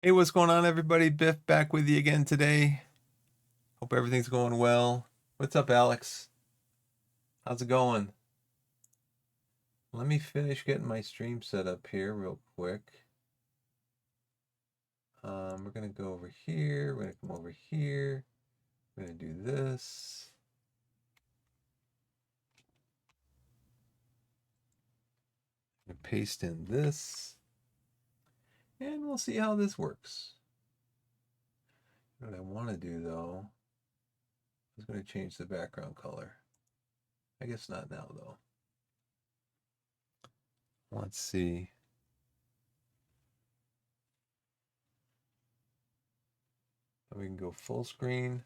Hey, what's going on, everybody? Biff back with you again today. Hope everything's going well. What's up, Alex? How's it going? Let me finish getting my stream set up here real quick. We're going to go over here. We're going to come over here. We're going to do this. I'm going to paste in this. And we'll see how this works. What I want to do, though, is going to change the background color. I guess not now, though. Let's see. We can go full screen.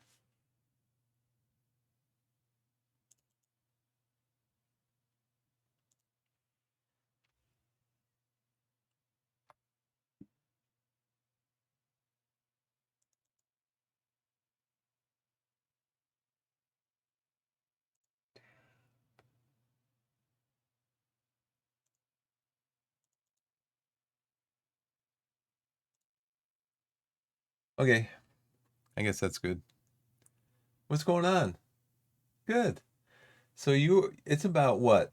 Okay, I guess that's good. What's going on? Good. So it's about what?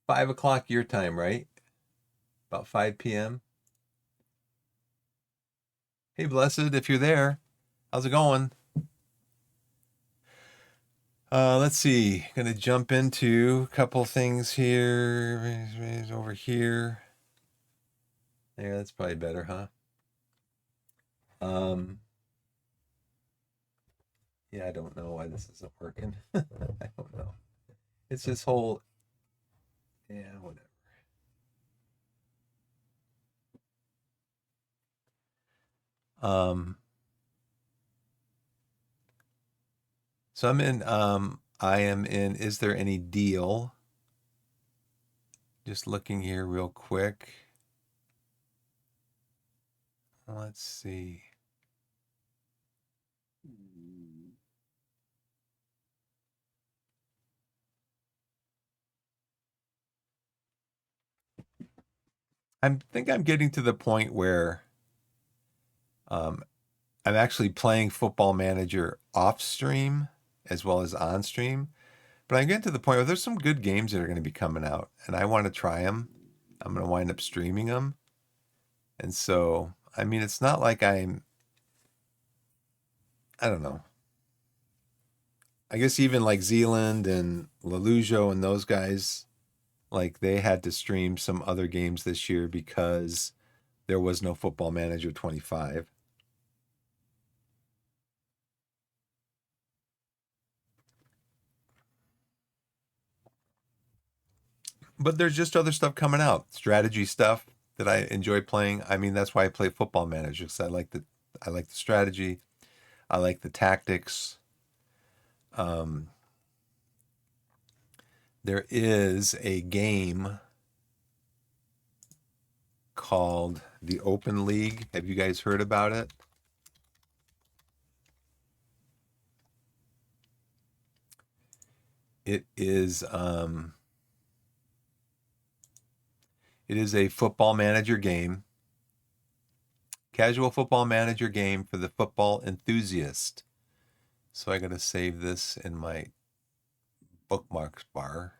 5 o'clock your time, right? About 5 p.m. Hey, Blessed, if you're there, how's it going? Let's see. Gonna jump into a couple things here. Over here. There, that's probably better, huh? Yeah, I don't know why this isn't working. I don't know. It's this whole, yeah, whatever. So I am in Is There Any Deal? Just looking here real quick. Let's see. I think I'm getting to the point where I'm actually playing Football Manager off stream as well as on stream. But I'm getting to the point where there's some good games that are going to be coming out, and I want to try them. I'm going to wind up streaming them. And so, I mean, it's not like I don't know. I guess even like Zealand and Lelujo and those guys, like they had to stream some other games this year because there was no Football Manager 25. But there's just other stuff coming out, strategy stuff that I enjoy playing. I mean, that's why I play Football Manager, because I like the strategy, I like the tactics. There is a game called the Open League. Have you guys heard about it? It is a Football Manager game, casual Football Manager game for the football enthusiast. So I got to save this in my bookmarks bar.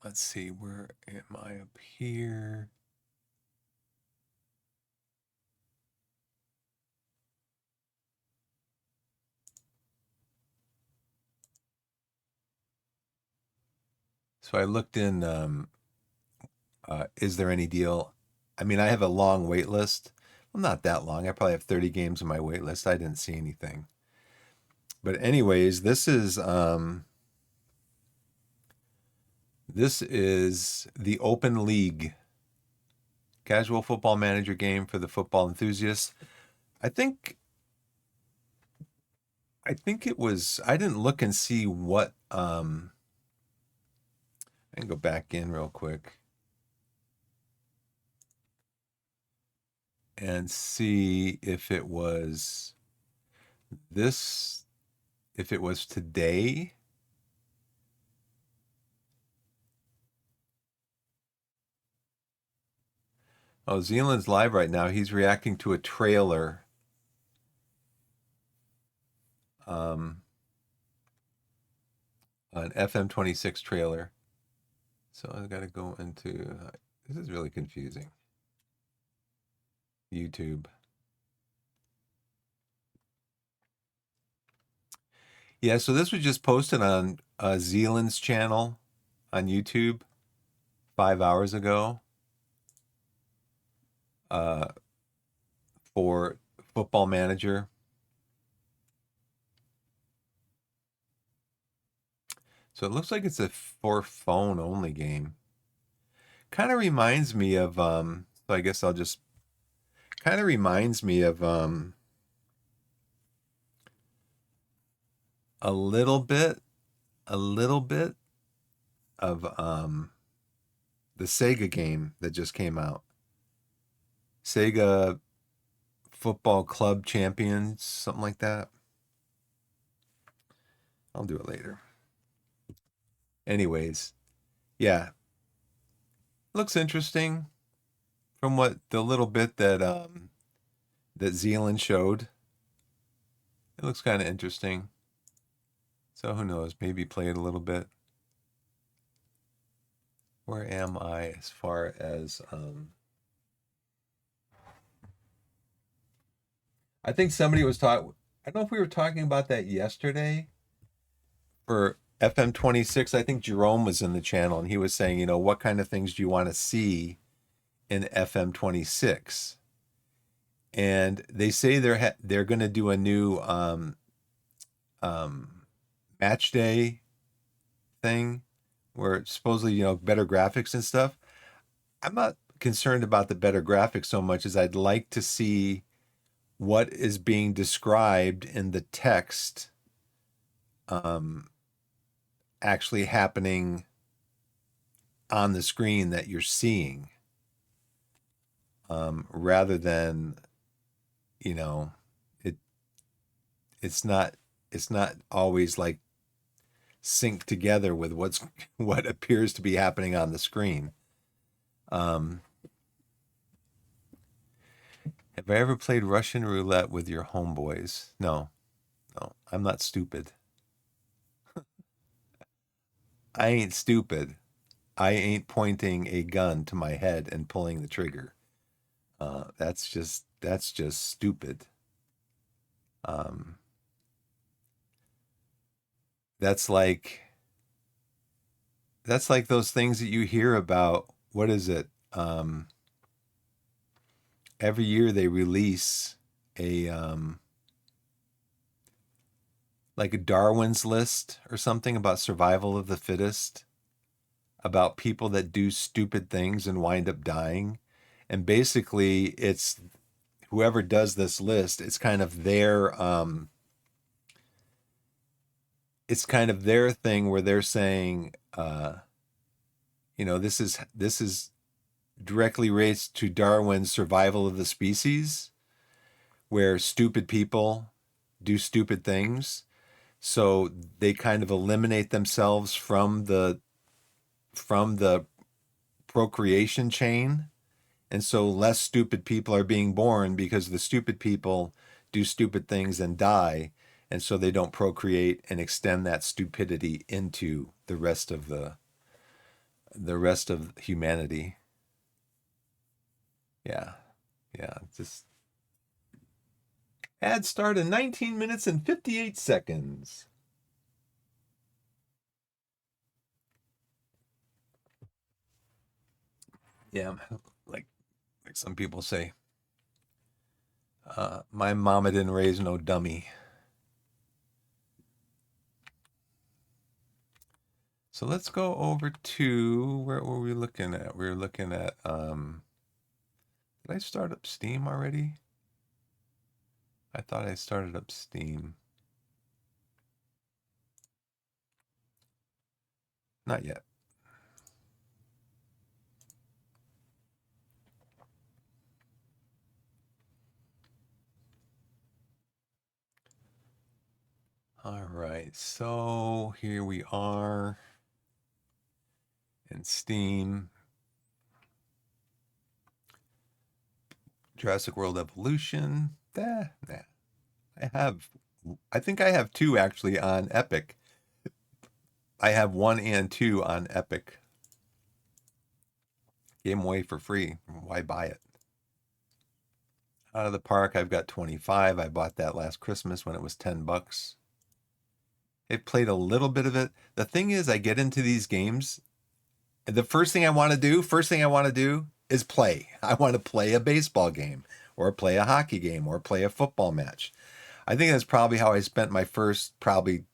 Let's see, where am I up here? So I looked in, Is There Any Deal? I mean, I have a long wait list. Well, not that long. I probably have 30 games on my wait list. I didn't see anything. But anyways, this is the Open League, casual Football Manager game for the football enthusiasts. I think it was, I didn't look and see what I can go back in real quick and see if it was this, if it was today. Oh, Zealand's live right now. He's reacting to a trailer. Um, an FM26 trailer. So I got to go into. This is really confusing. YouTube. Yeah, so this was just posted on Zealand's channel on YouTube 5 hours ago uh, for Football Manager. So it looks like it's a for phone only game. Kind of reminds me of so I guess I'll just kind of reminds me of a little bit a little bit of the Sega game that just came out. Sega Football Club Champions, something like that. I'll do it later. Anyways, yeah, looks interesting from what the little bit that Zealand showed. It looks kind of interesting. So who knows? Maybe play it a little bit. Where am I as far as I think somebody was talking. I don't know if we were talking about that yesterday for FM26. I think Jerome was in the channel and he was saying, what kind of things do you want to see in FM26? And they say they're going to do a new um, match day thing where supposedly better graphics and stuff. I'm not concerned about the better graphics so much as I'd like to see what is being described in the text um, actually happening on the screen that you're seeing, rather than you know it it's not always like synced together with what appears to be happening on the screen. um, have I ever played Russian roulette with your homeboys? No, no, I'm not stupid. I ain't stupid. I ain't pointing a gun to my head and pulling the trigger. That's just stupid. Um, that's like those things that you hear about. What is it? Every year they release a like a Darwin's list or something about survival of the fittest, about people that do stupid things and wind up dying. And basically it's whoever does this list, it's kind of their thing where they're saying this is directly relates to Darwin's survival of the species, where stupid people do stupid things. So they kind of eliminate themselves from the procreation chain. And so less stupid people are being born because the stupid people do stupid things and die. And so they don't procreate and extend that stupidity into the rest of humanity. Yeah. Yeah. Just ad start in 19 minutes and 58 seconds. Yeah. Like some people say, my mama didn't raise no dummy. So let's go over to where were we looking at? We were looking at did I start up Steam already? I thought I started up Steam. Not yet. All right. So here we are in Steam. Jurassic World Evolution. Nah. I think I have two actually on Epic. I have 1 and 2 on Epic. Gave them away for free. Why buy it? Out of the Park, I've got 25. I bought that last Christmas when it was $10. I played a little bit of it. The thing is, I get into these games. The first thing I want to do is play. I want to play a baseball game or play a hockey game or play a football match. I think that's probably how I spent my first probably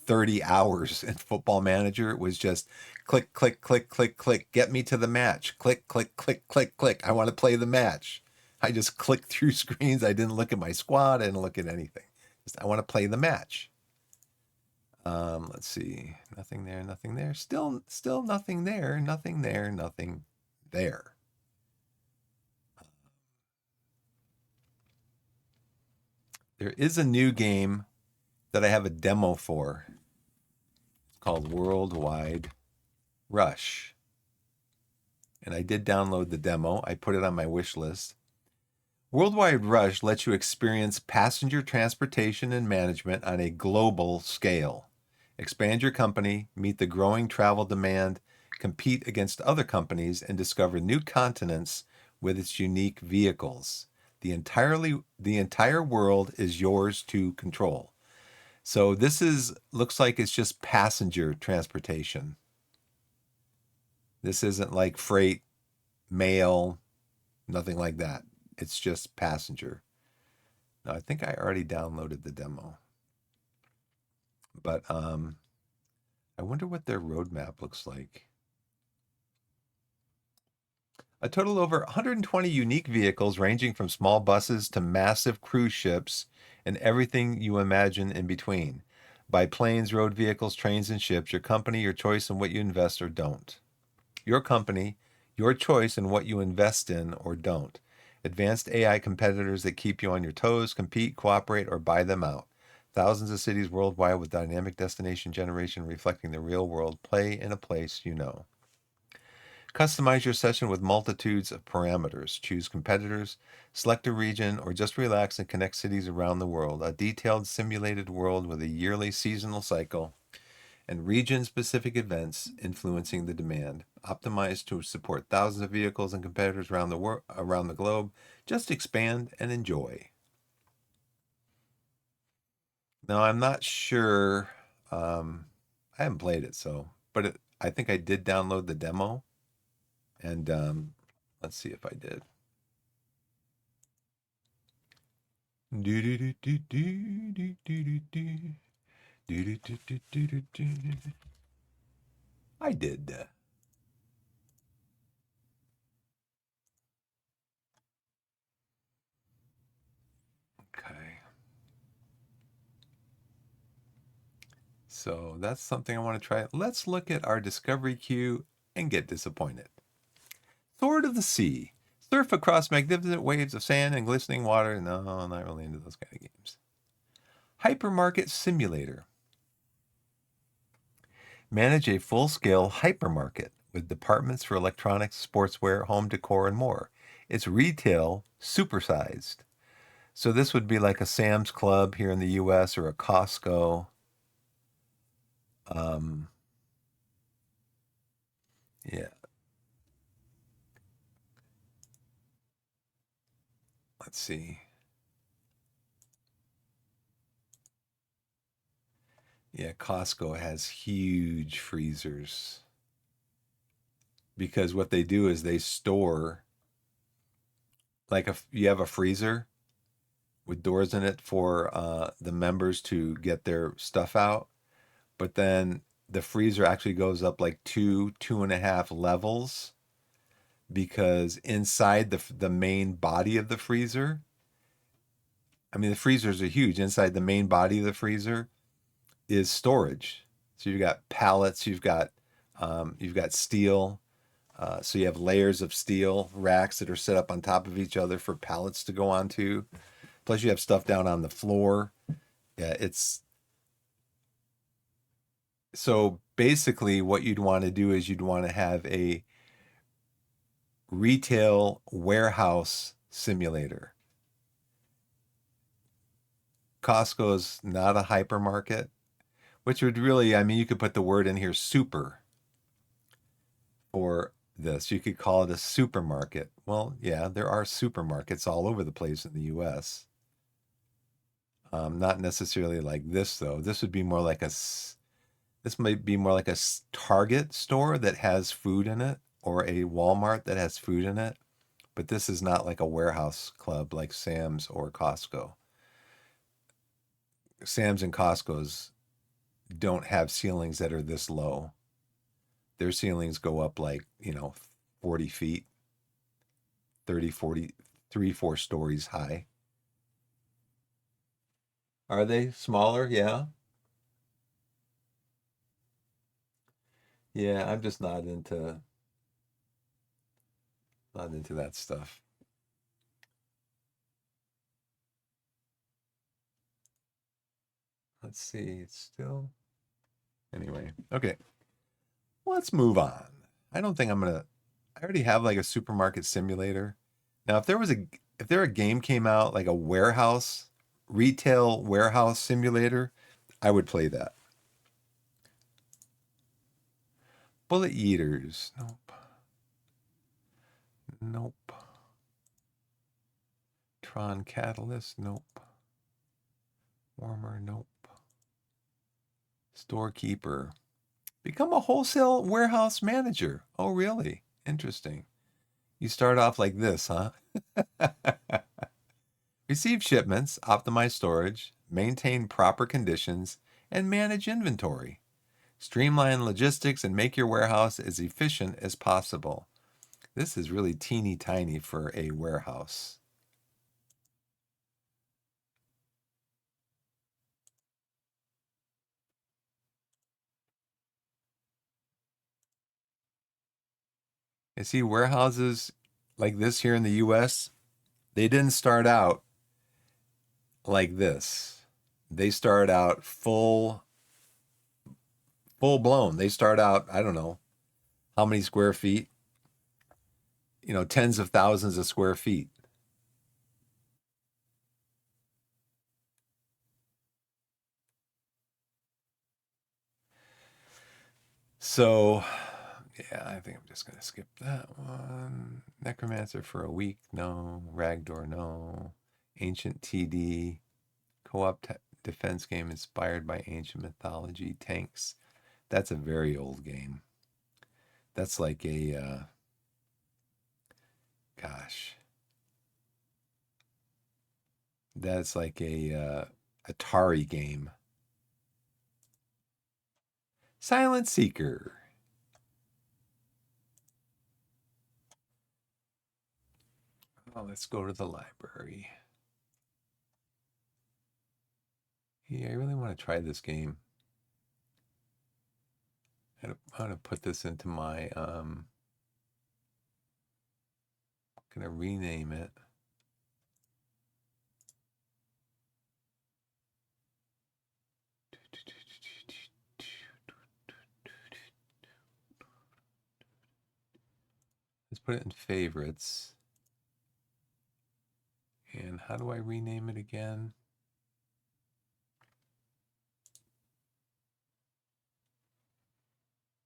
30 hours in Football Manager. It was just click, click, click, click, click. Get me to the match. Click, click, click, click, click. I want to play the match. I just clicked through screens. I didn't look at my squad. I didn't look at anything. Just, I want to play the match. Let's see. Nothing there, nothing there. Still nothing there, nothing there, nothing there. There is a new game that I have a demo for. It's called Worldwide Rush. And I did download the demo. I put it on my wish list. Worldwide Rush lets you experience passenger transportation and management on a global scale. Expand your company, meet the growing travel demand, compete against other companies, and discover new continents with its unique vehicles. The entire world is yours to control. So this looks like it's just passenger transportation. This isn't like freight, mail, nothing like that. It's just passenger. Now, I think I already downloaded the demo. But I wonder what their roadmap looks like. A total of over 120 unique vehicles ranging from small buses to massive cruise ships and everything you imagine in between. Biplanes, road vehicles, trains, and ships, your company, your choice in what you invest or don't. Your company, your choice in what you invest in or don't. Advanced AI competitors that keep you on your toes, compete, cooperate, or buy them out. Thousands of cities worldwide with dynamic destination generation reflecting the real world. Play in a place you know. Customize your session with multitudes of parameters. Choose competitors, select a region, or just relax and connect cities around the world. A detailed simulated world with a yearly seasonal cycle and region-specific events influencing the demand. Optimized to support thousands of vehicles and competitors around the globe. Just expand and enjoy. Now, I'm not sure. I haven't played it, but I think I did download the demo. And let's see if I did. I did. Okay. So that's something I want to try. Let's look at our discovery queue and get disappointed. Sword of the Sea. Surf across magnificent waves of sand and glistening water. No, I'm not really into those kind of games. Hypermarket Simulator. Manage a full-scale hypermarket with departments for electronics, sportswear, home decor, and more. It's retail supersized. So this would be like a Sam's Club here in the U.S. or a Costco. Yeah. Let's see. Yeah, Costco has huge freezers because what they do is they store, like, if you have a freezer with doors in it for the members to get their stuff out, but then the freezer actually goes up like 2.5 levels because inside the main body of the freezer, I mean, the freezers are huge. Inside the main body of the freezer is storage. So you've got pallets, you've got steel. So you have layers of steel racks that are set up on top of each other for pallets to go onto. Plus you have stuff down on the floor. Yeah, so basically what you'd want to do is you'd want to have a retail warehouse simulator. Costco's not a hypermarket, which would really, I mean, you could put the word in here, super, for this. You could call it a supermarket. Well, yeah, there are supermarkets all over the place in the US. Not necessarily like this, though. This would be more like this might be more like a Target store that has food in it, or a Walmart that has food in it. But this is not like a warehouse club like Sam's or Costco. Sam's and Costco's don't have ceilings that are this low. Their ceilings go up like, 40 feet, 30, 40, 3, 4 stories high. Are they smaller? Yeah. Yeah, I'm just not into that stuff. Let's see. It's still anyway. Okay. Let's move on. I don't think I'm gonna I already have like a supermarket simulator. Now, if there a game came out like a retail warehouse simulator, I would play that. Bullet Eaters. Nope. Nope. Tron Catalyst. Nope. Warmer. Nope. Storekeeper. Become a wholesale warehouse manager. Oh, really? Interesting. You start off like this, huh? Receive shipments, optimize storage, maintain proper conditions, and manage inventory. Streamline logistics and make your warehouse as efficient as possible. This is really teeny tiny for a warehouse. You see, warehouses like this here in the US, they didn't start out like this. They start out full blown. They start out, I don't know how many square feet, tens of thousands of square feet. So, yeah, I think I'm just going to skip that one. Necromancer for a week, no. Ragdoor, no. Ancient TD, co-op defense game inspired by ancient mythology. Tanks, that's a very old game. That's like gosh, that's like a Atari game. Silent Seeker. Oh, let's go to the library. Yeah, I really want to try this game. I'm gonna put this into my gonna rename it. Let's put it in favorites. And how do I rename it again?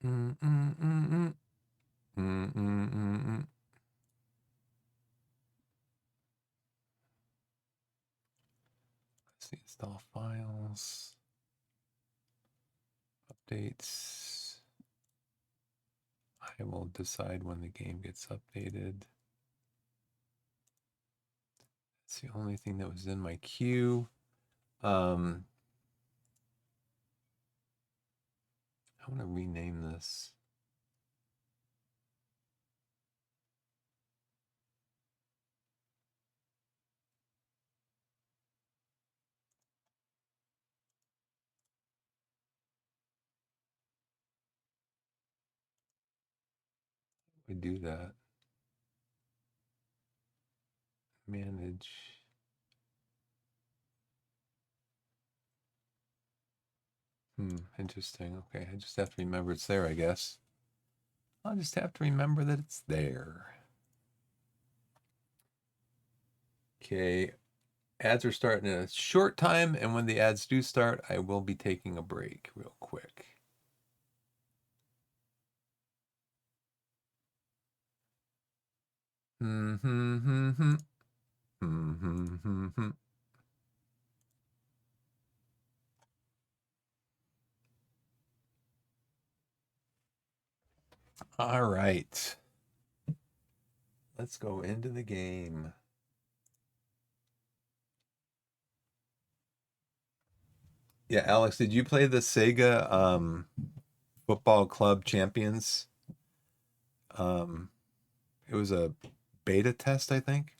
Mm, mm, mm, mm. Mm, mm, mm, mm. Let's see, install files, updates. I will decide when the game gets updated. It's the only thing that was in my queue. I want to rename this. We do that. Manage. Interesting. Okay, I just have to remember it's there, I guess. I'll just have to remember that it's there. Okay, ads are starting in a short time, and when the ads do start, I will be taking a break real quick. All right. Let's go into the game. Yeah, Alex, did you play the Sega Football Club Champions? Um, it was a beta test, I think.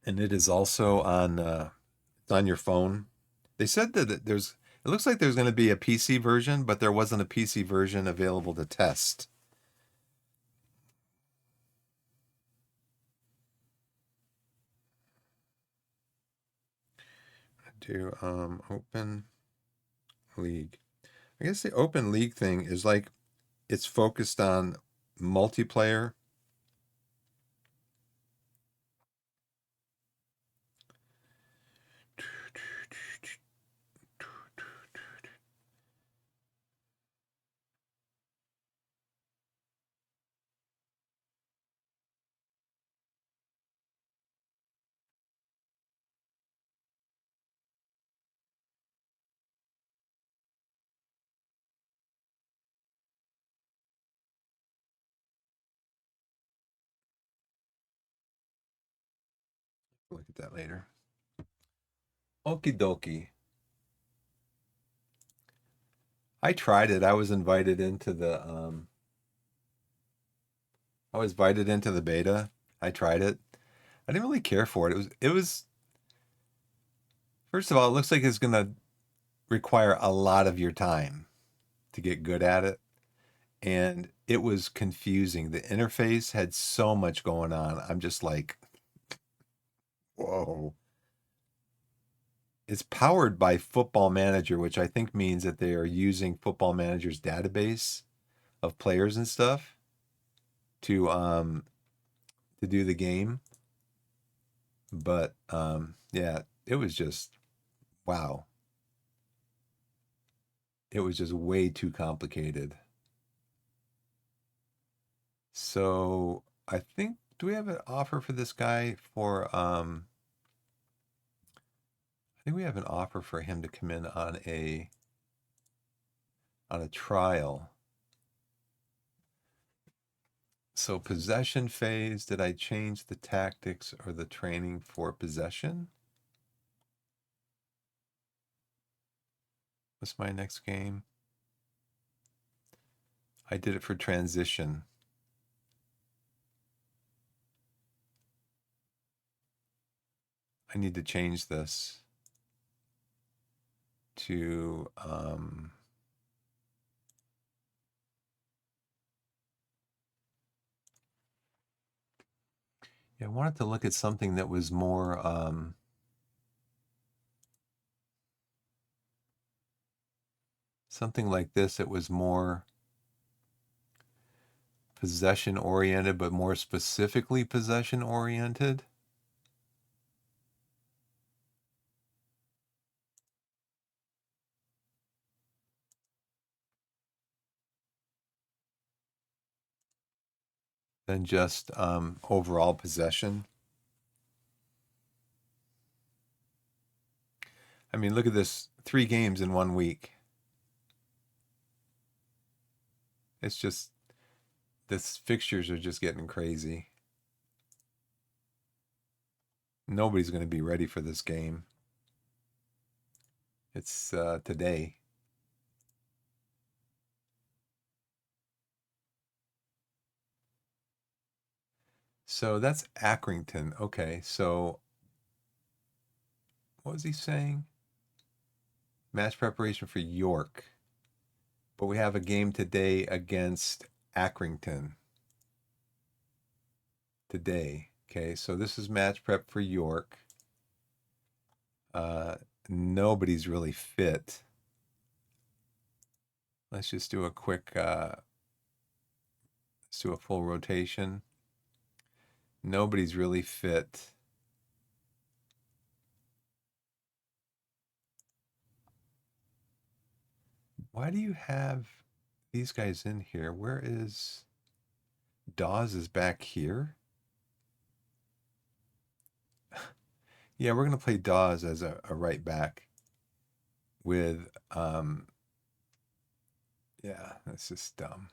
And it is also on it's on your phone. They said that it looks like there's going to be a PC version, but there wasn't a PC version available to test. Do open league. I guess the open league thing is like it's focused on multiplayer. Look at that later. Okie dokie. I tried it. I was invited into the beta. I tried it. I didn't really care for it. It was first of all, it looks like it's gonna require a lot of your time to get good at it. And it was confusing. The interface had so much going on. I'm just like, whoa. It's powered by Football Manager, which I think means that they are using Football Manager's database of players and stuff to do the game. But yeah, it was just wow. It was just way too complicated. So I think do we have an offer for this guy for I think we have an offer for him to come in on a trial. So possession phase, did I change the tactics or the training for possession? What's my next game? I did it for transition. I need to change this to yeah, I wanted to look at something that was more something like this. It was more possession oriented, but more specifically possession oriented. Than just overall possession. I mean, look at this 3 games in 1 week. It's just, this fixtures are just getting crazy. Nobody's going to be ready for this game. It's today. So that's Accrington. Okay, so what was he saying? Match preparation for York. But we have a game today against Accrington. Today. Okay, so this is match prep for York. Nobody's really fit. Let's just do a quick Let's do a full rotation. Nobody's really fit. Why do you have these guys in here? Where is Dawes is back here? Yeah, we're gonna play Dawes as a right back with yeah, that's just dumb.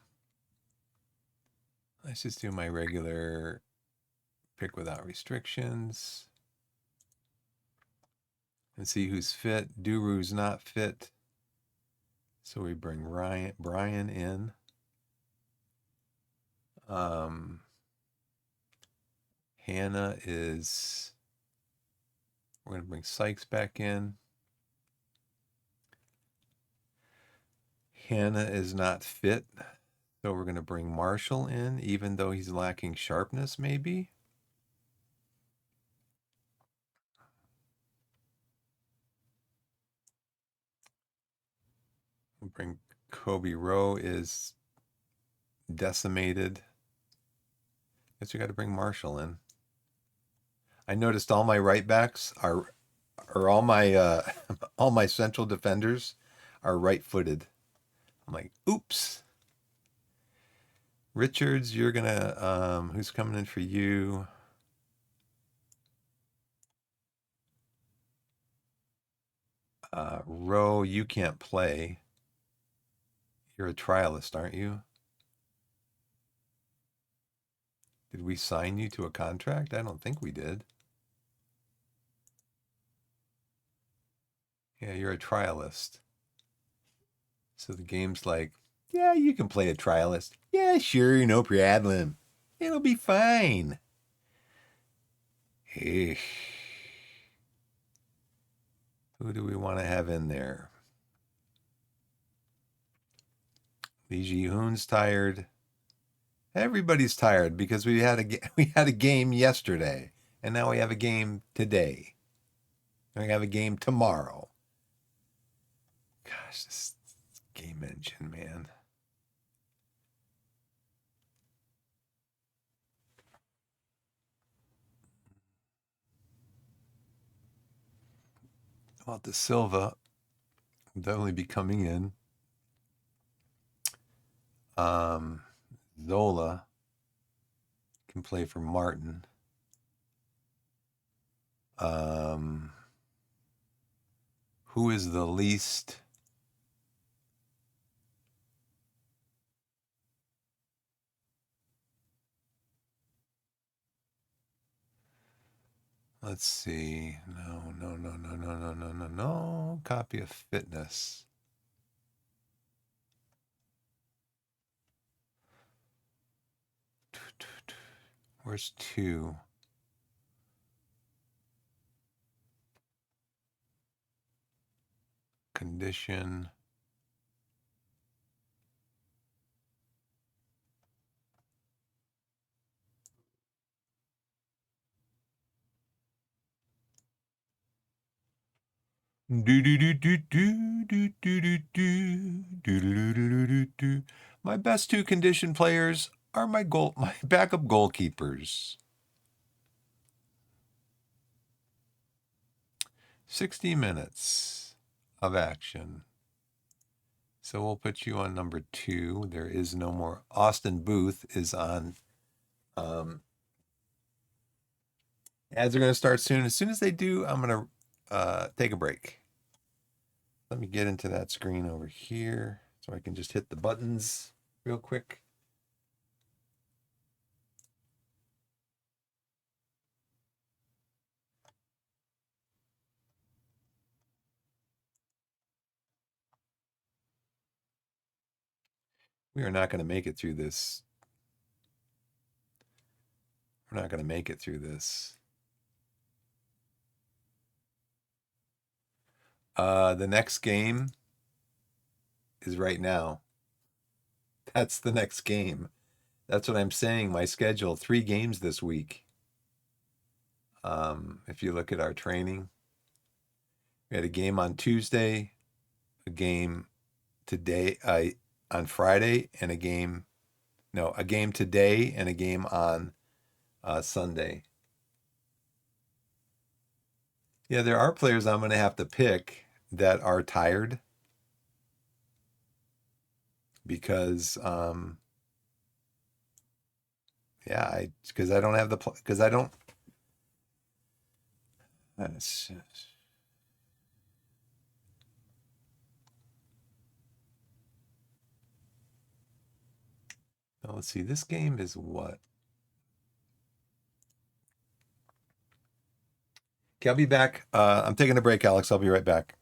Let's just do my regular pick without restrictions and see who's fit. Duru's not fit. So we bring Brian in. Hannah is, we're going to bring Sykes back in. Hannah is not fit. So we're going to bring Marshall in, even though he's lacking sharpness, maybe. We'll bring Kobe Rowe is decimated. Guess we got to bring Marshall in. I noticed all my right backs are all my all my central defenders are right-footed. I'm like, oops. Richards, you're gonna who's coming in for you? Rowe, you can't play. You're a trialist, aren't you? Did we sign you to a contract? I don't think we did. Yeah, you're a trialist. So the game's like, yeah, you can play a trialist. Yeah, sure, no problem. It'll be fine. Who do we want to have in there? Lee Ji-hoon's tired. Everybody's tired because we had a game yesterday, and now we have a game today. We have a game tomorrow. Gosh, this game engine, man. Well, De Silva will definitely be coming in. Zola can play for Martin. Who is the least? Let's see. No. Copy of fitness. Where's 2? Condition. My best 2 condition players are my backup goalkeepers. 60 minutes of action. So we'll put you on number 2. There is no more. Austin Booth is on. Ads are going to start soon. As soon as they do, I'm going to take a break. Let me get into that screen over here so I can just hit the buttons real quick. We are not going to make it through this. We're not going to make it through this. The next game is right now. That's the next game. That's what I'm saying. My schedule, 3 games this week. If you look at our training, we had a game on Tuesday, a game today, on Friday, and a game No, a game today and a game on Sunday. Yeah, there are players I'm going to have to pick that are tired because, yeah, because I don't have because I don't. Let's let's see. This game is what? Okay, I'll be back. I'm taking a break, Alex. I'll be right back.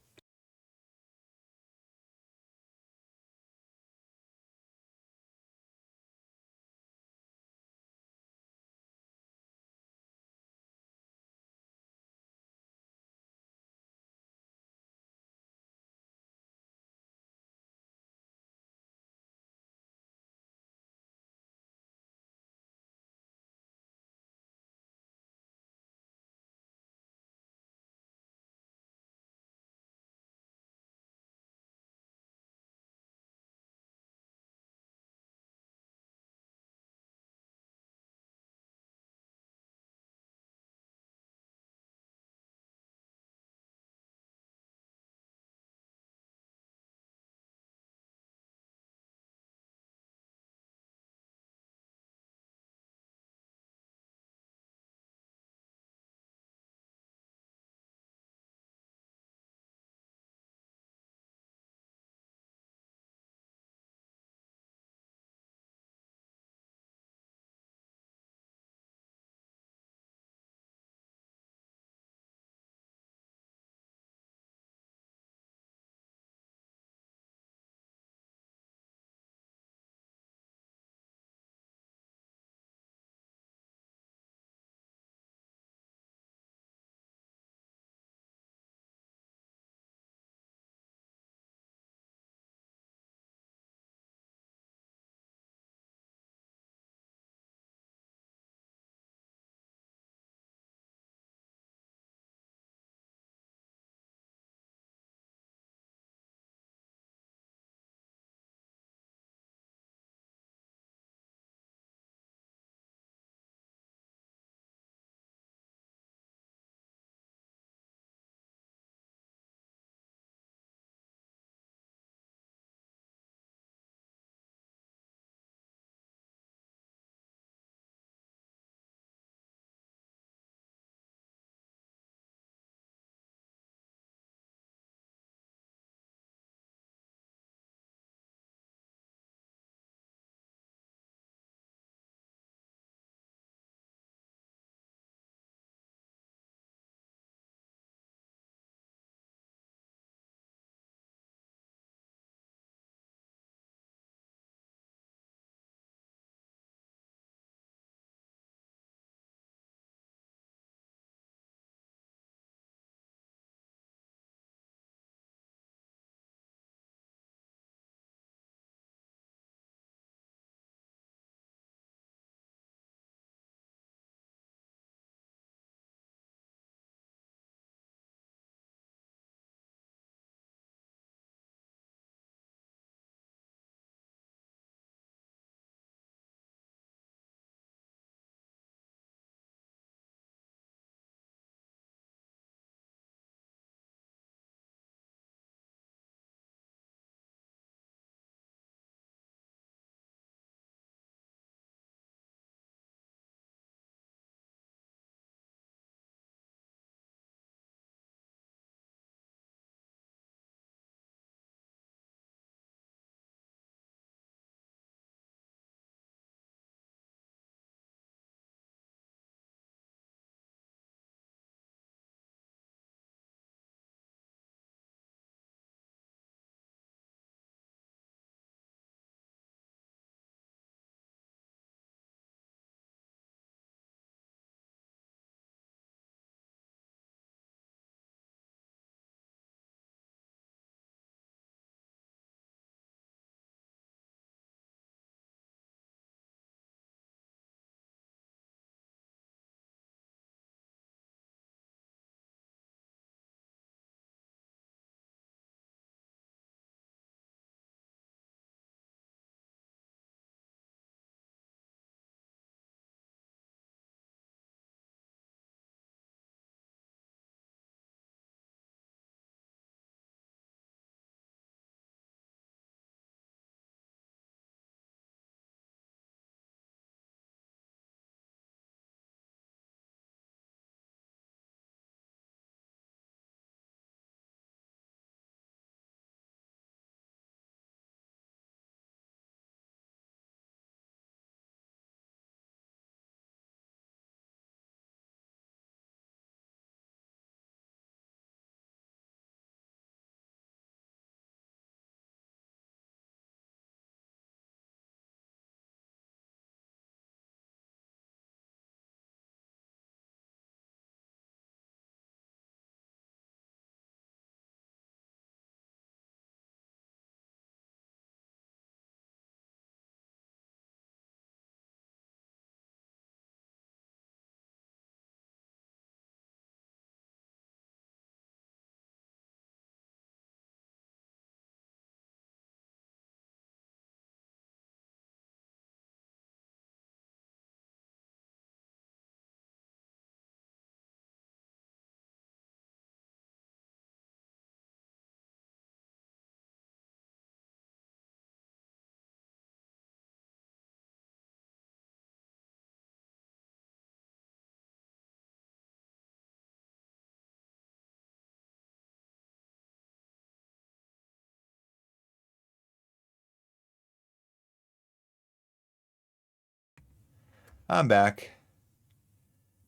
I'm back.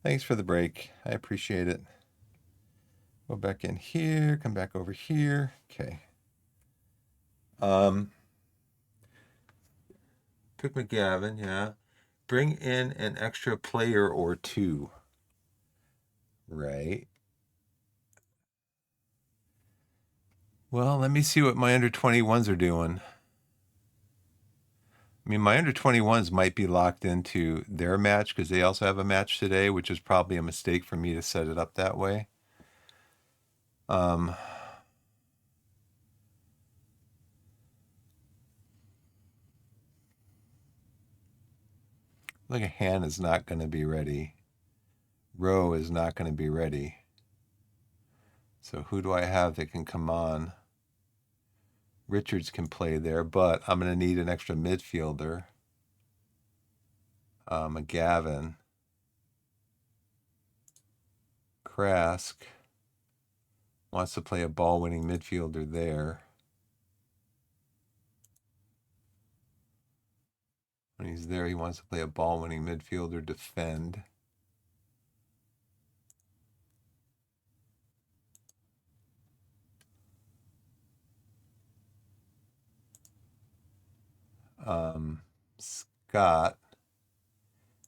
Thanks for the break. I appreciate it. Go back in here, come back over here. Okay. Pick McGavin, yeah. Bring in an extra player or two. Right. Well, let me see what my under 21s are doing. I mean, my under 21s might be locked into their match because they also have a match today, which is probably a mistake for me to set it up that way. Like a Han is not going to be ready. Rowe is not going to be ready. So who do I have that can come on? Richards can play there, but I'm going to need an extra midfielder. McGavin. Krask wants to play a ball-winning midfielder there. When he's there, he wants to play a ball-winning midfielder, defend. Scott,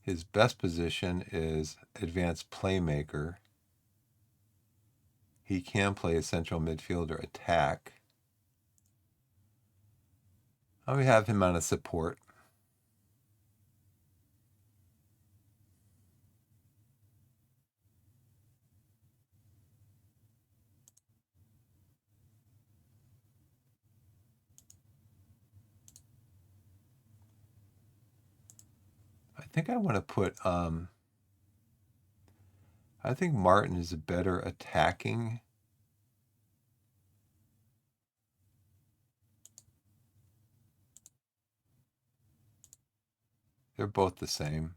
his best position is advanced playmaker. He can play a central midfielder attack. I would have him on a support. I think I want to put I think Martin is a better attacking. They're both the same.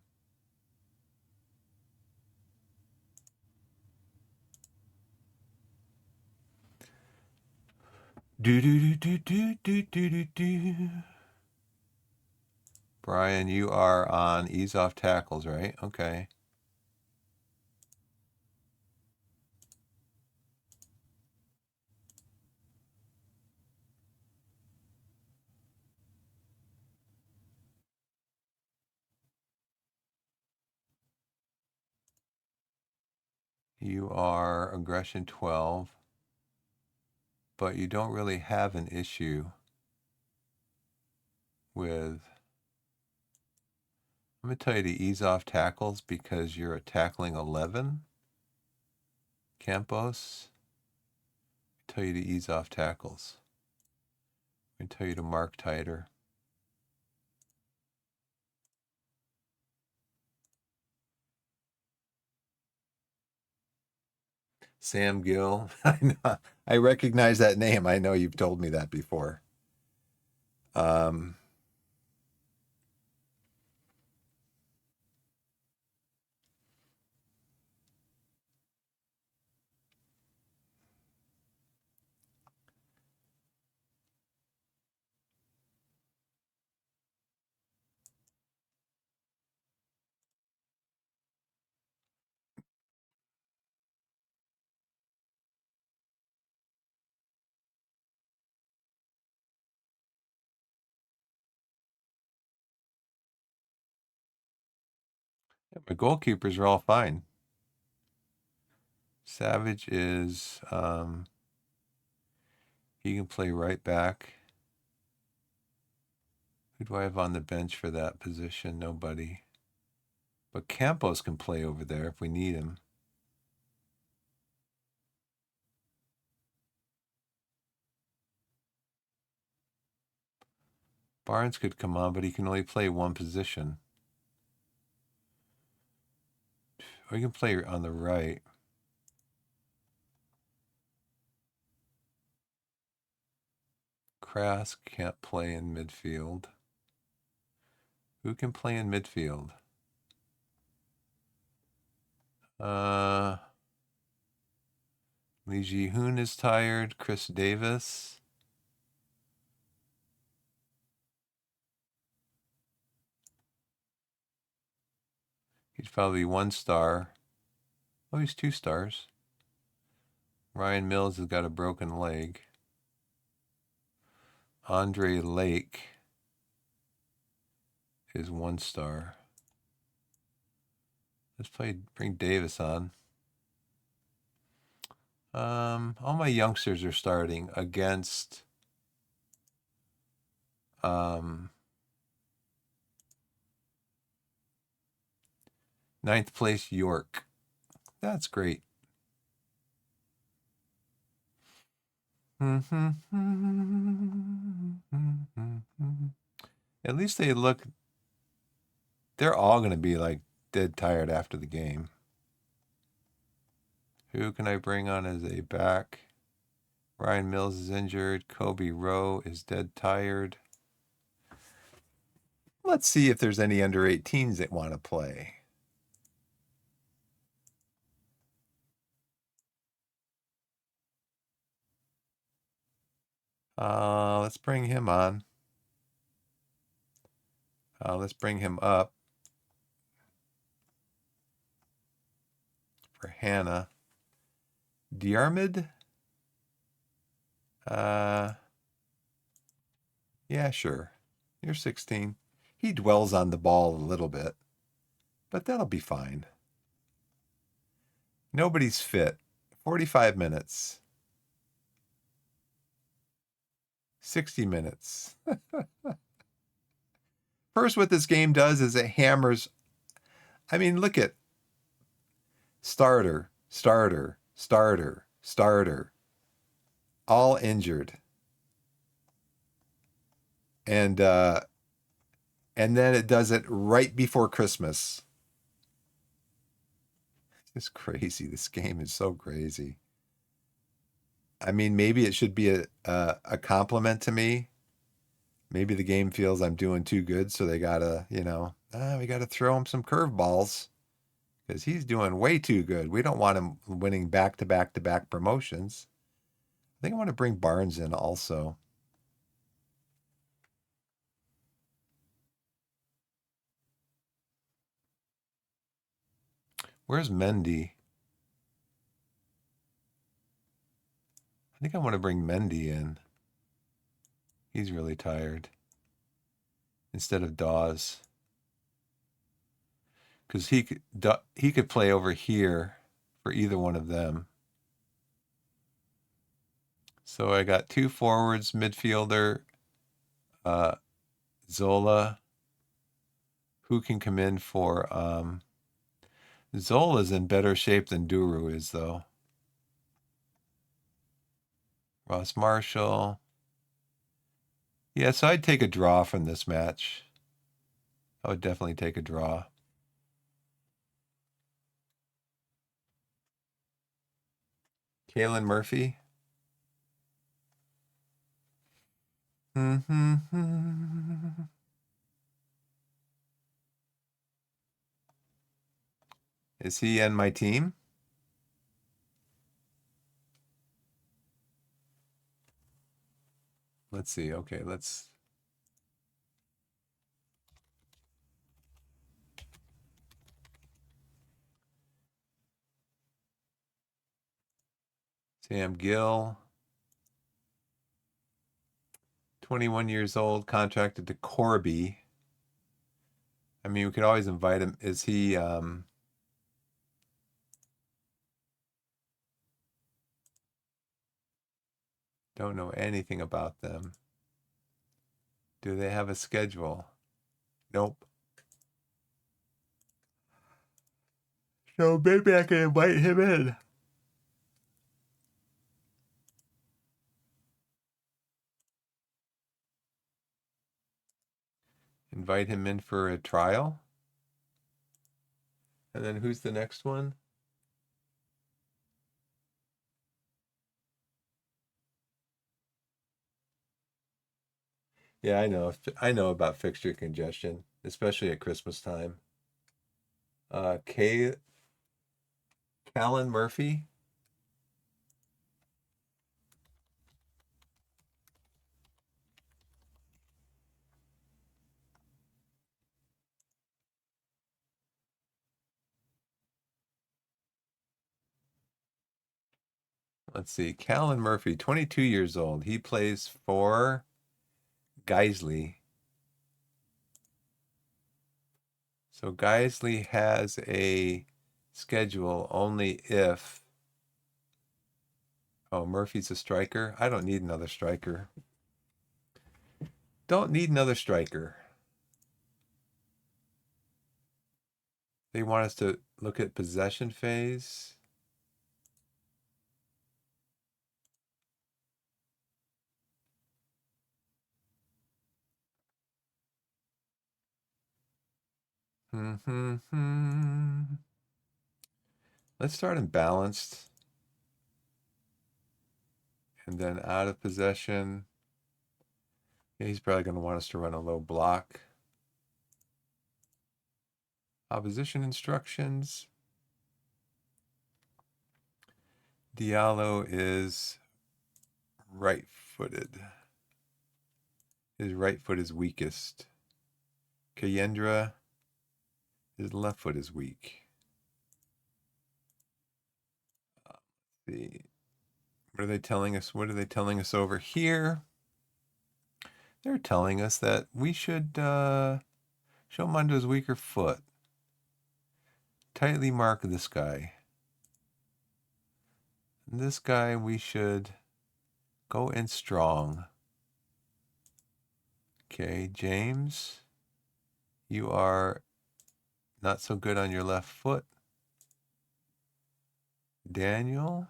Do do do do do do do do. Brian, you are on ease off tackles, right? Okay. You are aggression 12, but you don't really have an issue with. I'm going to tell you to ease off tackles because you're a tackling 11. Campos, I tell you to ease off tackles. I tell you to mark tighter. Sam Gill. I recognize that name. I know you've told me that before. My goalkeepers are all fine. Savage is he can play right back. Who do I have on the bench for that position? Nobody. But Campos can play over there if we need him. Barnes could come on, but he can only play one position. Or he can play on the right. Krask can't play in midfield. Who can play in midfield? Lee Ji-hoon is tired. Chris Davis. He's probably 1 star. Oh, he's 2 stars. Ryan Mills has got a broken leg. Andre Lake is 1 star. Let's bring Davis on. All my youngsters are starting against ninth place York. That's great. At least they look, they're all going to be like dead tired after the game. Who can I bring on as a back? Ryan Mills is injured. Kobe Rowe is dead tired. Let's see if there's any under 18s that want to play. Let's bring him on. Let's bring him up for Hannah. Diarmid? Yeah, sure. You're 16. He dwells on the ball a little bit, but that'll be fine. Nobody's fit. 45 minutes. 60 minutes. First, what this game does is it hammers. I mean, look at starter, starter, starter, starter, all injured. And then it does it right before Christmas. It's crazy. This game is so crazy. I mean, maybe it should be a compliment to me. Maybe the game feels I'm doing too good, so they gotta, we gotta throw him some curveballs because he's doing way too good. We don't want him winning back to back to back promotions. I think I want to bring Barnes in also. Where's Mendy? I think I want to bring Mendy in. He's really tired. Instead of Dawes. Because he could play over here for either one of them. So I got 2 forwards, midfielder, Zola, who can come in for Zola's in better shape than Duru is, though. Ross Marshall. Yeah, so I'd take a draw from this match. I would definitely take a draw. Kalen Murphy. Is he in my team? Let's see. Okay, let's. Sam Gill. 21 years old, contracted to Corby. I mean, we could always invite him. Is he don't know anything about them. Do they have a schedule? Nope. So maybe I can invite him in. Invite him in for a trial. And then who's the next one? Yeah, I know. I know about fixture congestion, especially at Christmas time. Callan Murphy. Let's see. Callan Murphy, 22 years old. He plays for Guiseley. So Guiseley has a schedule only if... Oh, Murphy's a striker? I don't need another striker. Don't need another striker. They want us to look at possession phase. Let's start in balanced. And then out of possession. Yeah, he's probably going to want us to run a low block. Opposition instructions. Diallo is right-footed. His right foot is weakest. Kayendra, his left foot is weak. Let's see. What are they telling us? What are they telling us over here? They're telling us that we should show him onto his weaker foot. Tightly mark this guy. And this guy we should go in strong. Okay, James, you are not so good on your left foot. Daniel,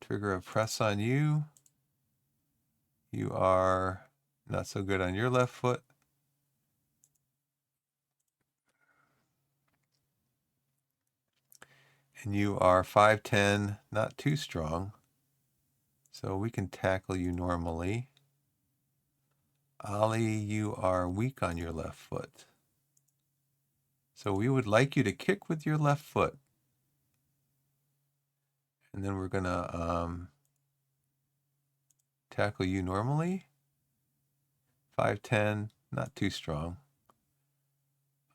trigger a press on you. You are not so good on your left foot. And you are 5'10", not too strong. So we can tackle you normally. Ali, you are weak on your left foot. So we would like you to kick with your left foot. And then we're going to tackle you normally. 5'10", not too strong.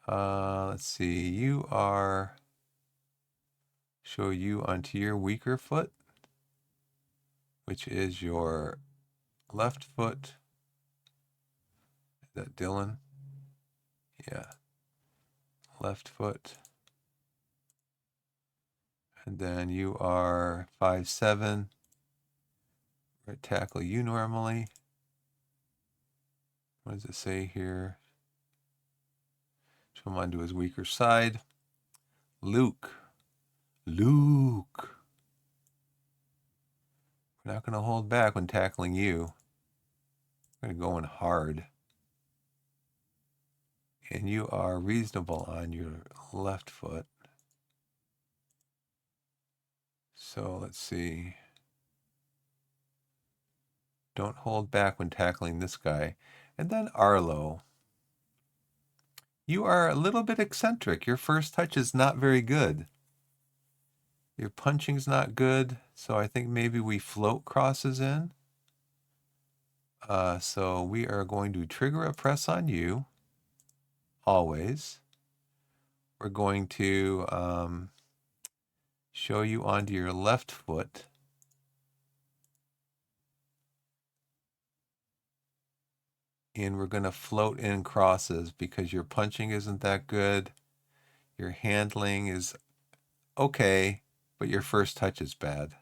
Let's see, you are... Show you onto your weaker foot, which is your left foot. Is that Dylan? Yeah. Left foot. And then you are 5'7". We're going to tackle you normally. What does it say here? Show him onto his weaker side. Luke. We're not going to hold back when tackling you. We're going to go in hard. And you are reasonable on your left foot. So let's see. Don't hold back when tackling this guy. And then Arlo. You are a little bit eccentric. Your first touch is not very good. Your punching's not good, so I think maybe we float crosses in. So we are going to trigger a press on you, always. We're going to show you onto your left foot. And we're going to float in crosses because your punching isn't that good. Your handling is okay, but your first touch is bad.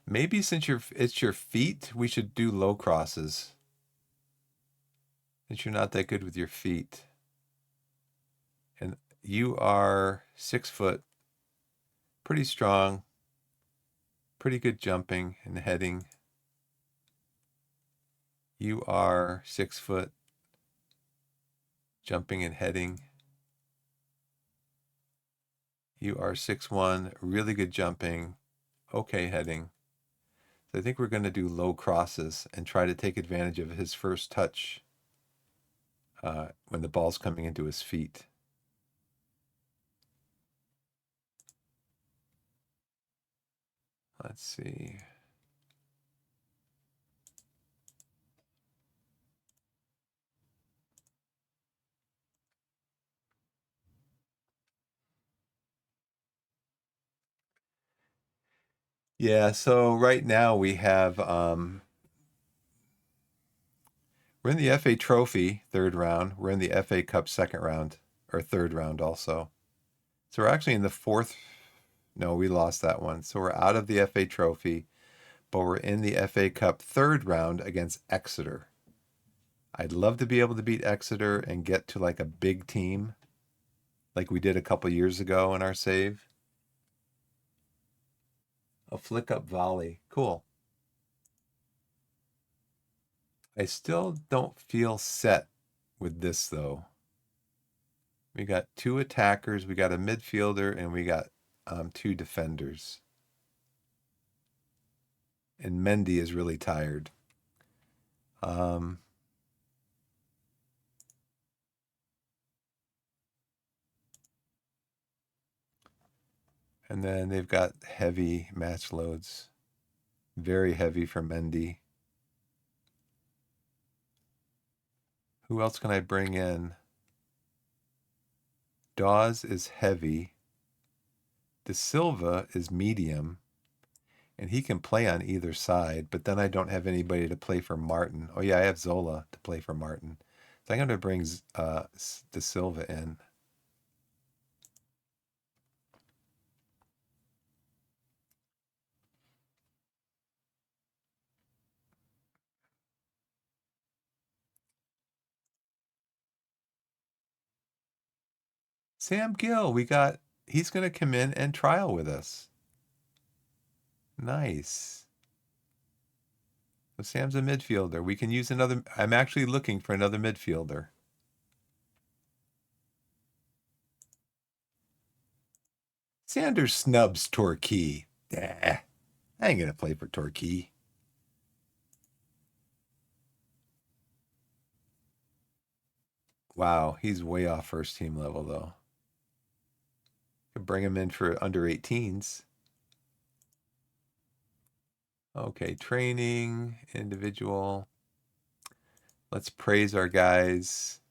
Maybe since it's your feet, we should do low crosses. Since you're not that good with your feet. And you are 6 foot, pretty strong, pretty good jumping and heading. You are 6 foot, jumping and heading. You are 6'1", really good jumping, okay heading. So I think we're going to do low crosses and try to take advantage of his first touch when the ball's coming into his feet. Let's see. Yeah, so right now we have we're in the FA Trophy third round. We're in the FA Cup second round or third round also. So we're actually in the fourth. No, we lost that one. So we're out of the FA Trophy, but we're in the FA Cup third round against Exeter. I'd love to be able to beat Exeter and get to like a big team like we did a couple years ago in our save. A flick up volley. Cool. I still don't feel set with this though. We got two attackers, we got a midfielder, and we got two defenders. And Mendy is really tired. Um, and then they've got heavy match loads. Very heavy for Mendy. Who else can I bring in? Dawes is heavy. De Silva is medium. And he can play on either side, but then I don't have anybody to play for Martin. Oh yeah, I have Zola to play for Martin. So I'm going to bring De Silva in. Sam Gill, he's going to come in and trial with us. Nice. So Sam's a midfielder. We can use another. I'm actually looking for another midfielder. Sanders snubs Torquay. I ain't going to play for Torquay. Wow, he's way off first team level, though. Could bring him in for under 18s. Okay, training, individual. Let's praise our guys.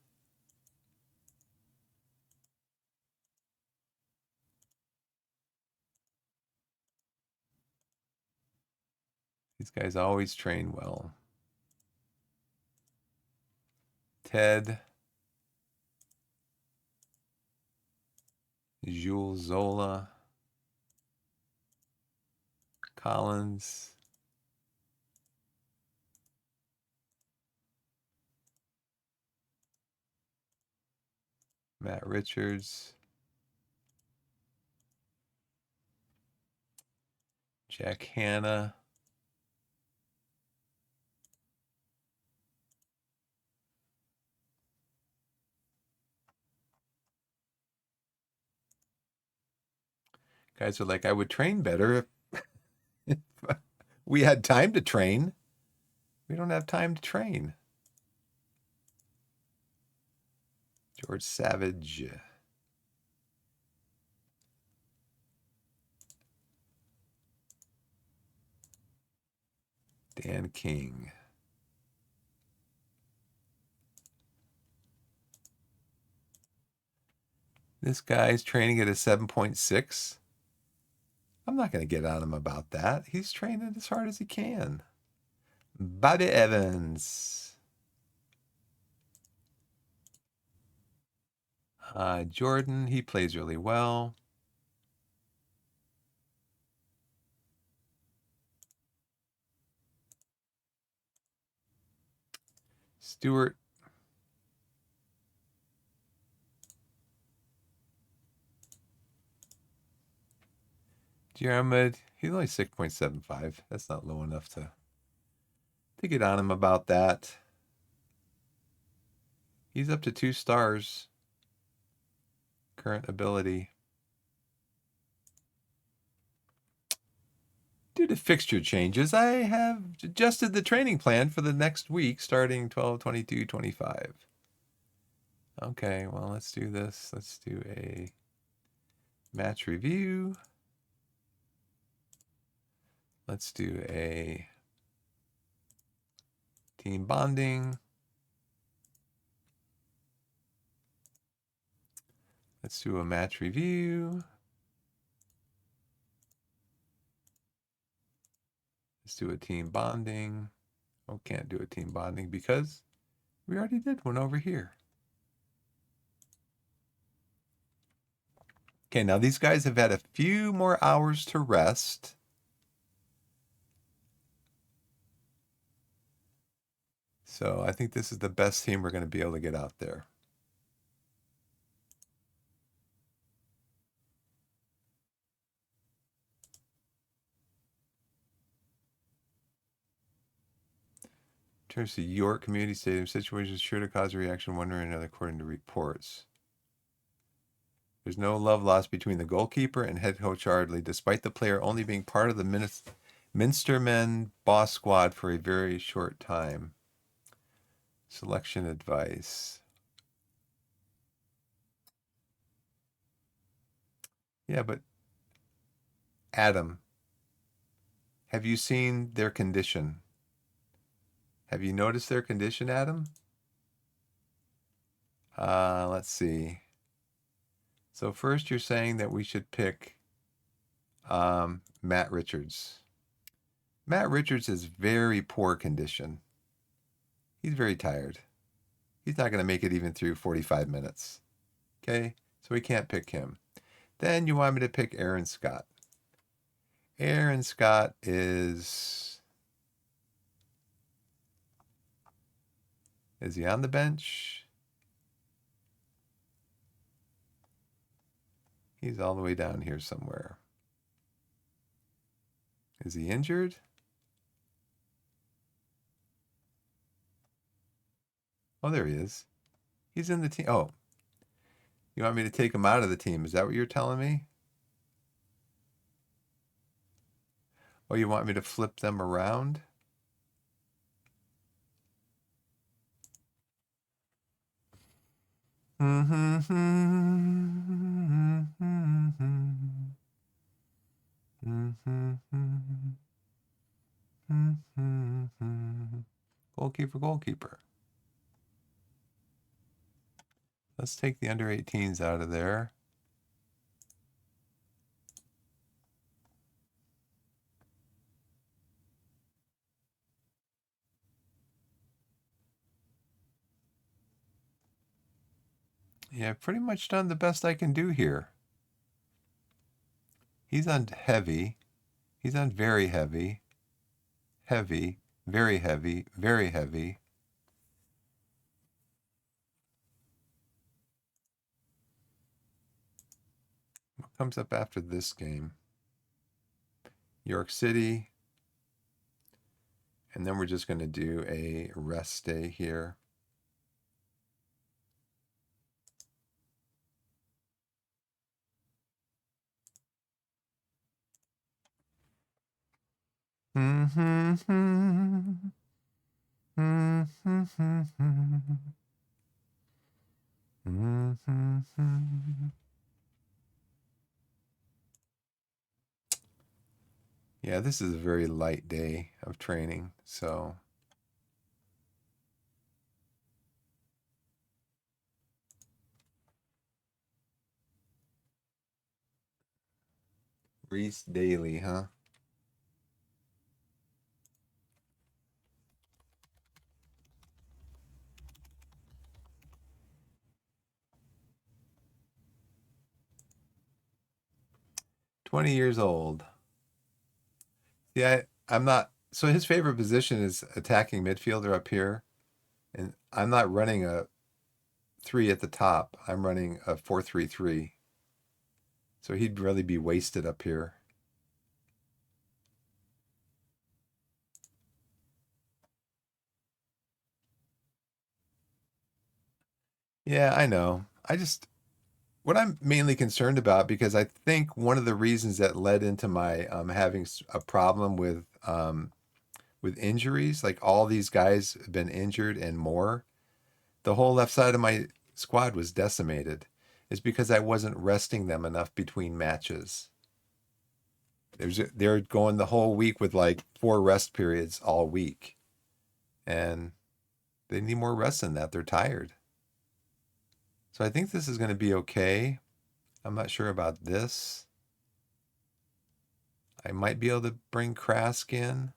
These guys always train well. Ted. Jules Zola. Collins. Matt Richards. Jack Hanna. Guys are like, I would train better if we had time to train. We don't have time to train. George Savage. Dan King. This guy's training at a 7.6. I'm not going to get on him about that. He's training as hard as he can. Bobby Evans. Jordan, he plays really well. Stewart. Jeremy, he's only 6.75. That's not low enough to get on him about that. He's up to 2 stars. Current ability. Due to fixture changes, I have adjusted the training plan for the next week starting 12/22/25. Okay, well, let's do this. Let's do a match review. Let's do a team bonding. Let's do a match review. Let's do a team bonding. Oh, can't do a team bonding because we already did one over here. Okay, now these guys have had a few more hours to rest. So I think this is the best team we're going to be able to get out there. In terms of York Community Stadium, situations sure to cause a reaction one way or another according to reports. There's no love lost between the goalkeeper and head coach Ardley, despite the player only being part of the Minstermen boss squad for a very short time. Selection advice. Yeah, but Adam, have you seen their condition? Have you noticed their condition, Adam? Let's see. So first you're saying that we should pick Matt Richards. Matt Richards is very poor condition. He's very tired. He's not going to make it even through 45 minutes. Okay, so we can't pick him. Then you want me to pick Aaron Scott. Aaron Scott is he on the bench? He's all the way down here somewhere. Is he injured? Oh, there he is. He's in the team. Oh, you want me to take him out of the team? Is that what you're telling me? Oh, you want me to flip them around? Goalkeeper, goalkeeper. Let's take the under 18s out of there. Yeah, I've pretty much done the best I can do here. He's on heavy. He's on very heavy. Heavy, very heavy, very heavy. What comes up after this game? York City. And then we're just going to do a rest day here. Yeah, this is a very light day of training, so Reese Daily, huh? $20 years old. Yeah, I'm not. So his favorite position is attacking midfielder up here, and I'm not running a 3 at the top. I'm running a 4-3-3. So he'd really be wasted up here. Yeah, I know. What I'm mainly concerned about, because I think one of the reasons that led into my having a problem with injuries, like all these guys have been injured and more, the whole left side of my squad was decimated, is because I wasn't resting them enough between matches. They're going the whole week with like 4 rest periods all week, and they need more rest than that. They're tired. So I think this is going to be okay. I'm not sure about this. I might be able to bring Krask in.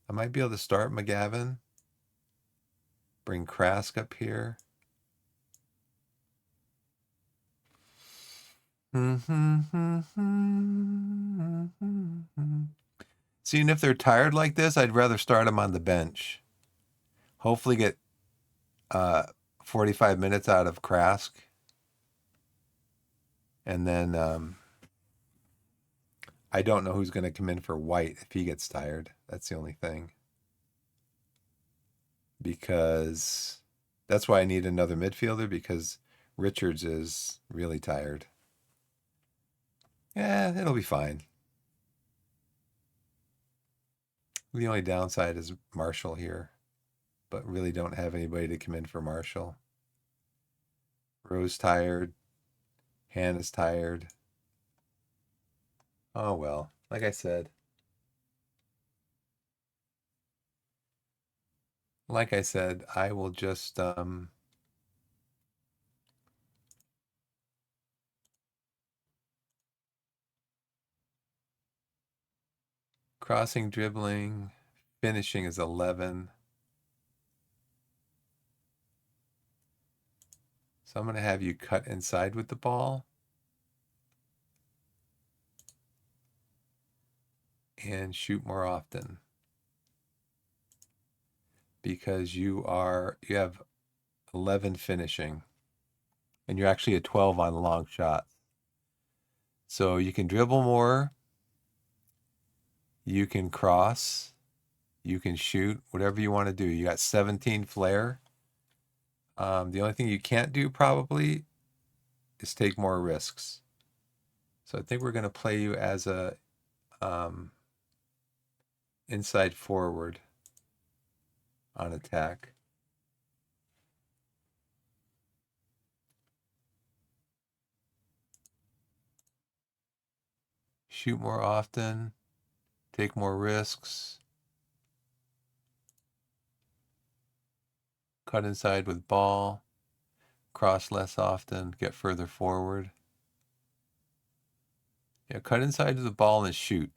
I might be able to start McGavin. Bring Krask up here. Seeing if they're tired like this, I'd rather start them on the bench. Hopefully get 45 minutes out of Krask. And then I don't know who's going to come in for White if he gets tired. That's the only thing. Because that's why I need another midfielder, because Richards is really tired. Yeah, it'll be fine. The only downside is Marshall here, but really don't have anybody to come in for Marshall. Rose tired. Hannah's tired. Oh well, like I said. I will just crossing, dribbling, finishing is 11. So I'm going to have you cut inside with the ball. And shoot more often. Because you have 11 finishing. And you're actually a 12 on long shots. So you can dribble more. You can cross. You can shoot, whatever you want to do. You got 17 flair. The only thing you can't do probably is take more risks. So I think we're going to play you as a inside forward on attack. Shoot more often. Take more risks. Cut inside with ball. Cross less often. Get further forward. Yeah, cut inside with the ball and shoot.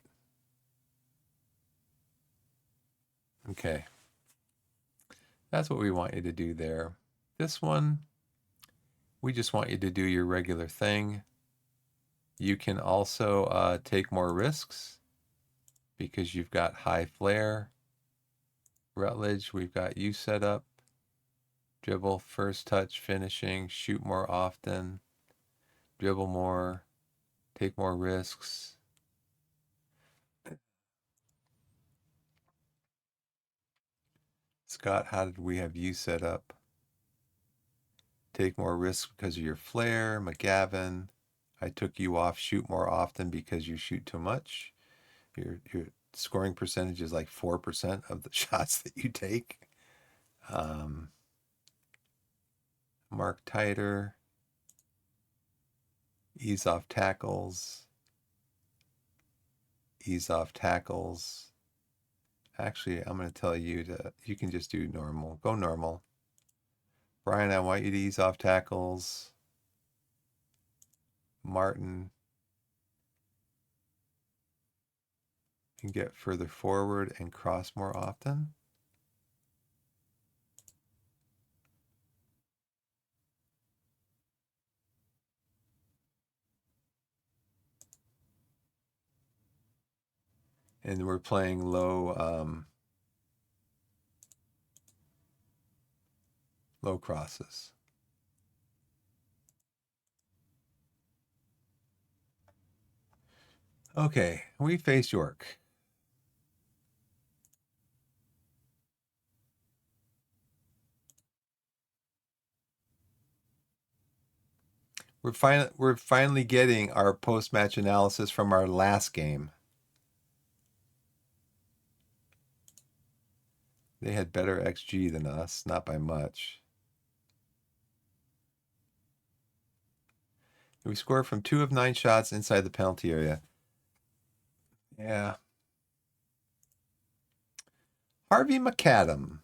Okay. That's what we want you to do there. This one, we just want you to do your regular thing. You can also take more risks because you've got high flair. Rutledge, we've got you set up. Dribble, first touch, finishing, shoot more often, dribble more, take more risks. Scott, how did we have you set up? Take more risks because of your flair. McGavin, I took you off shoot more often because you shoot too much. Your scoring percentage is like 4% of the shots that you take. Mark tighter. Ease off tackles. Ease off tackles. Actually, I'm going to tell you you can just do normal. Go normal. Brian, I want you to ease off tackles. Martin can get further forward and cross more often. And we're playing low crosses. Okay, we face York. We're finally getting our post-match analysis from our last game. They had better XG than us, not by much. We scored from 2 of 9 shots inside the penalty area. Yeah. Harvey McAdam.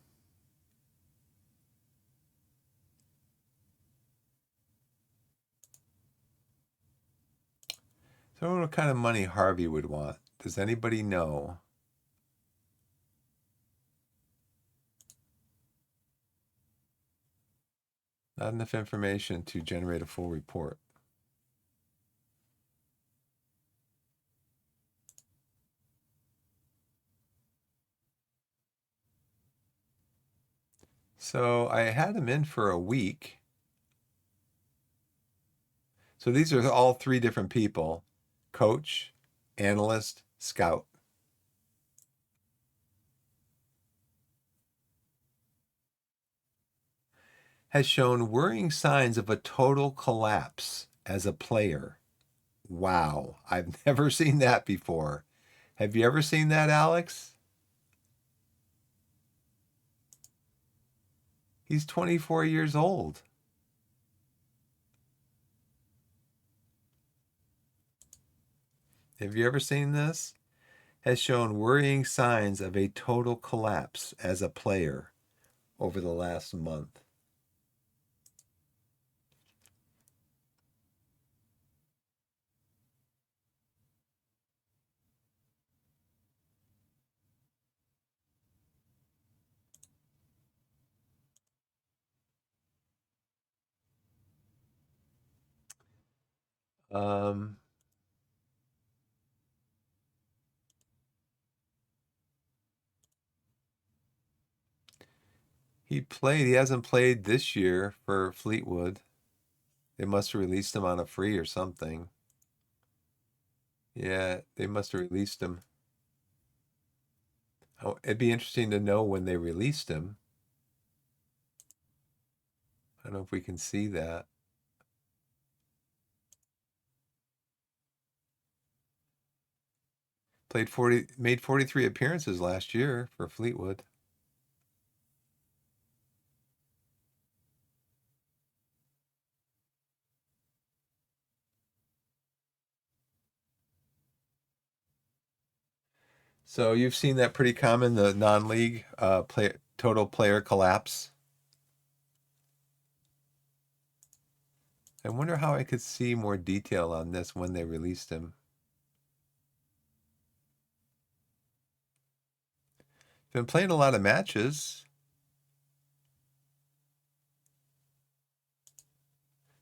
So what kind of money Harvey would want? Does anybody know? Not enough information to generate a full report. So I had him in for a week. So these are all three different people: coach, analyst, scout. Has shown worrying signs of a total collapse as a player. Wow, I've never seen that before. Have you ever seen that, Alex? He's 24 years old. Have you ever seen this? Has shown worrying signs of a total collapse as a player over the last month. Um, he hasn't played this year for Fleetwood. They must have released him on a free or something. Yeah, they must have released him. Oh, it'd be interesting to know when they released him. I don't know if we can see that. Made 43 appearances last year for Fleetwood. So you've seen that pretty common, the non-league total player collapse. I wonder how I could see more detail on this when they released him. Been playing a lot of matches,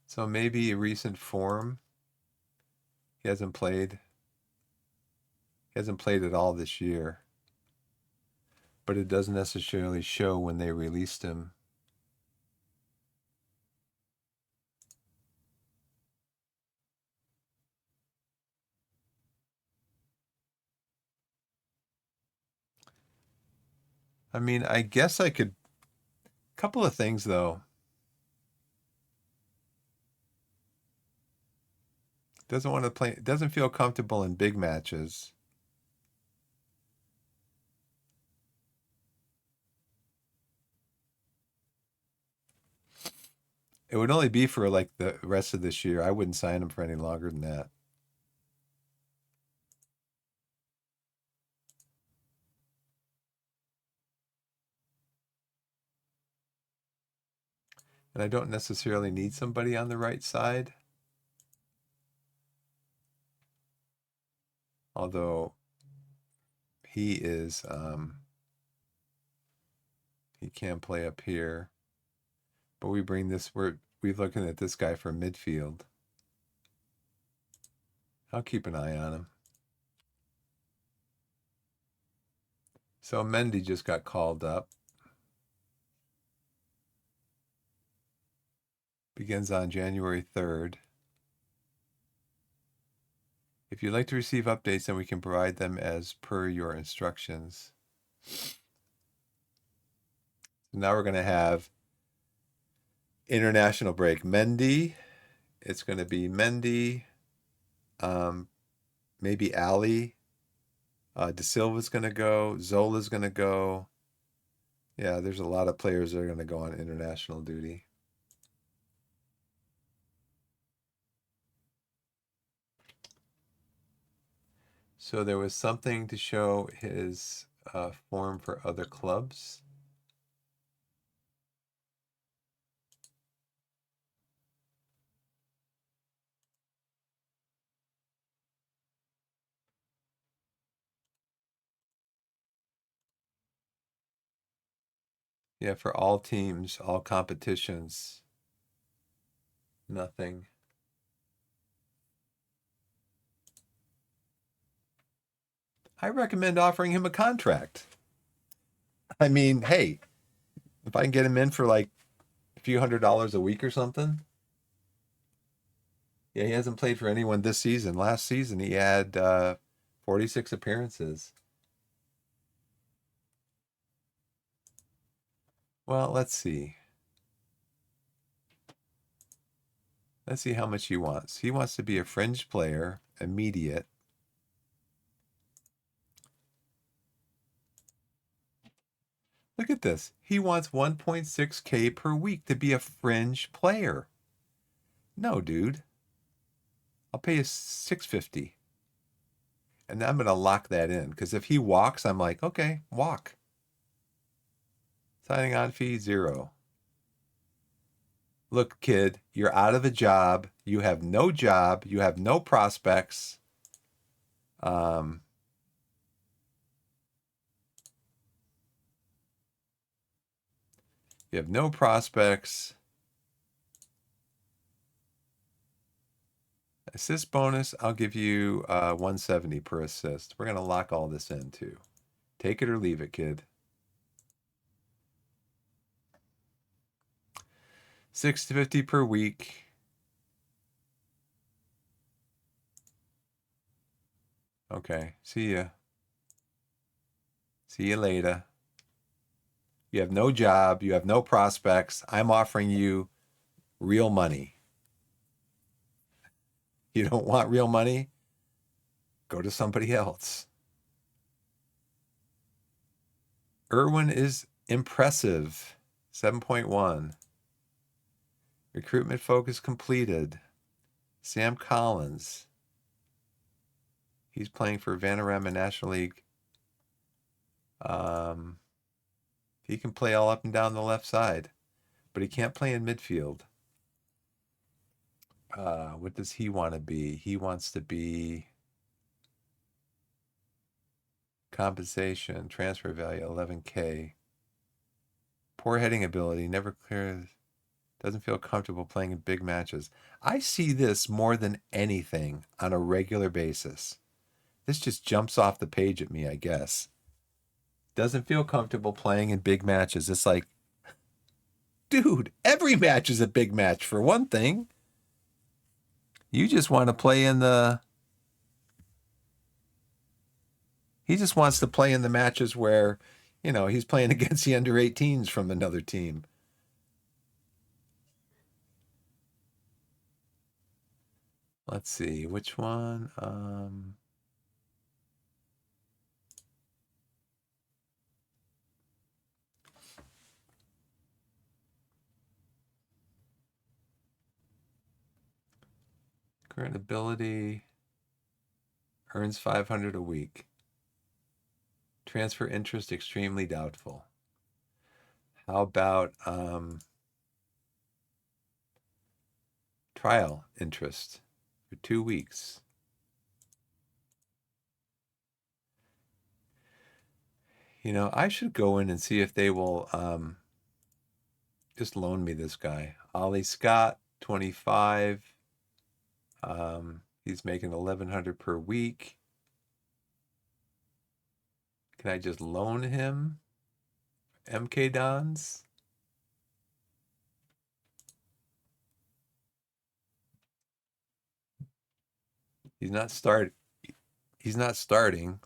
so maybe a recent form. He hasn't played. He hasn't played at all this year, but it doesn't necessarily show when they released him. I mean, I guess I could. Couple of things though. Doesn't want to play. Doesn't feel comfortable in big matches. It would only be for like the rest of this year. I wouldn't sign him for any longer than that. And I don't necessarily need somebody on the right side. Although he is, he can play up here. But we're looking at this guy for midfield. I'll keep an eye on him. So Mendy just got called up. Begins on January 3rd. If you'd like to receive updates, then we can provide them as per your instructions. Now we're going to have international break. Mendy. It's going to be Mendy. Um, maybe Ali. De Silva's going to go. Zola's going to go. Yeah, there's a lot of players that are going to go on international duty. So there was something to show his form for other clubs. Yeah, for all teams, all competitions. Nothing. I recommend offering him a contract. I mean, hey, if I can get him in for like a few $100s a week or something. Yeah, he hasn't played for anyone this season. Last season, he had 46 appearances. Well, let's see. Let's see how much he wants. He wants to be a fringe player, immediate. Look at this. He wants 1.6K per week to be a fringe player. No, dude. I'll pay you 650. And I'm going to lock that in because if he walks, I'm like, okay, walk. Signing on fee 0. Look, kid, you're out of a job. You have no job. You have no prospects. Um, you have no prospects. Assist bonus, I'll give you 170 per assist. We're going to lock all this in too. Take it or leave it, kid. 650 per week. Okay, see ya. See you later. You have no job. You have no prospects. I'm offering you real money. You don't want real money? Go to somebody else. Irwin is impressive. 7.1. Recruitment focus completed. Sam Collins. He's playing for Vanarama National League. He can play all up and down the left side, but he can't play in midfield. What does he want to be? He wants to be compensation, transfer value, 11K. Poor heading ability, never clears, doesn't feel comfortable playing in big matches. I see this more than anything on a regular basis. This just jumps off the page at me, I guess. Doesn't feel comfortable playing in big matches. It's like, dude, every match is a big match for one thing. You just want to play in the. He just wants to play in the matches where, he's playing against the under 18s from another team. Let's see, which one? Current ability earns 500 a week. Transfer interest extremely doubtful. How about trial interest for 2 weeks? I should go in and see if they will just loan me this guy. Ollie Scott, 25. He's making 1,100 per week. Can I just loan him MK Dons? He's not start. He's not starting.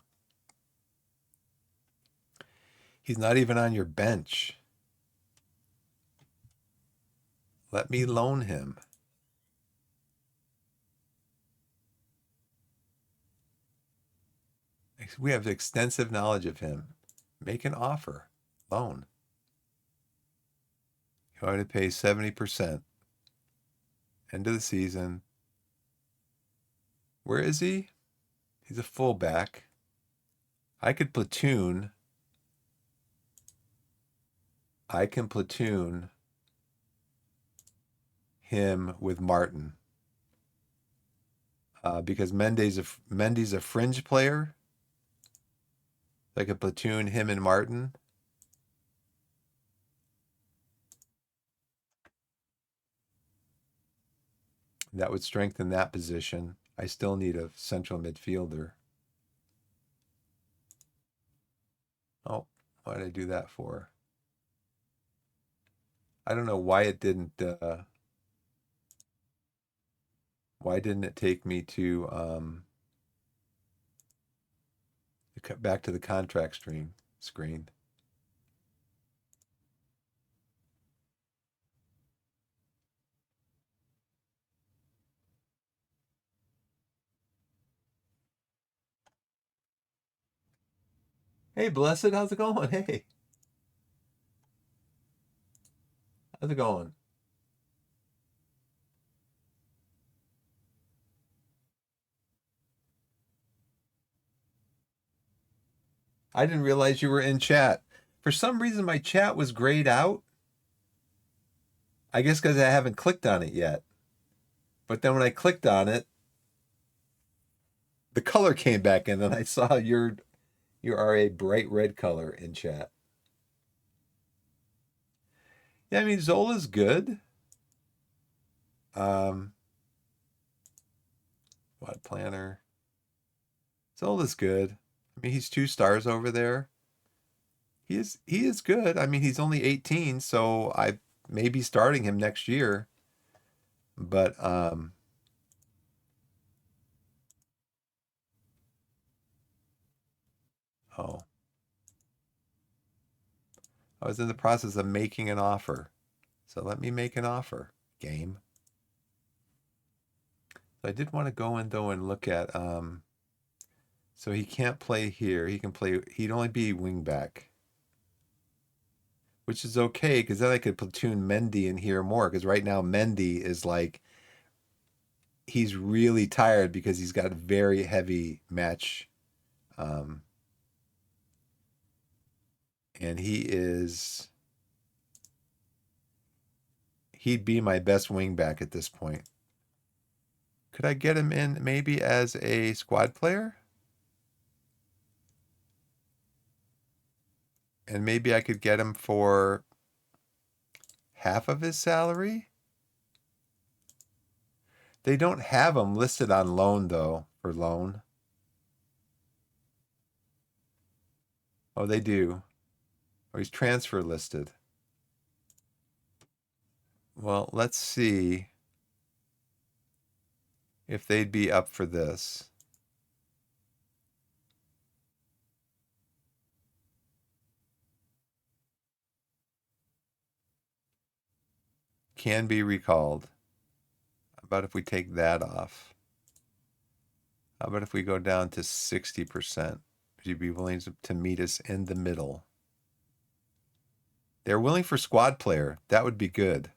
He's not even on your bench. Let me loan him. We have extensive knowledge of him. Make an offer. Loan. You want to pay 70%. End of the season. Where is he? He's a fullback. I could platoon. I can platoon him with Martin. Because Mendy's a fringe player. I could platoon him and Martin. That would strengthen that position. I still need a central midfielder. Oh, why did I do that for? I don't know why it didn't. Why didn't it take me to back to the contract screen? Hey, Blessed, how's it going? Hey, how's it going? I didn't realize you were in chat. For some reason, my chat was grayed out. I guess because I haven't clicked on it yet. But then when I clicked on it, the color came back in, and I saw you are a bright red color in chat. Yeah, I mean Zola's good. Um, what planner? Zola's good. I mean, he's 2 stars over there. He is good. I mean, he's only 18, so I may be starting him next year. But oh, I was in the process of making an offer. So let me make an offer. Game. So I did want to go in though and look at so he can't play here. He can play he'd only be wingback. Which is okay because then I could platoon Mendy in here more because right now Mendy is like he's really tired because he's got very heavy match um and he'd be my best wingback at this point. Could I get him in maybe as a squad player? And maybe I could get him for half of his salary? They don't have him listed on loan though, for loan. Oh, they do. Oh, he's transfer listed. Well, let's see if they'd be up for this. Can be recalled. How about if we take that off? How about if we go down to 60%? Would you be willing to meet us in the middle? They're willing for squad player. That would be good.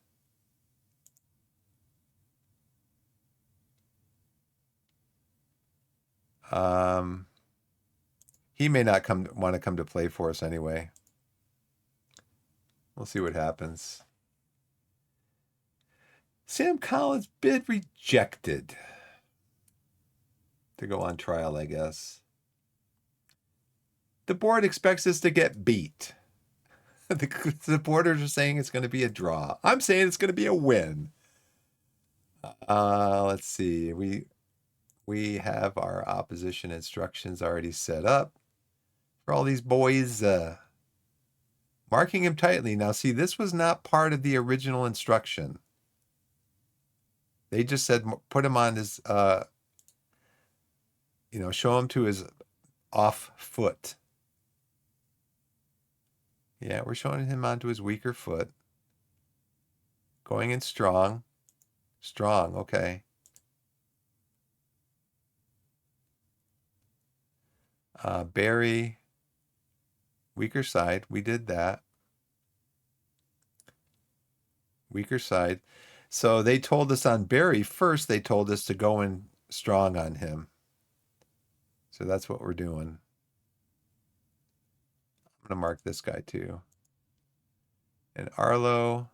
Um, he may not want to come to play for us anyway. We'll see what happens. Sam Collins bid rejected to go on trial, I guess. The board expects us to get beat. The supporters are saying it's going to be a draw. I'm saying it's going to be a win. Let's see. We have our opposition instructions already set up for all these boys. Marking him tightly. Now, see, this was not part of the original instruction. They just said put him on his, show him to his off foot. Yeah, we're showing him onto his weaker foot. Going in strong. Strong, okay. Barry, weaker side. We did that. Weaker side. So they told us on Barry first, they told us to go in strong on him. So that's what we're doing. I'm going to mark this guy too. And Arlo,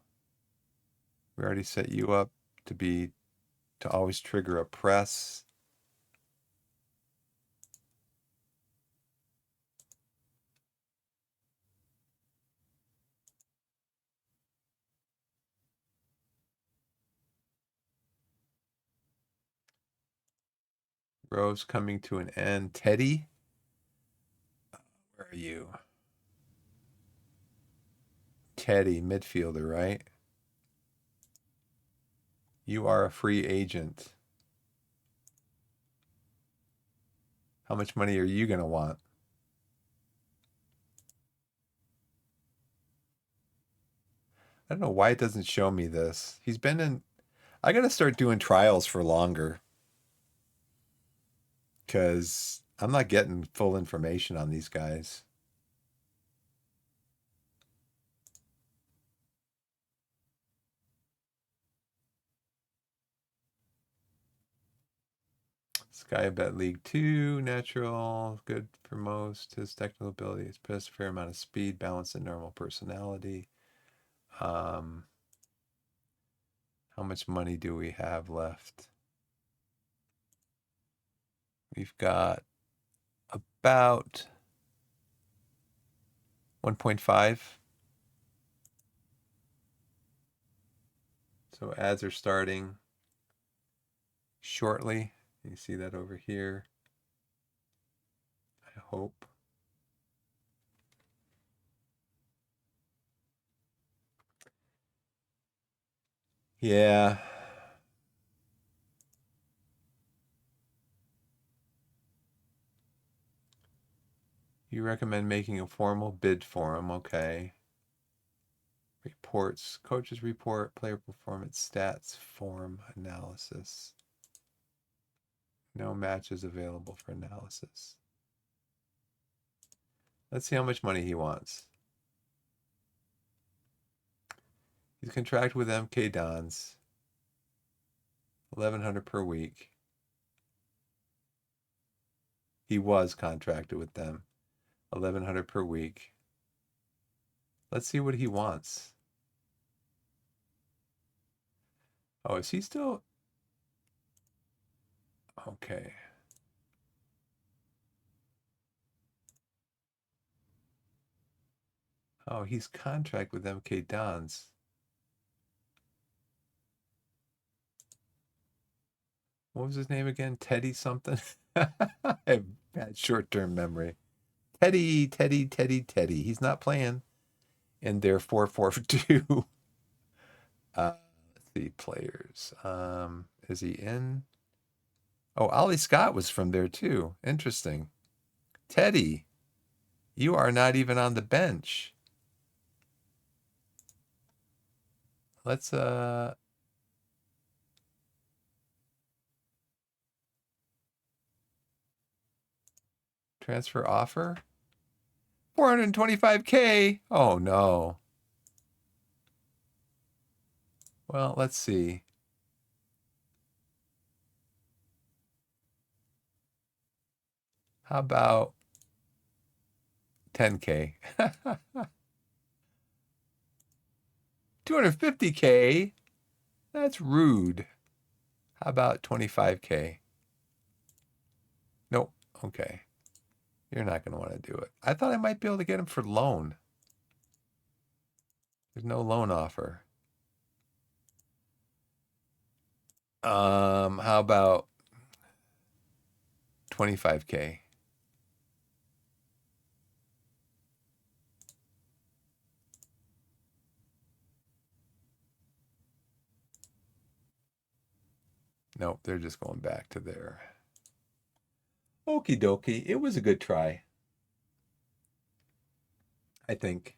we already set you up to always trigger a press. Rose coming to an end. Teddy, where are you? Teddy, midfielder, right? You are a free agent. How much money are you going to want? I don't know why it doesn't show me this. He's been in. I got to start doing trials for longer because I'm not getting full information on these guys. Sky Bet League 2, natural, good for most. His technical abilities possess a fair amount of speed, balance, and normal personality. Um, how much money do we have left? We've got about 1.5. So ads are starting shortly. You see that over here. I hope. Yeah. You recommend making a formal bid for him. Okay. Reports, coaches report, player performance stats, form analysis. No matches available for analysis. Let's see how much money he wants. He's contracted with MK Dons. 1,100 per week. He was contracted with them. 1,100 per week. Let's see what he wants. Oh, is he still? Okay. Oh, he's contract with MK Dons. What was his name again? Teddy something? I have bad short-term memory. Teddy. He's not playing in their 4-4-2. Let's see, players. Is he in? Oh, Ollie Scott was from there too. Interesting. Teddy, you are not even on the bench. Let's transfer offer. 425K. Oh no. Well, let's see. How about 10K? 250K? That's rude. How about 25K? Nope. Okay. You're not going to want to do it. I thought I might be able to get him for loan. There's no loan offer. How about 25K? Nope, they're just going back to their. Okie dokie. It was a good try, I think.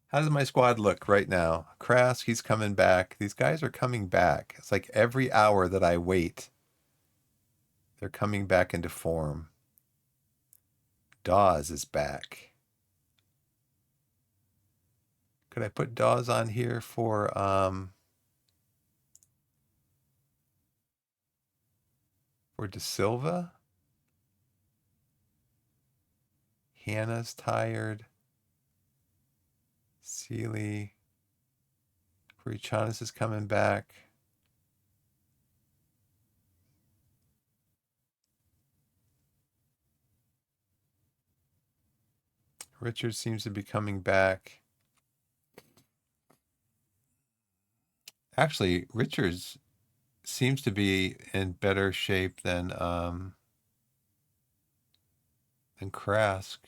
How does my squad look right now? Krask, he's coming back. These guys are coming back. It's like every hour that I wait, they're coming back into form. Dawes is back. Could I put Dawes on here for De Silva? Hannah's tired. Sealy. Richanis is coming back. Richard seems to be coming back. Actually, Richards seems to be in better shape than Krask.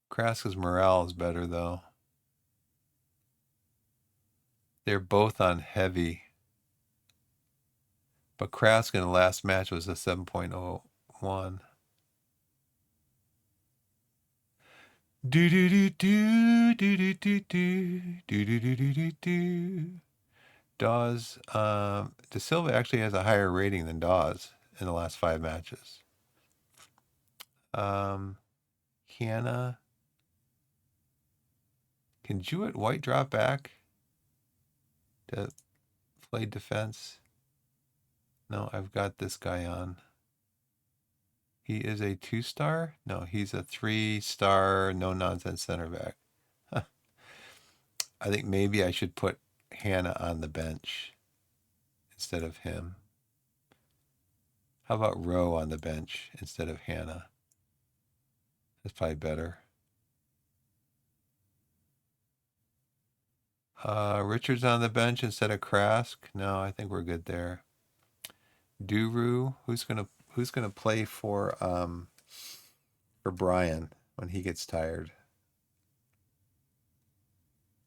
Krask's morale is better though. They're both on heavy. But Krask in the last match was a 7.01. Do do do do do do do do do do do do do do. Dawes, De Silva actually has a higher rating than Dawes in the last 5 matches. Hannah, can Jewett White drop back to play defense? No, I've got this guy on. He is a 2-star? No, he's a 3-star, no nonsense center back. I think maybe I should put Hannah on the bench instead of him. How about Rowe on the bench instead of Hannah? That's probably better. Richards on the bench instead of Krask? No, I think we're good there. Duru, who's gonna play for Brian when he gets tired?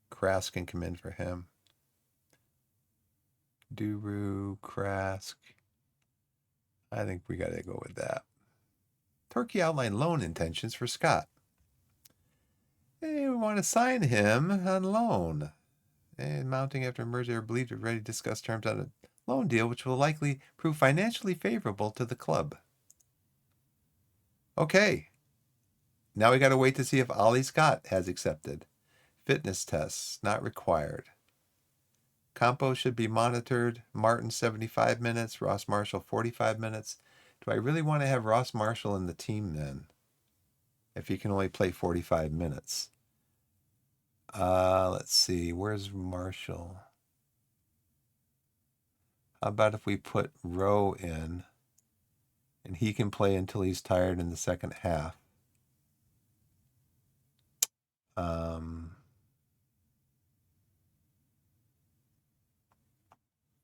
Krask can come in for him. Duru, Krask. I think we gotta go with that. Torquay outlined loan intentions for Scott. Hey, we want to sign him on loan. And mounting after merger, believed to already discuss terms on a loan deal, which will likely prove financially favorable to the club. Okay. Now we got to wait to see if Ollie Scott has accepted. Fitness tests not required. Campos should be monitored. Martin 75 minutes. Ross Marshall 45 minutes. Do I really want to have Ross Marshall in the team then? If he can only play 45 minutes. Let's see. Where's Marshall? How about if we put Rowe in and he can play until he's tired in the second half?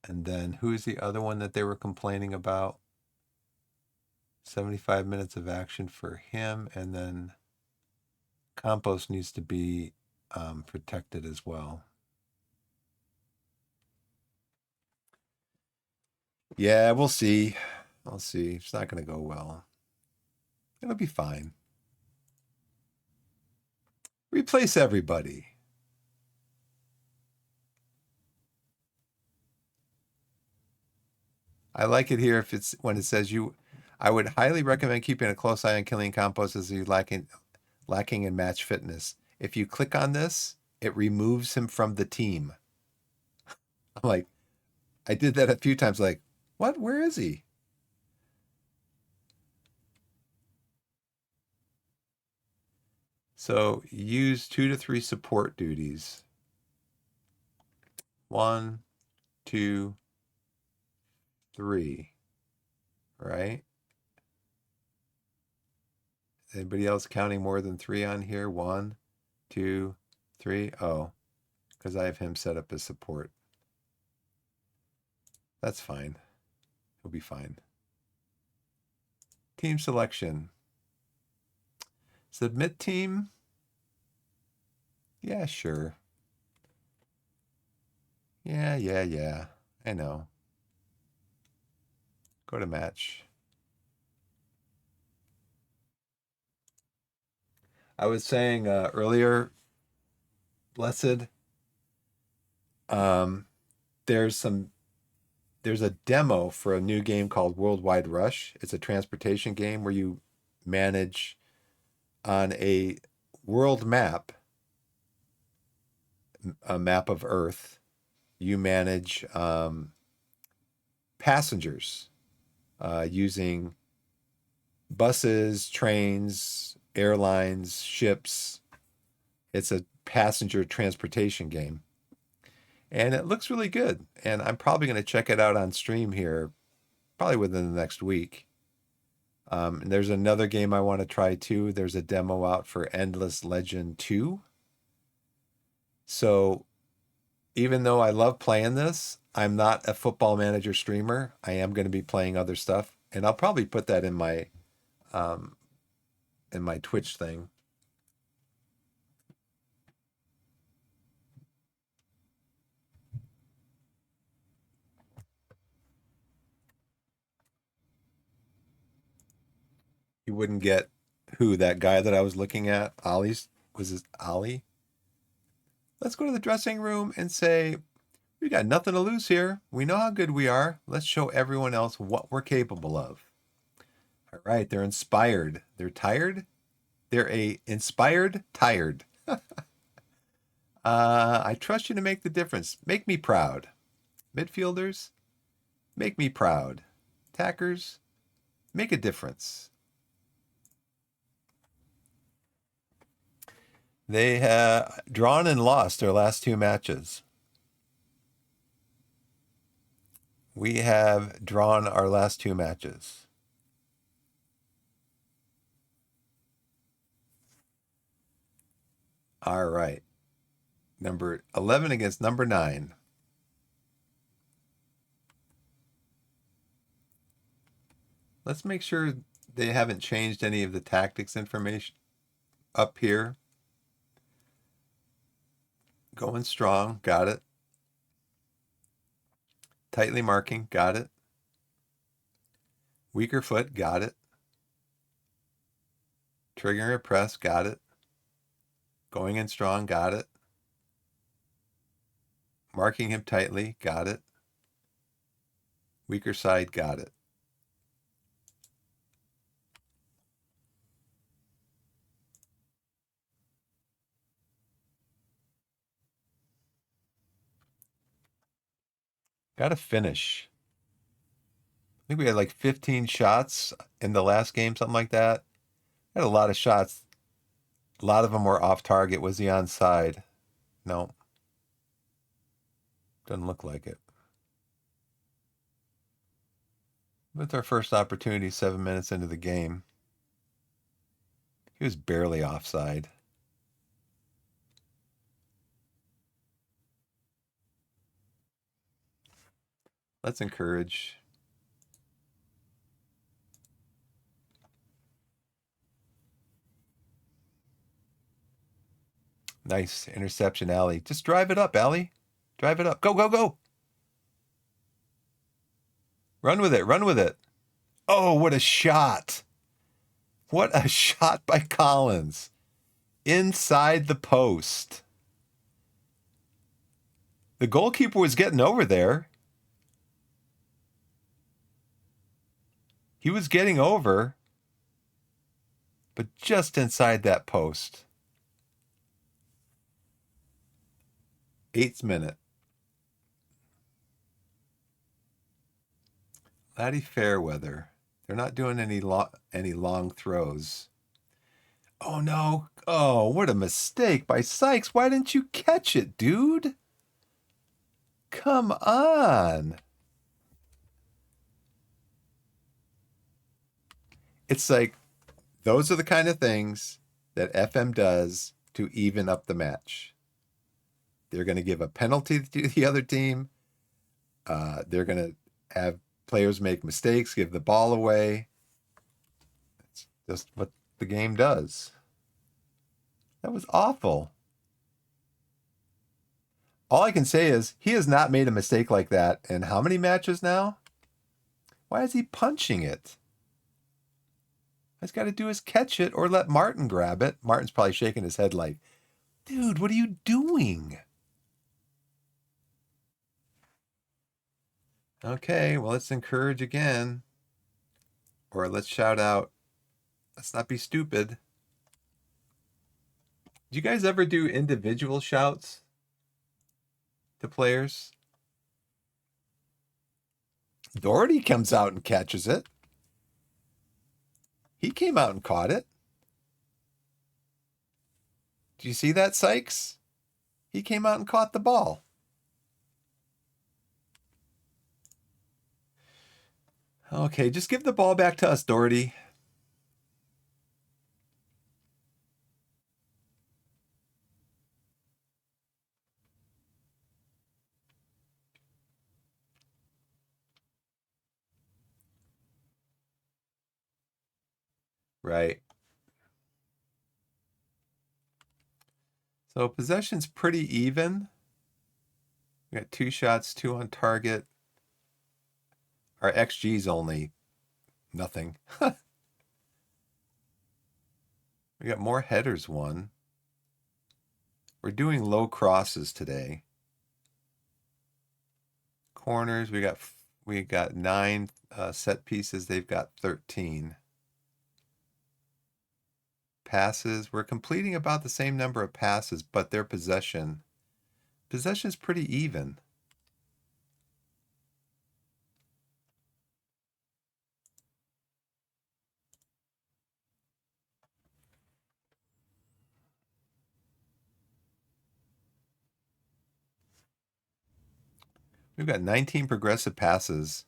And then who's the other one that they were complaining about? 75 minutes of action for him. And then Campos needs to be protected as well. Yeah, we'll see. We'll see. It's not going to go well. It'll be fine. Replace everybody. I like it here if it's when it says you. I would highly recommend keeping a close eye on Killian Campos as he's lacking in match fitness. If you click on this, it removes him from the team. I'm like, I did that a few times. Like, what? Where is he? So use 2 to 3 support duties. 1, 2, 3. Right? Anybody else counting more than 3 on here? 1, 2, 3. Oh, because I have him set up as support. That's fine. He'll be fine. Team selection. Submit team. Yeah, sure. Yeah. I know. Go to match. I was saying earlier, Blessed, there's a demo for a new game called Worldwide Rush. It's a transportation game where you manage on a world map, a map of Earth. You manage passengers using buses, trains, airlines, ships. It's a passenger transportation game. And it looks really good. And I'm probably going to check it out on stream here, probably within the next week. And there's another game I want to try too. There's a demo out for Endless Legend 2. So even though I love playing this, I'm not a football manager streamer. I am going to be playing other stuff, and I'll probably put that um in my Twitch thing. You wouldn't get who that guy that I was looking at, Ollie's was his Ollie. Let's go to the dressing room and say, we got nothing to lose here. We know how good we are. Let's show everyone else what we're capable of. All right, they're inspired. They're tired. They're a inspired tired. I trust you to make the difference. Make me proud. Midfielders, make me proud. Attackers, make a difference. They have drawn and lost their last two matches. We have drawn our last two matches. All right. Number 11 against number 9. Let's make sure they haven't changed any of the tactics information up here. Going strong, got it. Tightly marking, got it. Weaker foot, got it. Triggering a press, got it. Going in strong, got it. Marking him tightly, got it. Weaker side, got it. Got to finish. I think we had like 15 shots in the last game, something like that. Had a lot of shots. A lot of them were off target. Was he onside? No. Doesn't look like it. With our first opportunity 7 minutes into the game. He was barely offside. Let's encourage. Nice interception, Allie. Just drive it up, Allie. Drive it up. Go, go, go. Run with it. Run with it. Oh, what a shot. What a shot by Collins. Inside the post. The goalkeeper was getting over there. He was getting over, but just inside that post. 8th minute. Laddie Fairweather. They're not doing any long throws. Oh no. Oh, what a mistake by Sykes. Why didn't you catch it, dude? Come on. It's like those are the kind of things that FM does to even up the match. They're going to give a penalty to the other team. They're going to have players make mistakes, give the ball away. It's just what the game does. That was awful. All I can say is he has not made a mistake like that in how many matches now? Why is he punching it? All he's got to do is catch it or let Martin grab it. Martin's probably shaking his head like, dude, what are you doing? Okay, well, let's encourage again. Or let's shout out, let's not be stupid. Do you guys ever do individual shouts to players? Doherty comes out and catches it. He came out and caught it. Do you see that, Sykes? He came out and caught the ball. Okay, just give the ball back to us, Doherty. Right. So possession's pretty even. We got 2 shots, 2 on target. Our XG's only nothing. We got more headers won. We're doing low crosses today. Corners, we got 9 set pieces. They've got 13. Passes, we're completing about the same number of passes, but their possession's pretty even. We've got 19 progressive passes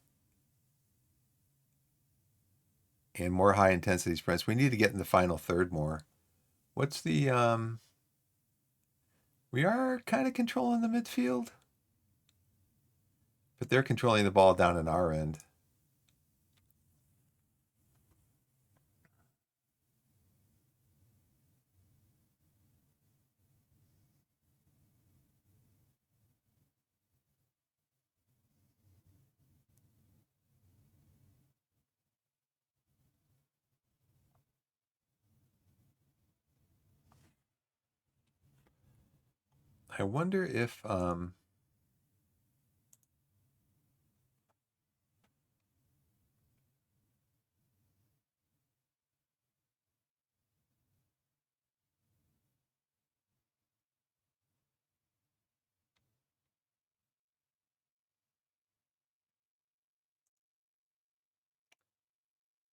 and more high intensity sprints. We need to get in the final third more. What's the we are kind of controlling the midfield, but they're controlling the ball down in our end. I wonder if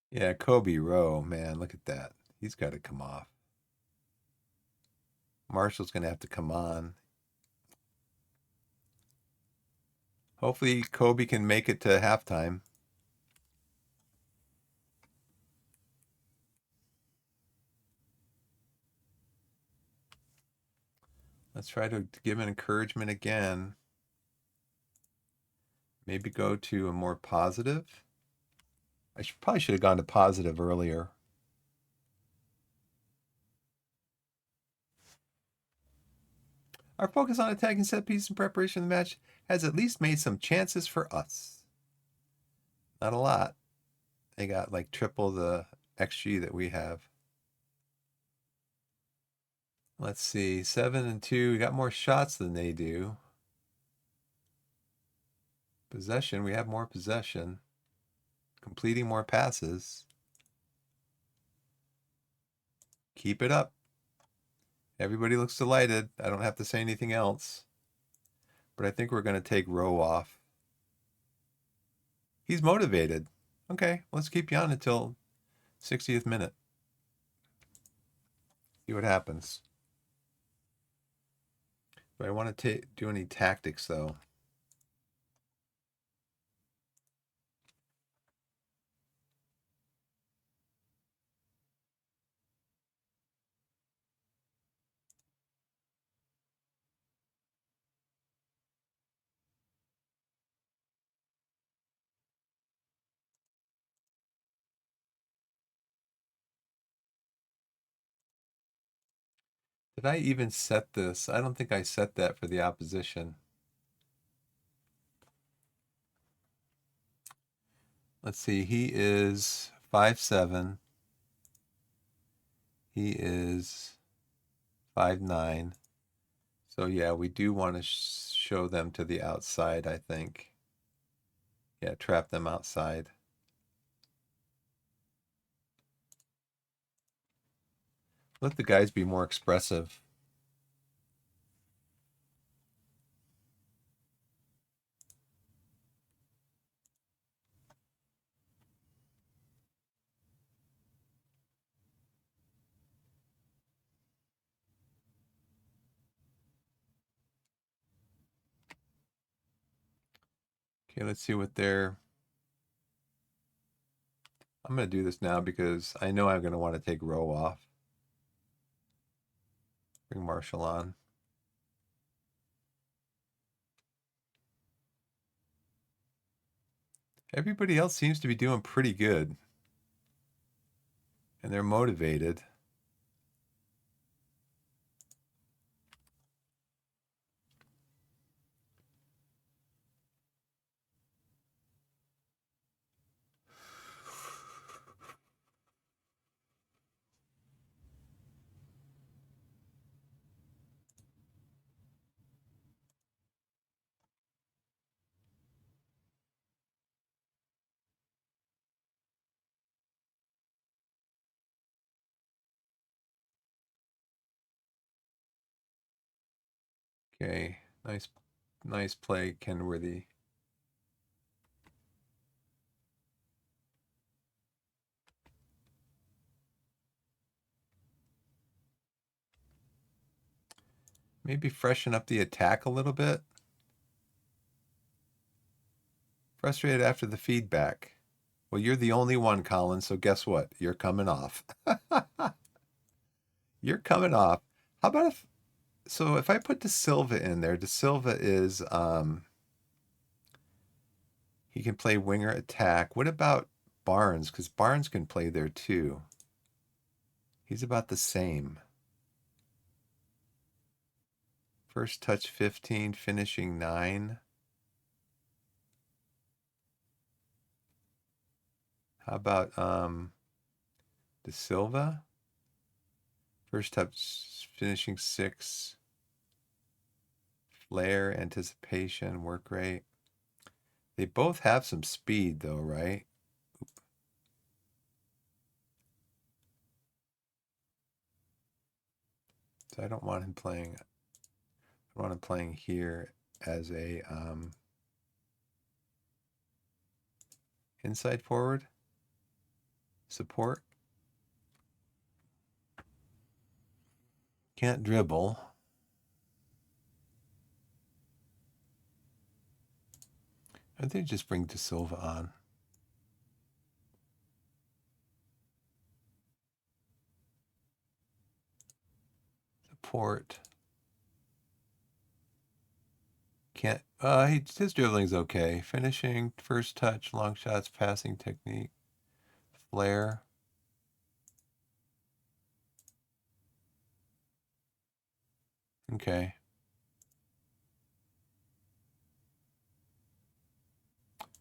yeah, Kobe Rowe, man, look at that. He's got to come off. Marshall's going to have to come on. Hopefully Kobe can make it to halftime. Let's try to give an encouragement again. Maybe go to a more positive. Probably should have gone to positive earlier. Our focus on attacking set pieces in preparation of the match has at least made some chances for us. Not a lot. They got like triple the XG that we have. Let's see, 7 and 2. We got more shots than they do. Possession, we have more possession. Completing more passes. Keep it up. Everybody looks delighted. I don't have to say anything else. But I think we're going to take Rowe off. He's motivated. Okay, let's keep you on until 60th minute. See what happens. Do I want to do any tactics, though? Did I even set this? I don't think I set that for the opposition. Let's see. He is 5'7". He is 5'9". So yeah, we do want to show them to the outside, I think. Yeah, trap them outside. Let the guys be more expressive. Okay, let's see what they're... I'm going to do this now because I know I'm going to want to take Rowe off. Bring Marshall on. Everybody else seems to be doing pretty good. and they're motivated. Okay, nice play, Kenworthy. Maybe freshen up the attack a little bit. Frustrated after the feedback. Well, you're the only one, Colin, so guess what? You're coming off. You're coming off. How about if I put De Silva in there, De Silva is he can play winger attack. What about Barnes? Because Barnes can play there too. He's about the same. First touch 15, finishing 9. How about De Silva? First touch finishing 6. Flair, anticipation, work rate. They both have some speed though, right? So I don't want him playing. I want him playing here as a inside forward support. Can't dribble. I think just bring De Silva on. Support. Can't. His dribbling's okay. Finishing, first touch, long shots, passing technique, flair. Okay.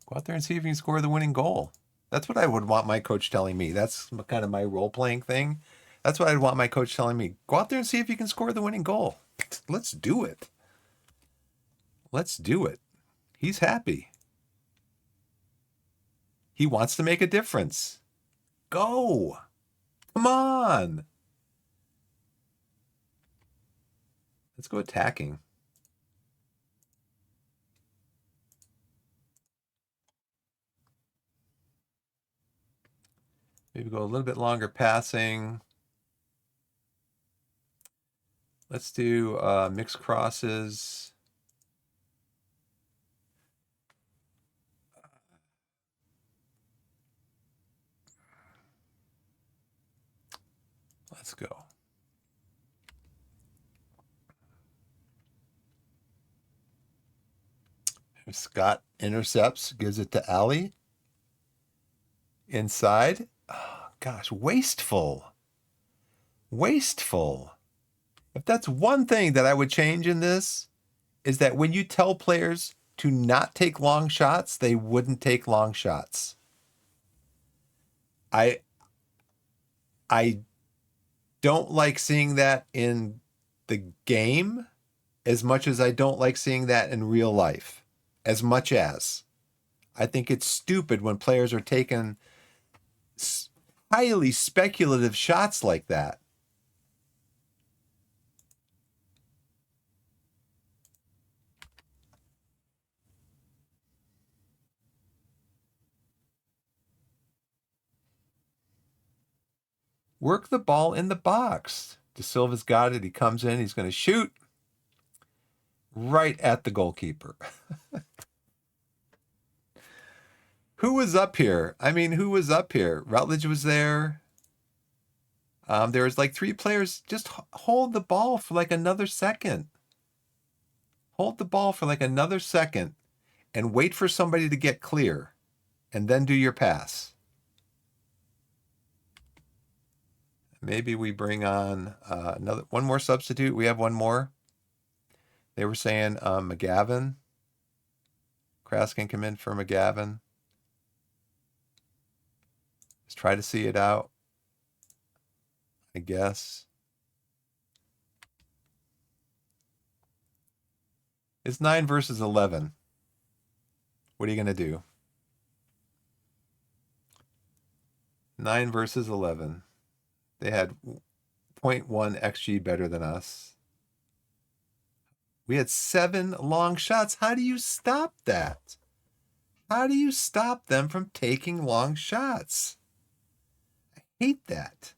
Go out there and see if you can score the winning goal. That's what I would want my coach telling me. That's kind of my role-playing thing. That's what I'd want my coach telling me. Go out there and see if you can score the winning goal. Let's do it. Let's do it. He's happy. He wants to make a difference. Go. Come on. Let's go attacking. Maybe go a little bit longer passing. Let's do mixed crosses. Let's go. Scott intercepts, gives it to Ali. Inside. Oh, gosh, wasteful. Wasteful. If that's one thing that I would change in this, is that when you tell players to not take long shots, they wouldn't take long shots. I don't like seeing that in the game as much as I don't like seeing that in real life. As much as I think it's stupid when players are taking highly speculative shots like that. Work the ball in the box. De Silva's got it. He comes in. He's going to shoot right at the goalkeeper. Who was up here? I mean, who was up here? Rutledge was there. There was like 3 players. Just hold the ball for like another second. Hold the ball for like another second and wait for somebody to get clear and then do your pass. Maybe we bring on one more substitute. We have one more. They were saying McGavin. Kraskin come in for McGavin. Let's try to see it out, I guess. It's 9 versus 11. What are you going to do? 9 versus 11. They had 0.1 XG better than us. We had 7 long shots. How do you stop that? How do you stop them from taking long shots? I hate that.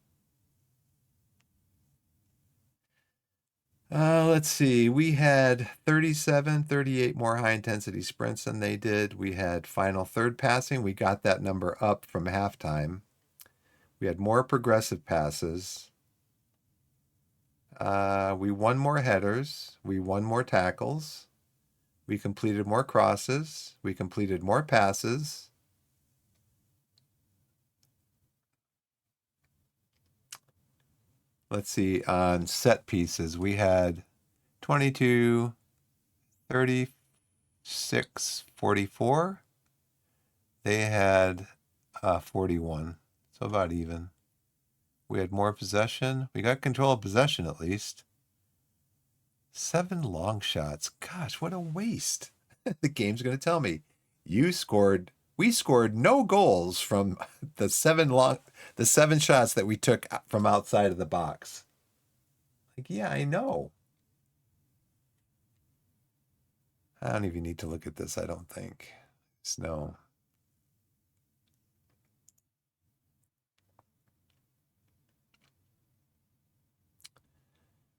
Let's see. We had 37, 38 more high intensity sprints than they did. We had final third passing. We got that number up from halftime. We had more progressive passes. We won more headers. We won more tackles. We completed more crosses. We completed more passes. Let's see. On set pieces, we had 22, 36, 44. They had 41. So about even. We had more possession. We got control of possession at least. 7 long shots. Gosh, what a waste. The game's going to tell me. We scored no goals from the 7 shots that we took from outside of the box. Like, yeah, I know. I don't even need to look at this, I don't think. Snow.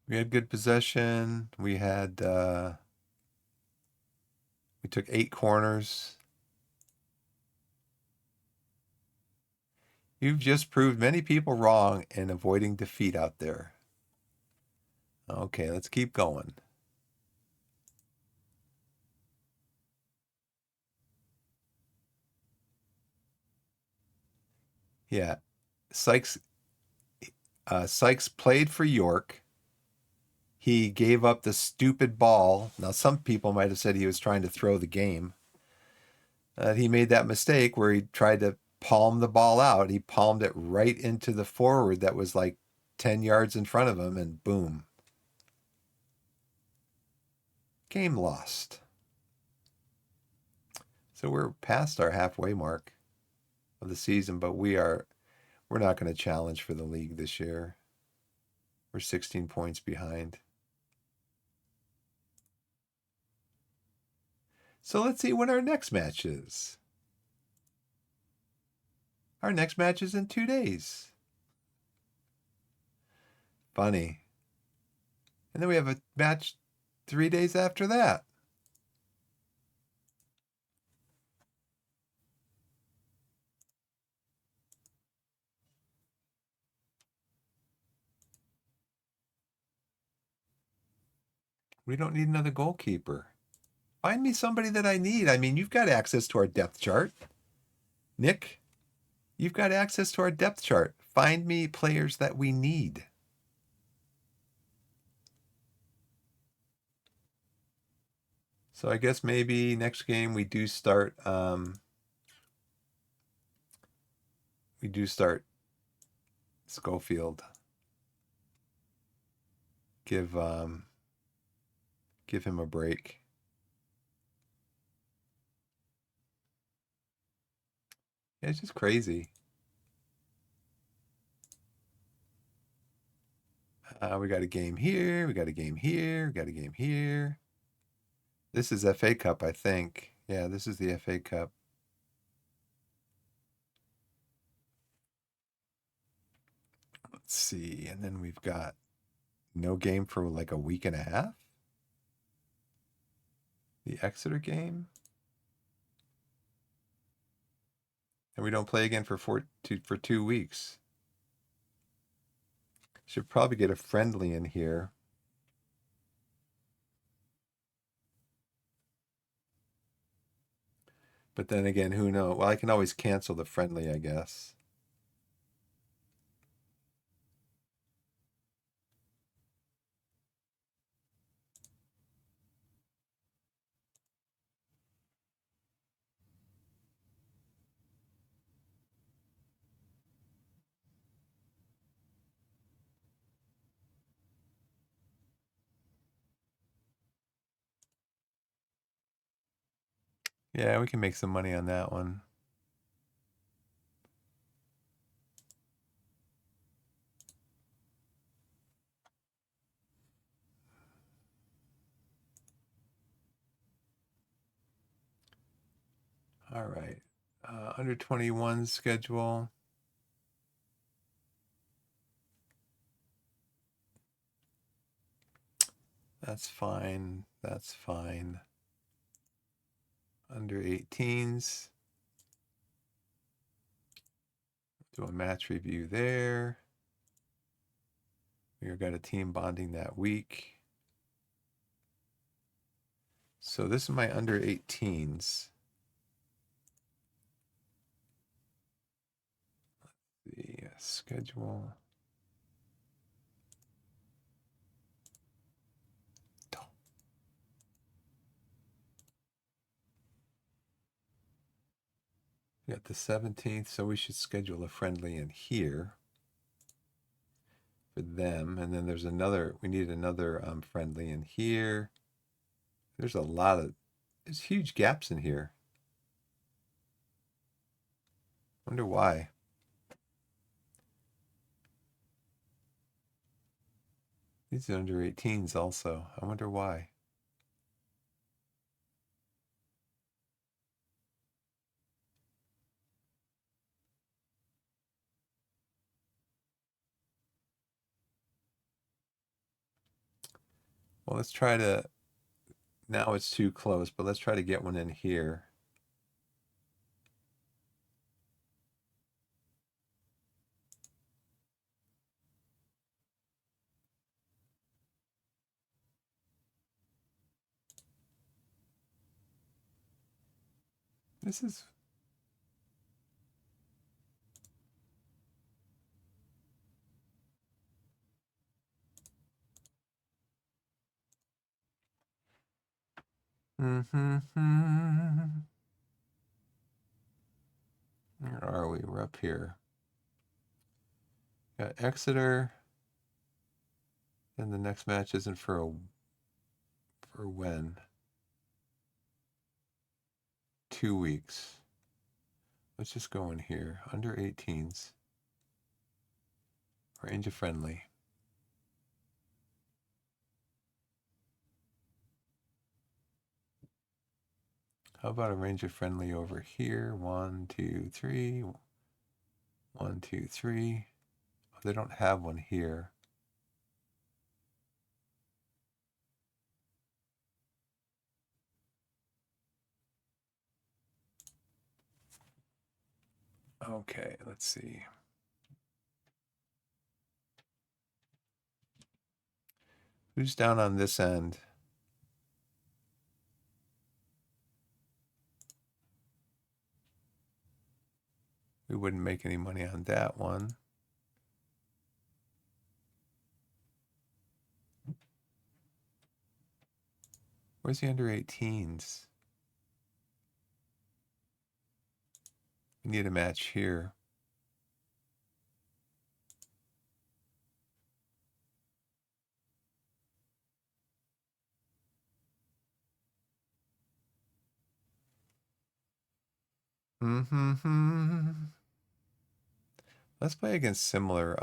We had good possession. We took 8 corners. You've just proved many people wrong in avoiding defeat out there. Okay, let's keep going. Yeah, Sykes Sykes played for York. He gave up the stupid ball. Now, some people might have said he was trying to throw the game. He made that mistake where he tried to palm the ball out. He palmed it right into the forward that was like 10 yards in front of him, and boom. Game lost. So we're past our halfway mark of the season, but we're not going to challenge for the league this year. We're 16 points behind. So let's see when our next match is. Our next match is in 2 days. Funny. And then we have a match 3 days after that. We don't need another goalkeeper. Find me somebody that I need. I mean, you've got access to our depth chart. Nick, you've got access to our depth chart. Find me players that we need. So I guess maybe next game we do start Schofield. Give him a break. Yeah, it's just crazy. We got a game here. We got a game here. We got a game here. This is FA Cup, I think. Yeah, this is the FA Cup. Let's see. And then we've got no game for like a week and a half. The Exeter game. And we don't play again for 2 weeks. Should probably get a friendly in here. But then again, who knows? Well, I can always cancel the friendly, I guess. Yeah, we can make some money on that one. All right. Under 21 schedule. That's fine. That's fine. Under 18s. Do a match review there. We got a team bonding that week. So this is my under 18s. The schedule. We got the 17th, so we should schedule a friendly in here for them. And then there's another, we need another friendly in here. There's there's huge gaps in here. Wonder why. These are under 18s also. I wonder why. Well, let's try to, now it's too close, but let's try to get one in here. This is, Where are we? We're up here. Got Exeter. And the next match isn't for when? 2 weeks. Let's just go in here. Under 18s. Range of friendly. How about a range of friendly over here? 1, 2, 3. 1, 2, 3. Oh, they don't have one here. Okay, let's see. Who's down on this end? We wouldn't make any money on that one. Where's the under 18s? We need a match here. Let's play against similar.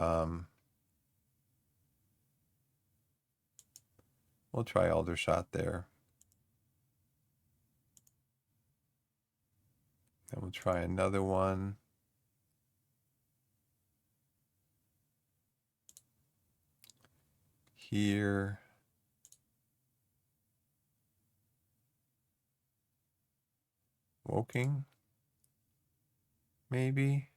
We'll try Aldershot there. And we'll try another one. Here. Woking. Maybe.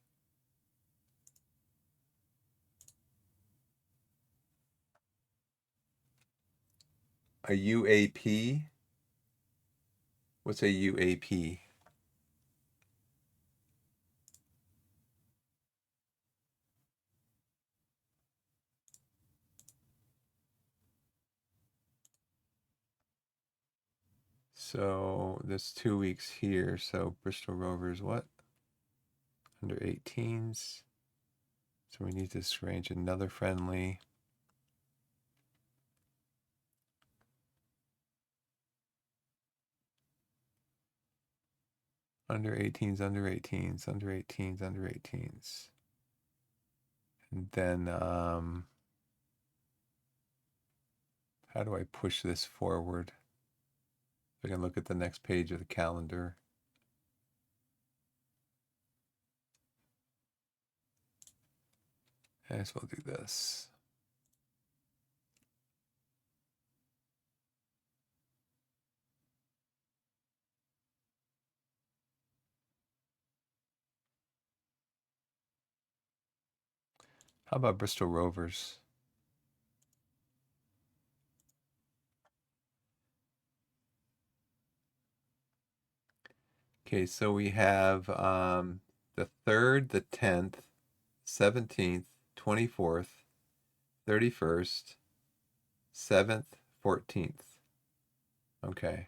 A UAP? What's a UAP? So there's 2 weeks here. So Bristol Rovers, what? Under 18s. So we need to arrange another friendly. Under 18s, under 18s, under 18s, under 18s. And then, how do I push this forward? If I can look at the next page of the calendar. I guess we'll do this. How about Bristol Rovers? Okay, so we have the 3rd, the 10th, 17th, 24th, 31st, 7th, 14th. Okay.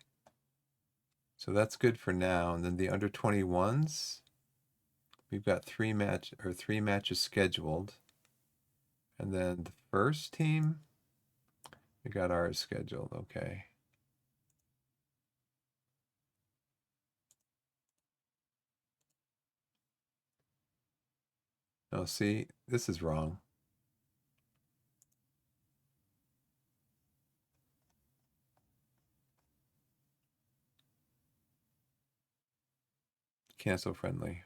So that's good for now. And then the under 21s, we've got three matches scheduled. And then the first team, we got ours scheduled. Okay. Oh, see, this is wrong. Cancel friendly.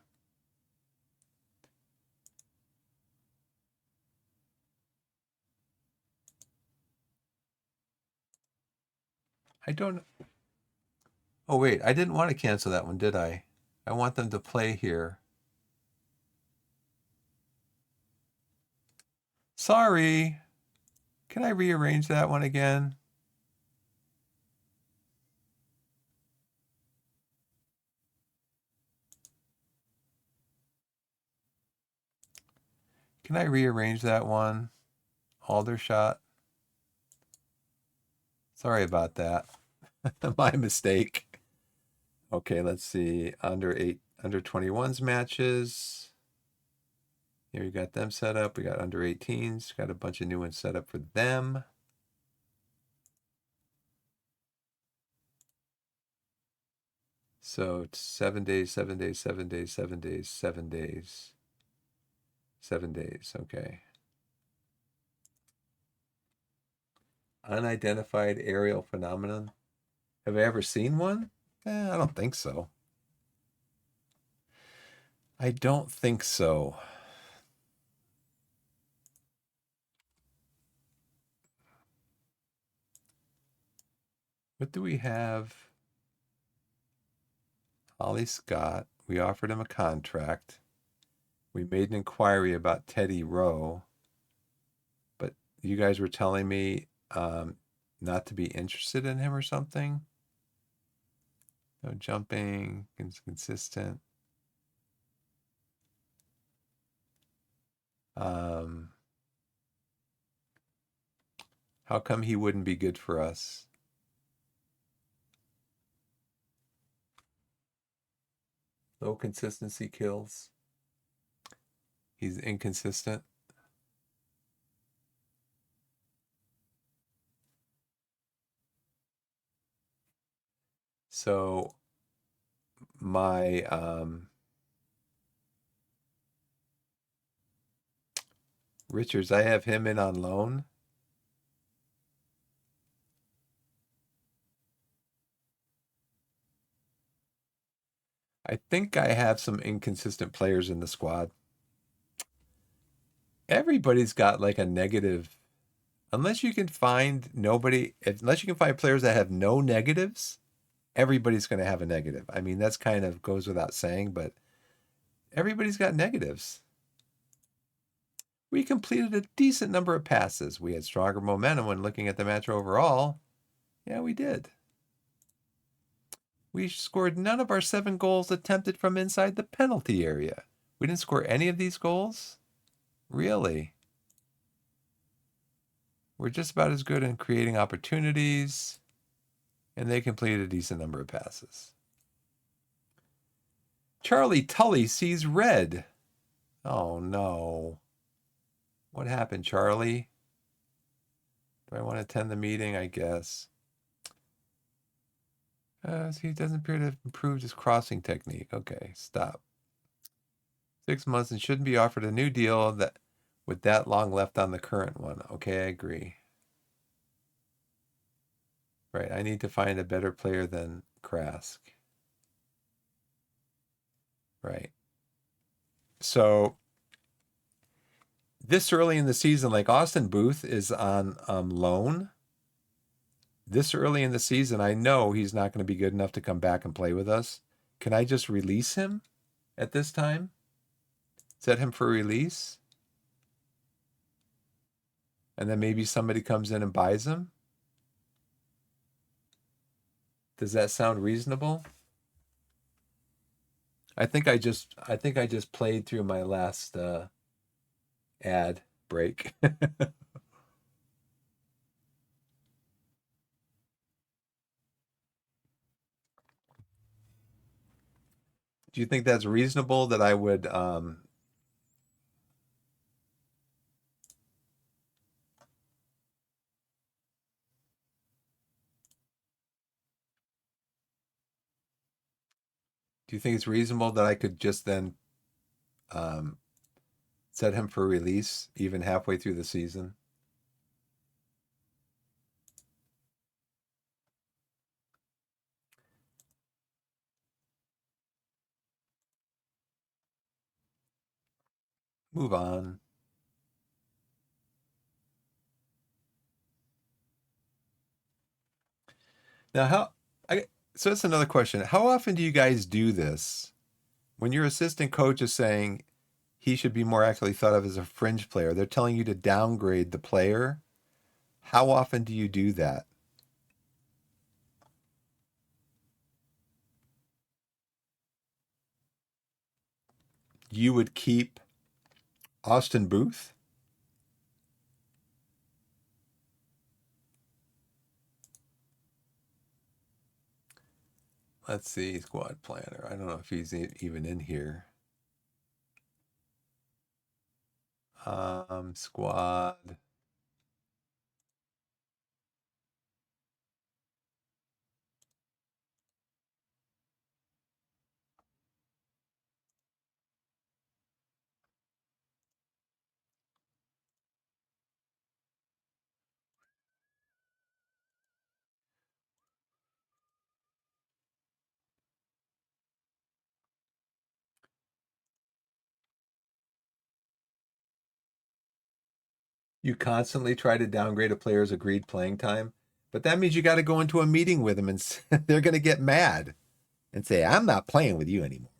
I don't. Oh, wait, I didn't want to cancel that one, did I? I want them to play here. Sorry. Can I rearrange that one again? Can I rearrange that one? Aldershot. Sorry about that. My mistake. Okay, let's see. Under 21s matches. Here we got them set up. We got under 18s. Got a bunch of new ones set up for them. So it's 7 days, 7 days, 7 days, 7 days, 7 days. 7 days, okay. Unidentified aerial phenomenon. Have I ever seen one? I don't think so. I don't think so. What do we have? Ollie Scott. We offered him a contract. We made an inquiry about Teddy Rowe, but you guys were telling me not to be interested in him or something. No jumping, consistent. How come he wouldn't be good for us? Low consistency kills. He's inconsistent. So my Richards, I have him in on loan. I think I have some inconsistent players in the squad. Everybody's got like a negative, unless you can find unless you can find players that have no negatives, everybody's going to have a negative. I mean, that's kind of goes without saying, but everybody's got negatives. We completed a decent number of passes. We had stronger momentum when looking at the match overall. Yeah, we did. We scored none of our 7 goals attempted from inside the penalty area. We didn't score any of these goals? Really? We're just about as good in creating opportunities, and they completed a decent number of passes. Charlie Tully sees red. Oh, no. What happened, Charlie? Do I want to attend the meeting? I guess. So he doesn't appear to have improved his crossing technique. Okay, stop. 6 months and shouldn't be offered a new deal that with that long left on the current one. Okay, I agree. Right, I need to find a better player than Krask. Right. So this early in the season, like Austin Booth is on loan. This early in the season, I know he's not going to be good enough to come back and play with us. Can I just release him at this time? Set him for release? And then maybe somebody comes in and buys him? Does that sound reasonable? I think I just played through my last ad break. Do you think that's reasonable that I would do you think it's reasonable that I could just then um set him for release even halfway through the season? Move on. Now how I so that's another question. How often do you guys do this? When your assistant coach is saying he should be more accurately thought of as a fringe player, they're telling you to downgrade the player. How often do you do that? You would keep Austin Booth? Let's see, squad planner. I don't know if he's even in here. Squad. You constantly try to downgrade a player's agreed playing time, but that means you got to go into a meeting with them and they're going to get mad and say, "I'm not playing with you anymore."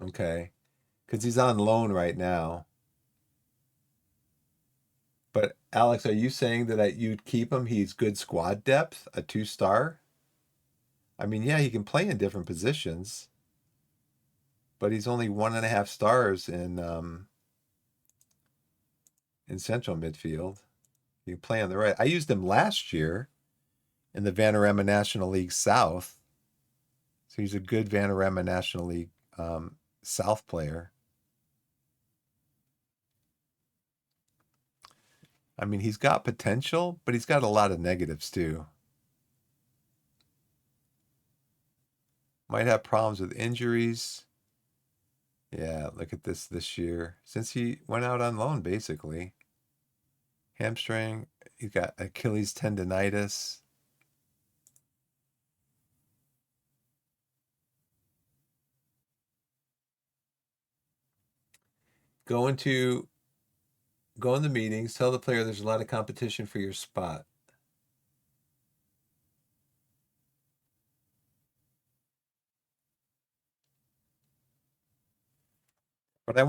Okay, because he's on loan right now. But Alex, are you saying that you'd keep him? He's good squad depth, a 2-star. I mean, yeah, he can play in different positions, but he's only 1.5 stars in central midfield. You can play on the right. I used him last year in the Vanarama National League South, so he's a good Vanarama National League South player. I mean, he's got potential, but he's got a lot of negatives too. Might have problems with injuries. Yeah, look at this year. Since he went out on loan, basically. Hamstring, he's got Achilles tendonitis. Go into go in the meetings, tell the player there's a lot of competition for your spot. But I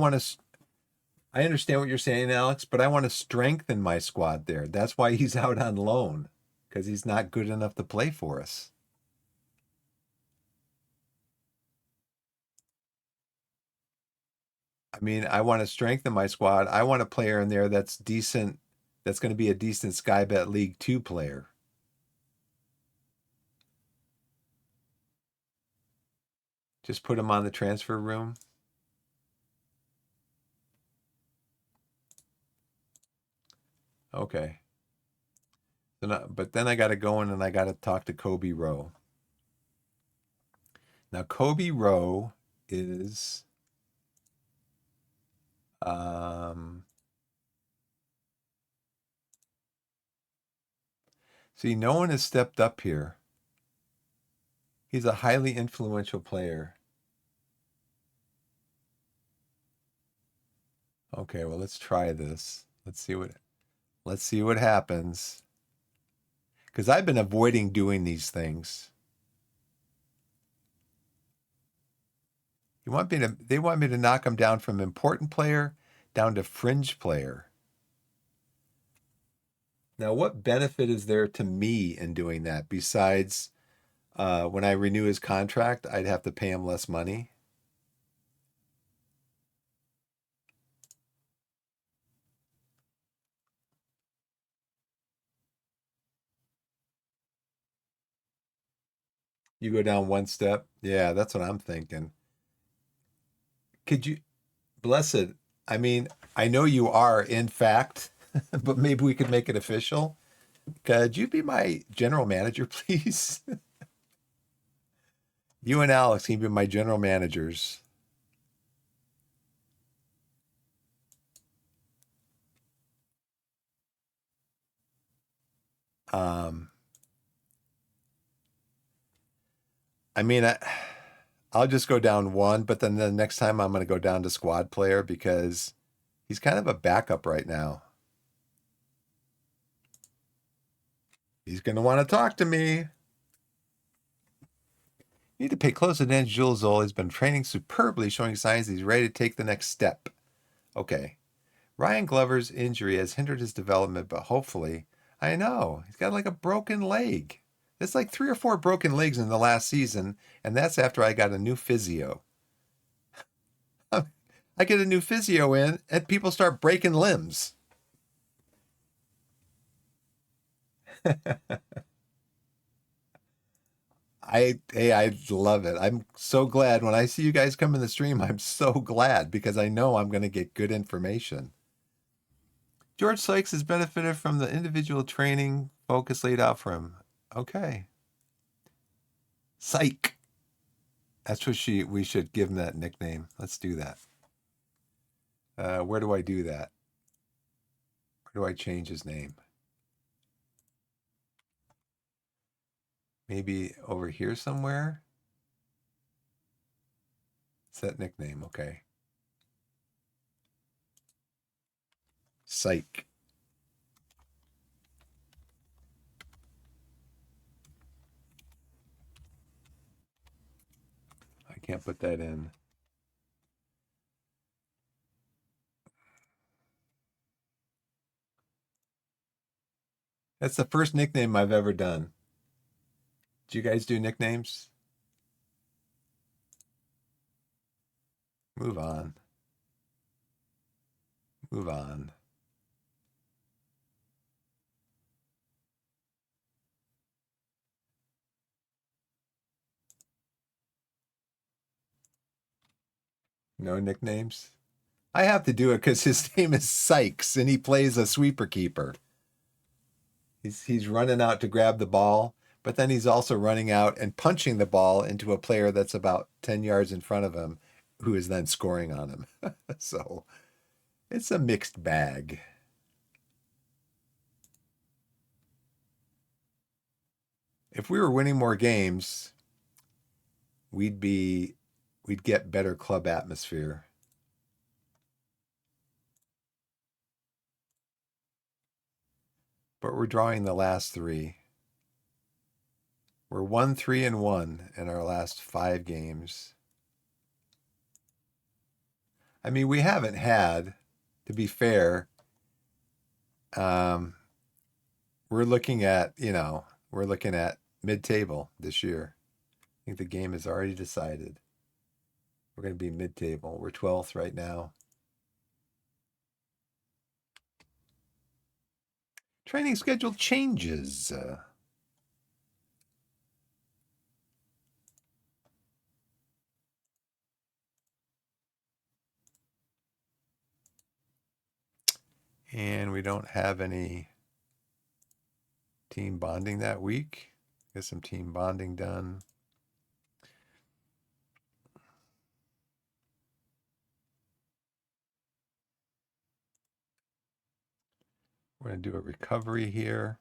understand what you're saying, Alex, but I want to strengthen my squad there. That's why he's out on loan, because he's not good enough to play for us. I mean, I want to strengthen my squad. I want a player in there that's decent, that's going to be a decent Sky Bet League 2 player. Just put him on the transfer room. Okay. But then I got to go in and I got to talk to Kobe Rowe. Now, Kobe Rowe is, um, see, no one has stepped up here. He's a highly influential player. Okay, well, let's try this. Let's see what happens. Because I've been avoiding doing these things. They want me to knock him down from important player down to fringe player. Now, what benefit is there to me in doing that besides when I renew his contract, I'd have to pay him less money? You go down one step. Yeah, that's what I'm thinking. Could you, blessed, I mean, I know you are, in fact, but maybe we could make it official. Could you be my general manager, please? You and Alex can be my general managers. Um, I mean, I'll just go down one, but then the next time I'm going to go down to squad player because he's kind of a backup right now. He's going to want to talk to me. You need to pay close attention to Jules Zoll. He's been training superbly, showing signs he's ready to take the next step. Okay. Ryan Glover's injury has hindered his development, but hopefully, I know, he's got like a broken leg. It's like 3 or 4 broken legs in the last season, and that's after I got a new physio. I get a new physio in, and people start breaking limbs. I love it. I'm so glad when I see you guys come in the stream. I'm so glad because I know I'm going to get good information. George Sykes has benefited from the individual training focus laid out for him. Okay. Psych. That's what we should give him that nickname. Let's do that. Where do I do that? Where do I change his name? Maybe over here somewhere? Set nickname. Okay. Psych. I can't put that in. That's the first nickname I've ever done. Do you guys do nicknames? Move on. Move on. No nicknames? I have to do it because his name is Sykes and he plays a sweeper keeper. He's running out to grab the ball, but then he's also running out and punching the ball into a player that's about 10 yards in front of him, who is then scoring on him. So it's a mixed bag. If we were winning more games, we'd get better club atmosphere. But we're drawing the last 3. We're 1-3-1 in our last 5 games. I mean, we haven't had, to be fair, um, we're looking at, mid-table this year. I think the game is already decided. We're going to be mid-table. We're 12th right now. Training schedule changes. And we don't have any team bonding that week. Get some team bonding done. We're going to do a recovery here.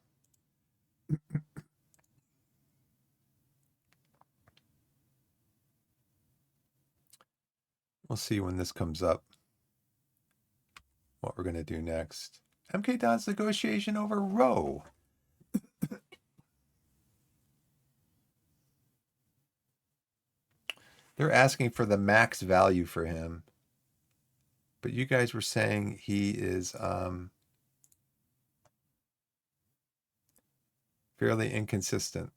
We'll see when this comes up what we're going to do next. MK Don's negotiation over Rowe. They're asking for the max value for him. But you guys were saying he is fairly inconsistent.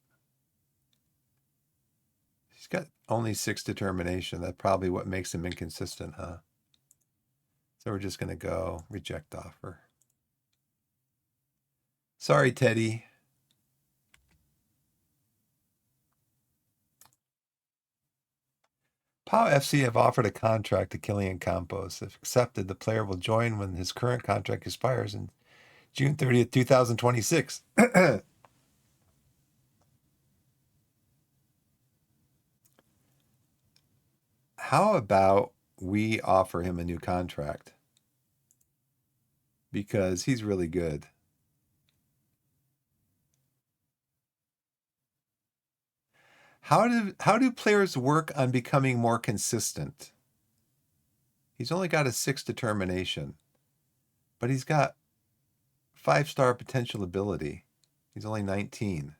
He's got only 6 determination. That's probably what makes him inconsistent, huh? So we're just going to go reject offer. Sorry, Teddy. POW FC have offered a contract to Killian Campos. If accepted, the player will join when his current contract expires in June 30th, 2026. How about we offer him a new contract? Because he's really good. How do players work on becoming more consistent? He's only got a 6 determination, but he's got 5-star potential ability. He's only 19.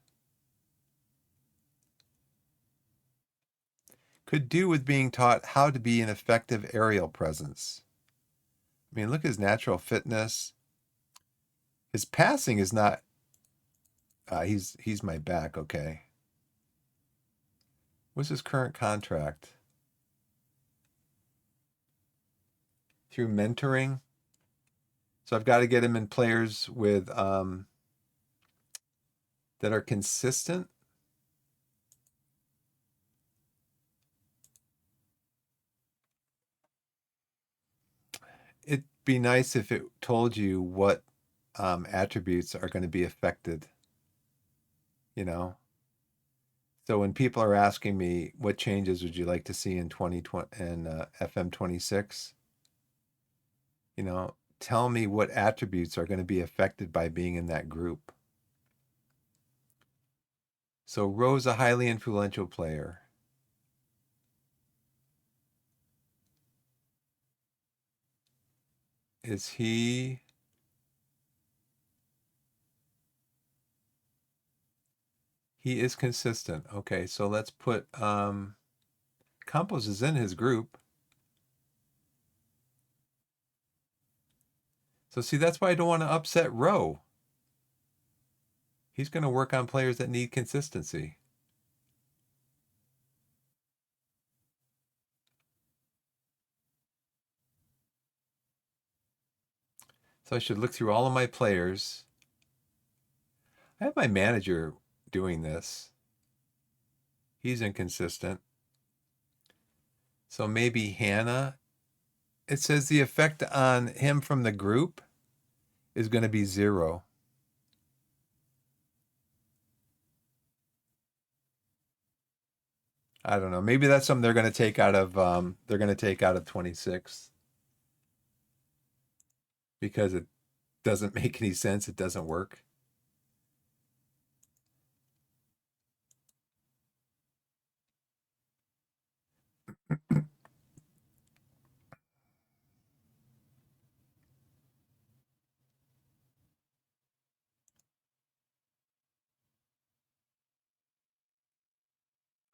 Could do with being taught how to be an effective aerial presence. I mean, look at his natural fitness. His passing is not. He's my back. Okay. What's his current contract? Through mentoring. So I've got to get him in players with that are consistent. It'd be nice if it told you what attributes are going to be affected. You know. So when people are asking me what changes would you like to see in 2020 and FM26, tell me what attributes are going to be affected by being in that group. So Rowe's a highly influential player. Is he? He is consistent. Okay, so let's put Campos is in his group. So see, that's why I don't want to upset Rowe. He's going to work on players that need consistency. So I should look through all of my players. I have my manager doing this. He's inconsistent. So maybe Hannah. It says the effect on him from the group is going to be 0. I don't know. Maybe that's something they're going to take out of 26 because it doesn't make any sense. It doesn't work.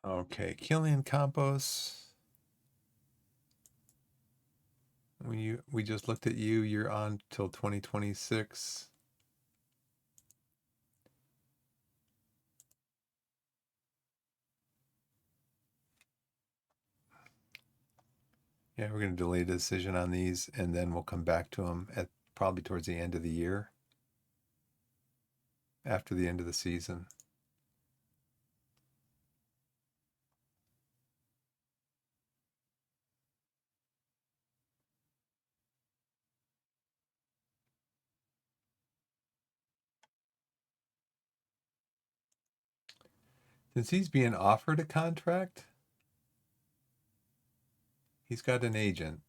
Okay, Killian Campos. We just looked at you. You're on till 2026. Yeah, we're going to delay the decision on these, and then we'll come back to them at probably towards the end of the year, after the end of the season. Since he's being offered a contract, he's got an agent.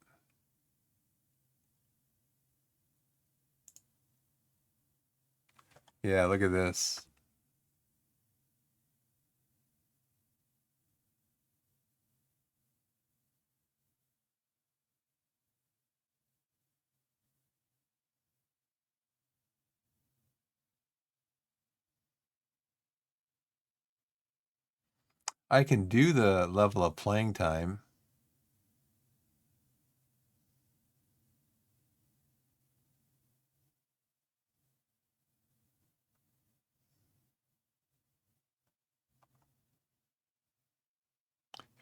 Yeah, look at this. I can do the level of playing time.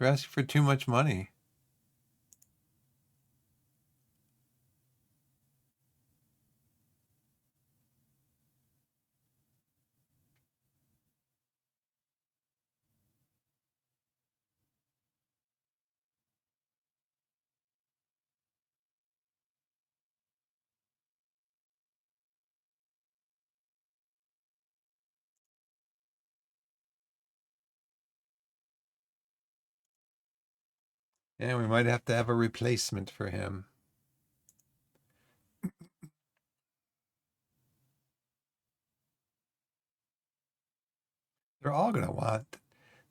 You're asking for too much money. And we might have to have a replacement for him. They're all going to want,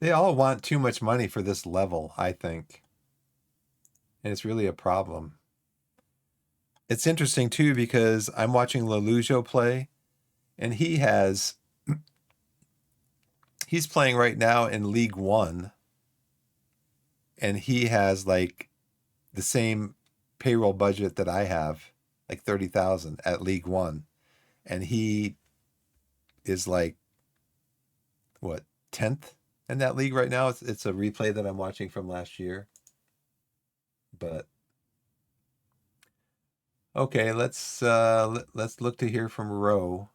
they all want too much money for this level, I think. And it's really a problem. It's interesting too because I'm watching Lelujo play, and he's playing right now in League One, and he has like the same payroll budget that I have, like 30,000 at League One, and he is like what 10th in that league right now. It's a replay that I'm watching from last year, but okay, let's look to hear from Roe.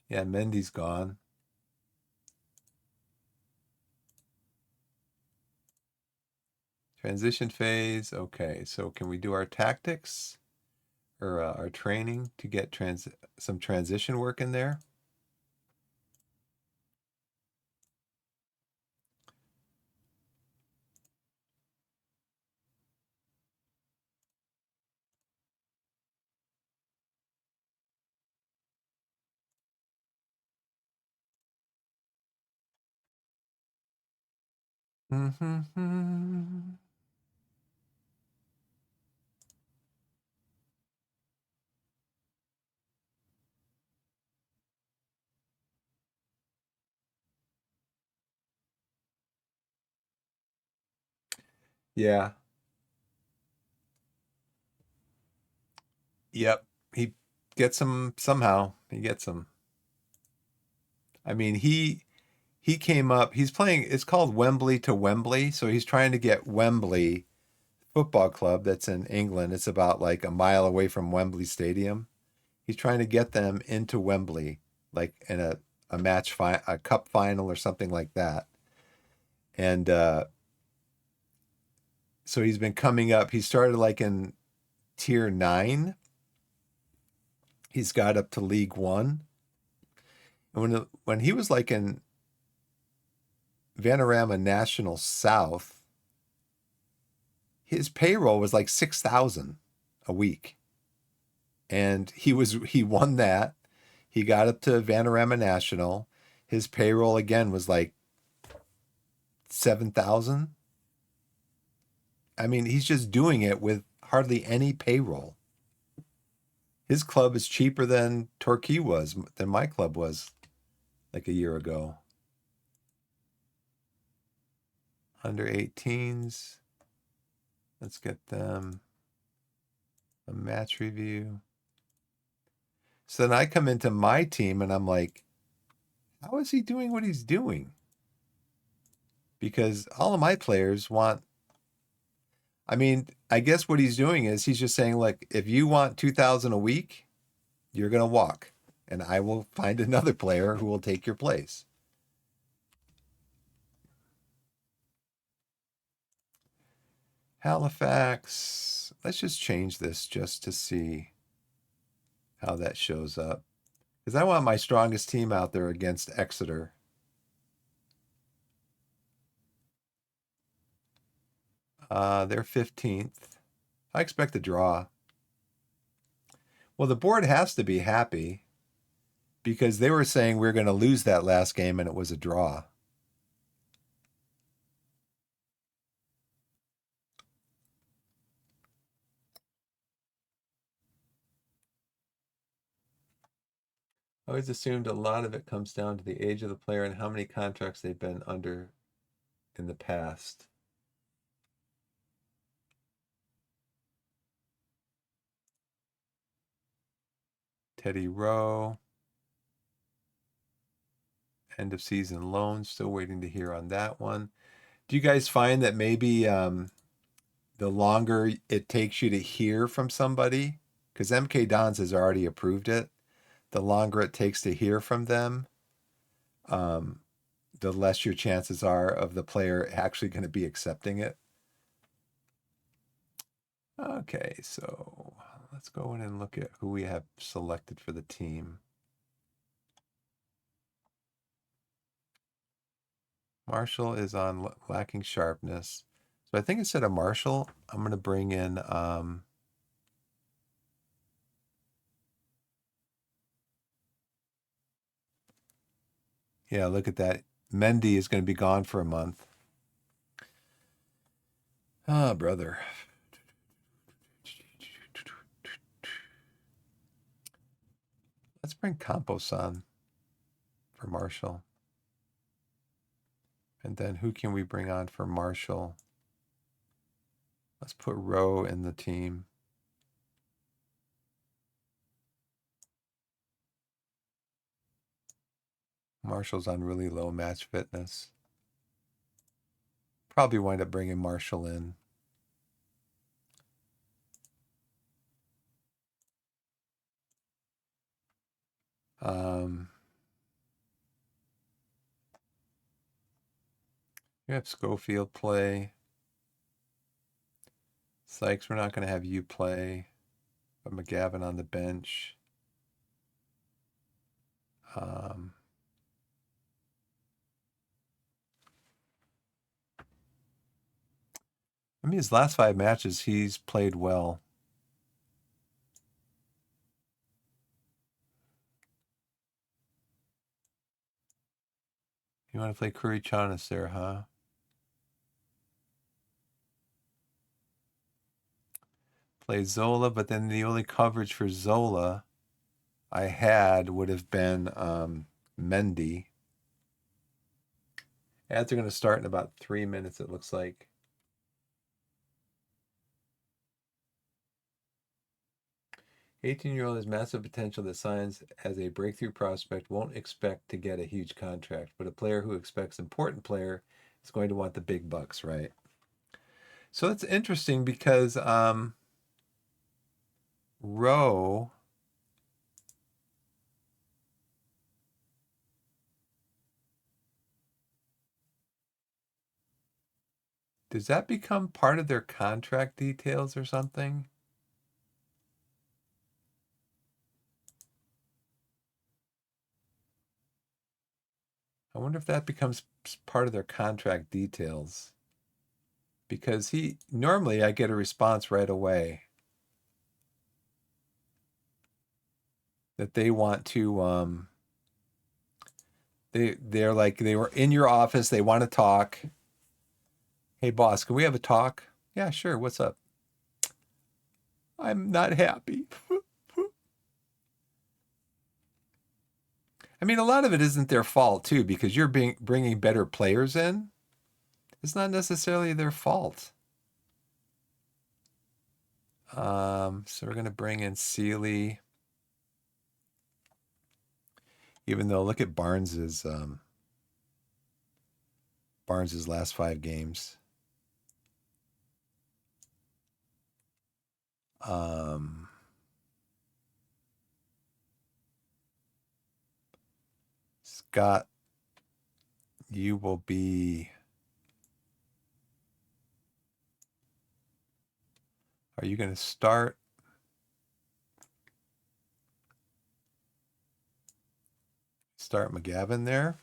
Yeah, Mendy's gone. Transition phase. Okay, so can we do our tactics or our training to get some transition work in there? Mm-hmm. Yeah. Yep. He gets them somehow. He gets them. I mean, he came up. He's playing. It's called Wembley to Wembley. So he's trying to get Wembley Football Club that's in England. It's about like a mile away from Wembley Stadium. He's trying to get them into Wembley, like in a cup final or something like that. And so he's been coming up. He started like in tier 9. He's got up to League One. And when he was like in Vanarama National South, his payroll was like 6,000 a week. And he won that. He got up to Vanarama National. His payroll again was like 7,000. I mean, he's just doing it with hardly any payroll. His club is cheaper than Torquay was, than my club was like a year ago. Under 18s. Let's get them a match review. So then I come into my team and I'm like, how is he doing what he's doing? Because all of my players want, I mean, I guess what he's doing is he's just saying, like, if you want 2,000 a week, you're going to walk, and I will find another player who will take your place. Halifax. Let's just change this just to see. how that shows up. Because I want my strongest team out there against Exeter. They're 15th. I expect a draw. Well, the board has to be happy because they were saying we are going to lose that last game and it was a draw. I always assumed a lot of it comes down to the age of the player and how many contracts they've been under in the past. Teddy Rowe. End of season loan. Still waiting to hear on that one. Do you guys find that maybe the longer it takes you to hear from somebody, because MK Dons has already approved it, the longer it takes to hear from them, the less your chances are of the player actually going to be accepting it? Okay, so let's go in and look at who we have selected for the team. Marshall is on lacking sharpness. So I think instead of Marshall, I'm going to bring in yeah, look at that. Mendy is going to be gone for a month. Ah, brother. Let's bring Campos on for Marshall. And then who can we bring on for Marshall? Let's put Rowe in the team. Marshall's on really low match fitness. Probably wind up bringing Marshall in. You have Schofield play. Sykes, we're not going to have you play. But McGavin on the bench. I mean, his last 5 matches, he's played well. You want to play Curry Chanas there, huh? Play Zola, but then the only coverage for Zola I had would have been Mendy. Ads are going to start in about 3 minutes, it looks like. 18-year-old has massive potential that signs as a breakthrough prospect won't expect to get a huge contract, but a player who expects important player is going to want the big bucks, right? So it's interesting because Rowe does that become part of their contract details or something? I wonder if that becomes part of their contract details. Because normally I get a response right away that they want to they're like they were in your office, they want to talk. Hey boss, can we have a talk? Yeah, sure. What's up? I'm not happy. I mean, a lot of it isn't their fault too, because you're bringing better players in. It's not necessarily their fault. So we're gonna bring in Sealy, even though look at Barnes's last 5 games. Scott, you will be. Are you going to start? start McGavin there.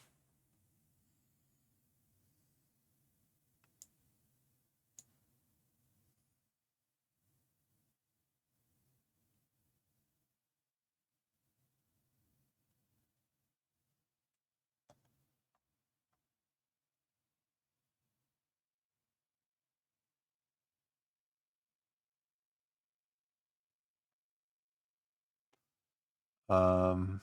Um,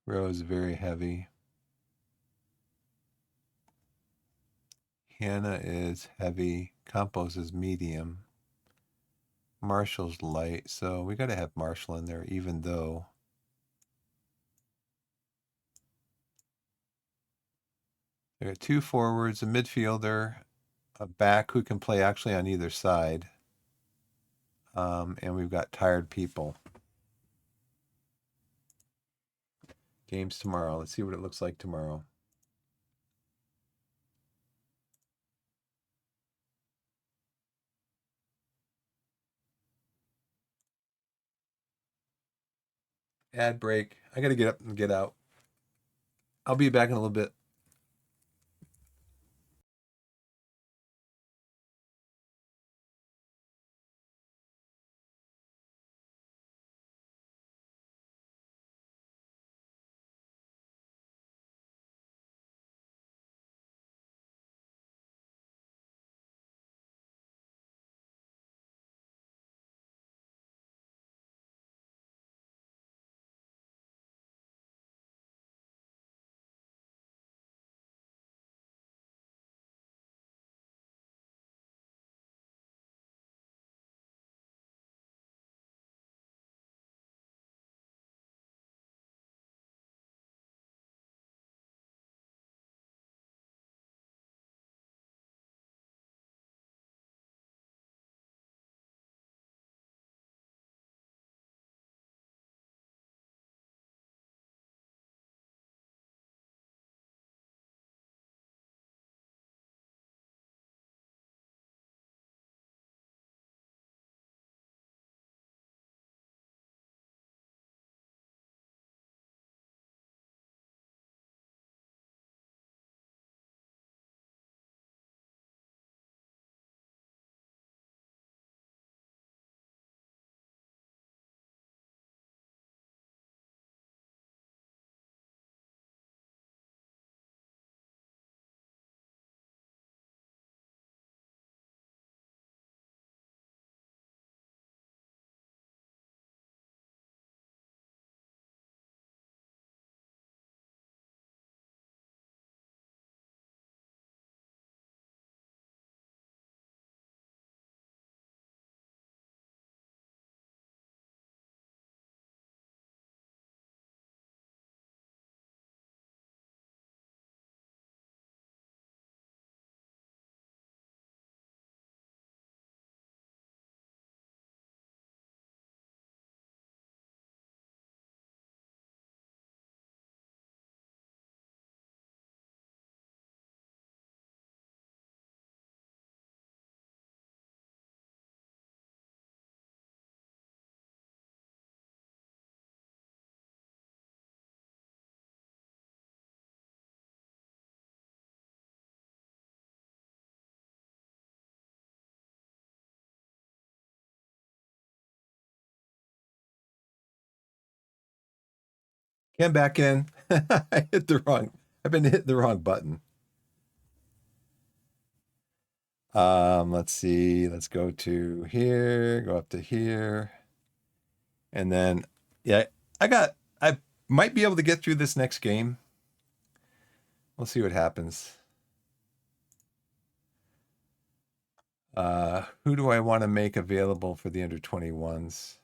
Row is very heavy. Hannah is heavy. Campos is medium. Marshall's light. So we got to have Marshall in there, even though there are two forwards, a midfielder, a back who can play actually on either side. And we've got tired people. Games tomorrow. Let's see what it looks like tomorrow. Ad break. I got to get up and get out. I'll be back in a little bit. Came back in. I hit the wrong. I've been hitting the wrong button. Let's see. Let's go to here. Go up to here, and then yeah, I might be able to get through this next game. We'll see what happens. Who do I want to make available for the under 21s?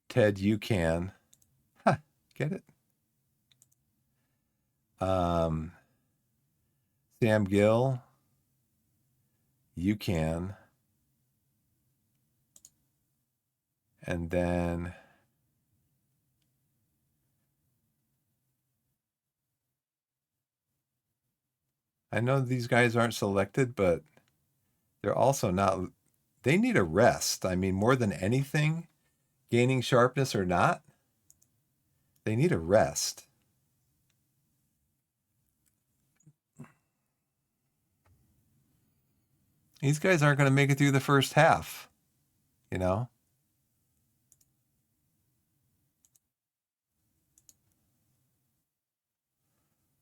Ted, you can. Huh, get it? Sam Gill, you can. And then I know these guys aren't selected, but they're also not, they need a rest. I mean, more than anything, gaining sharpness or not, they need a rest. These guys aren't going to make it through the first half, you know?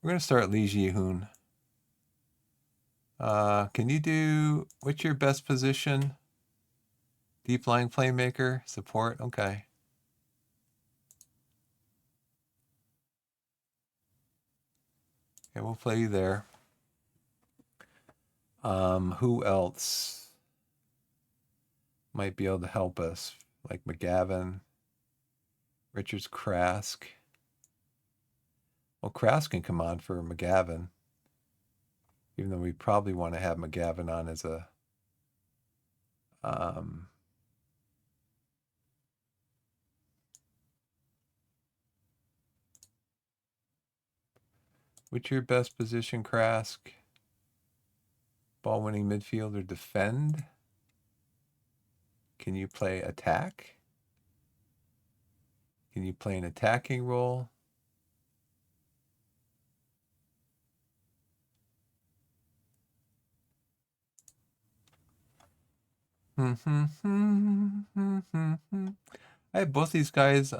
We're going to start Li Jihun. Can you do, what's your best position? Deep line playmaker, support, okay. Okay, we'll play you there. Who else might be able to help us? Like McGavin, Richards, Krask. Well, Krask can come on for McGavin, even though we probably want to have McGavin on as a what's your best position, Krask? Ball winning midfielder, defend. Can you play attack? Can you play an attacking role? I have both these guys.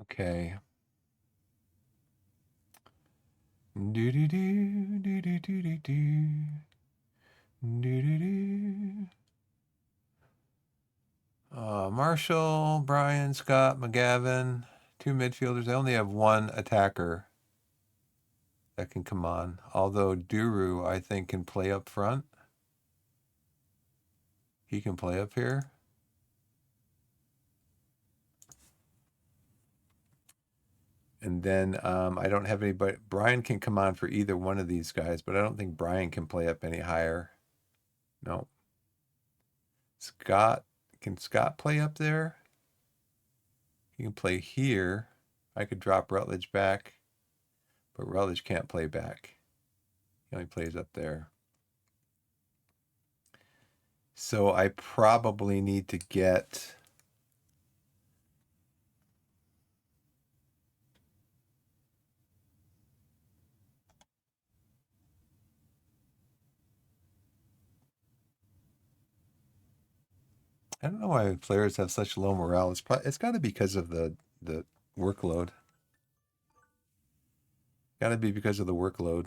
Okay. Do do do do do do do do do do do. Marshall, Bryan, Scott, McGavin, two midfielders. I only have one attacker that can come on. Although Duru, I think, can play up front. He can play up here. And then I don't have anybody. Bryan can come on for either one of these guys, but I don't think Bryan can play up any higher. No. Scott, can Scott play up there? He can play here. I could drop Rutledge back, but Rutledge can't play back. He only plays up there. So I probably need to get I don't know why players have such low morale. It's got to be because of the workload. Got to be because of the workload.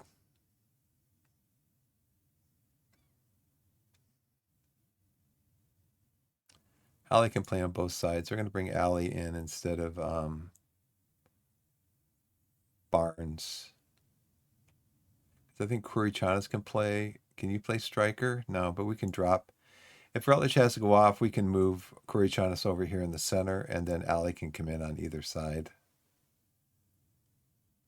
Ali can play on both sides. They're going to bring Ali in instead of Barnes. I think Kurichanas can play. Can you play striker? No, but we can drop. If Rutledge has to go off, we can move Kurichanas over here in the center, and then Ali can come in on either side.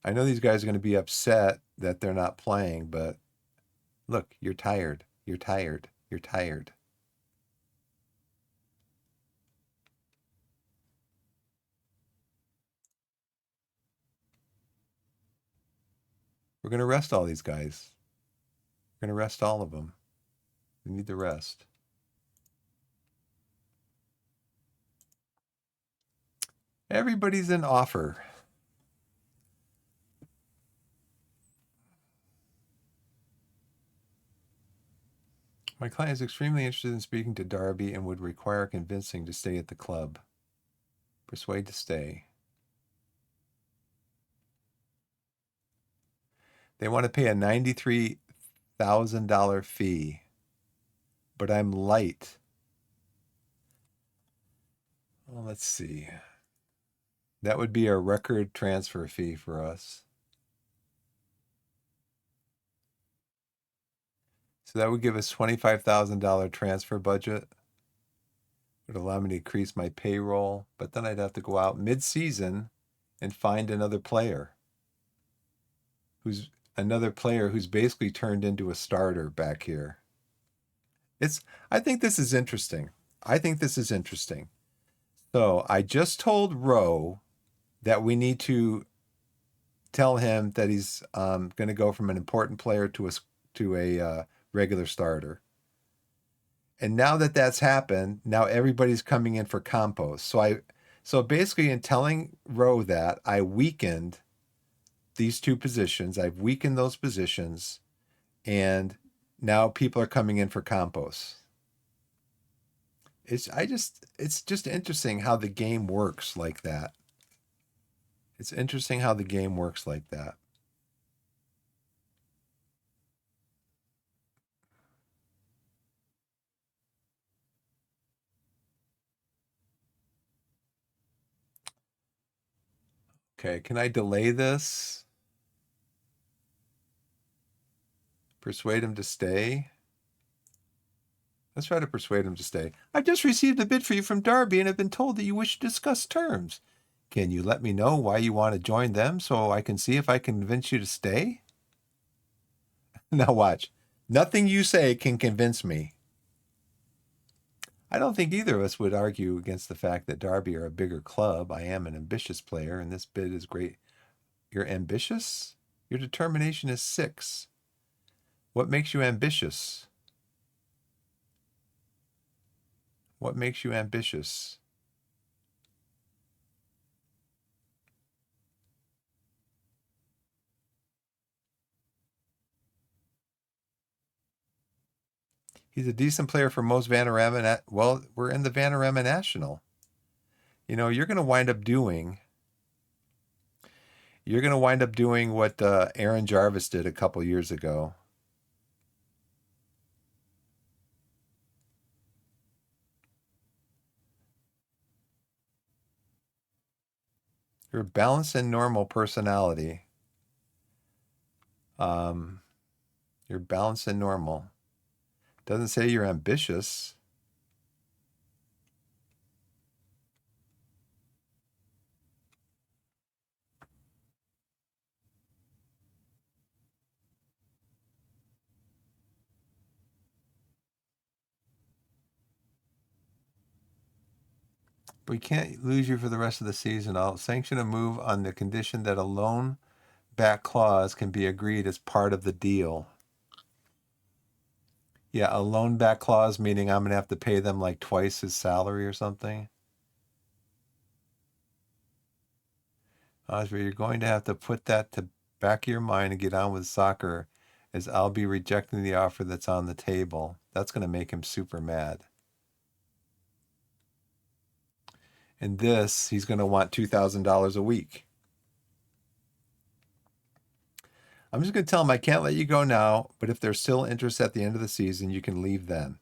I know these guys are going to be upset that they're not playing, but look, you're tired. You're tired. You're tired. We're going to rest all these guys. We're going to rest all of them. We need the rest. Everybody's an offer. My client is extremely interested in speaking to Darby and would require convincing to stay at the club. Persuade to stay. They want to pay a $93,000 fee, but I'm light. Well, let's see. That would be a record transfer fee for us. So that would give us $25,000 transfer budget. It would allow me to increase my payroll, but then I'd have to go out mid-season and find another player who's basically turned into a starter back here. I think this is interesting. So I just told Rowe that we need to tell him that he's going to go from an important player to a regular starter. And now that that's happened, now everybody's coming in for compost. So basically, in telling Rowe that, I weakened these two positions. I've weakened those positions, and now people are coming in for compost. It's just interesting how the game works like that. It's interesting how the game works like that. Okay, can I delay this? Persuade him to stay? Let's try to persuade him to stay. I've just received a bid for you from Derby and have been told that you wish to discuss terms. Can you let me know why you want to join them so I can see if I can convince you to stay? Now watch. Nothing you say can convince me. I don't think either of us would argue against the fact that Derby are a bigger club. I am an ambitious player, and this bid is great. You're ambitious? Your determination is 6. What makes you ambitious? What makes you ambitious? He's a decent player for most Vanarama. Well, we're in the Vanarama National. You know, you're going to wind up doing what Aaron Jarvis did a couple years ago. You're balanced and normal personality. You're balanced and normal. Doesn't say you're ambitious. We can't lose you for the rest of the season. I'll sanction a move on the condition that a loan back clause can be agreed as part of the deal. Yeah, a loan back clause, meaning I'm going to have to pay them like twice his salary or something. Oscar, you're going to have to put that to back of your mind and get on with soccer, as I'll be rejecting the offer that's on the table. That's going to make him super mad. And this, he's going to want $2,000 a week. I'm just going to tell him I can't let you go now, but if there's still interest at the end of the season, you can leave then.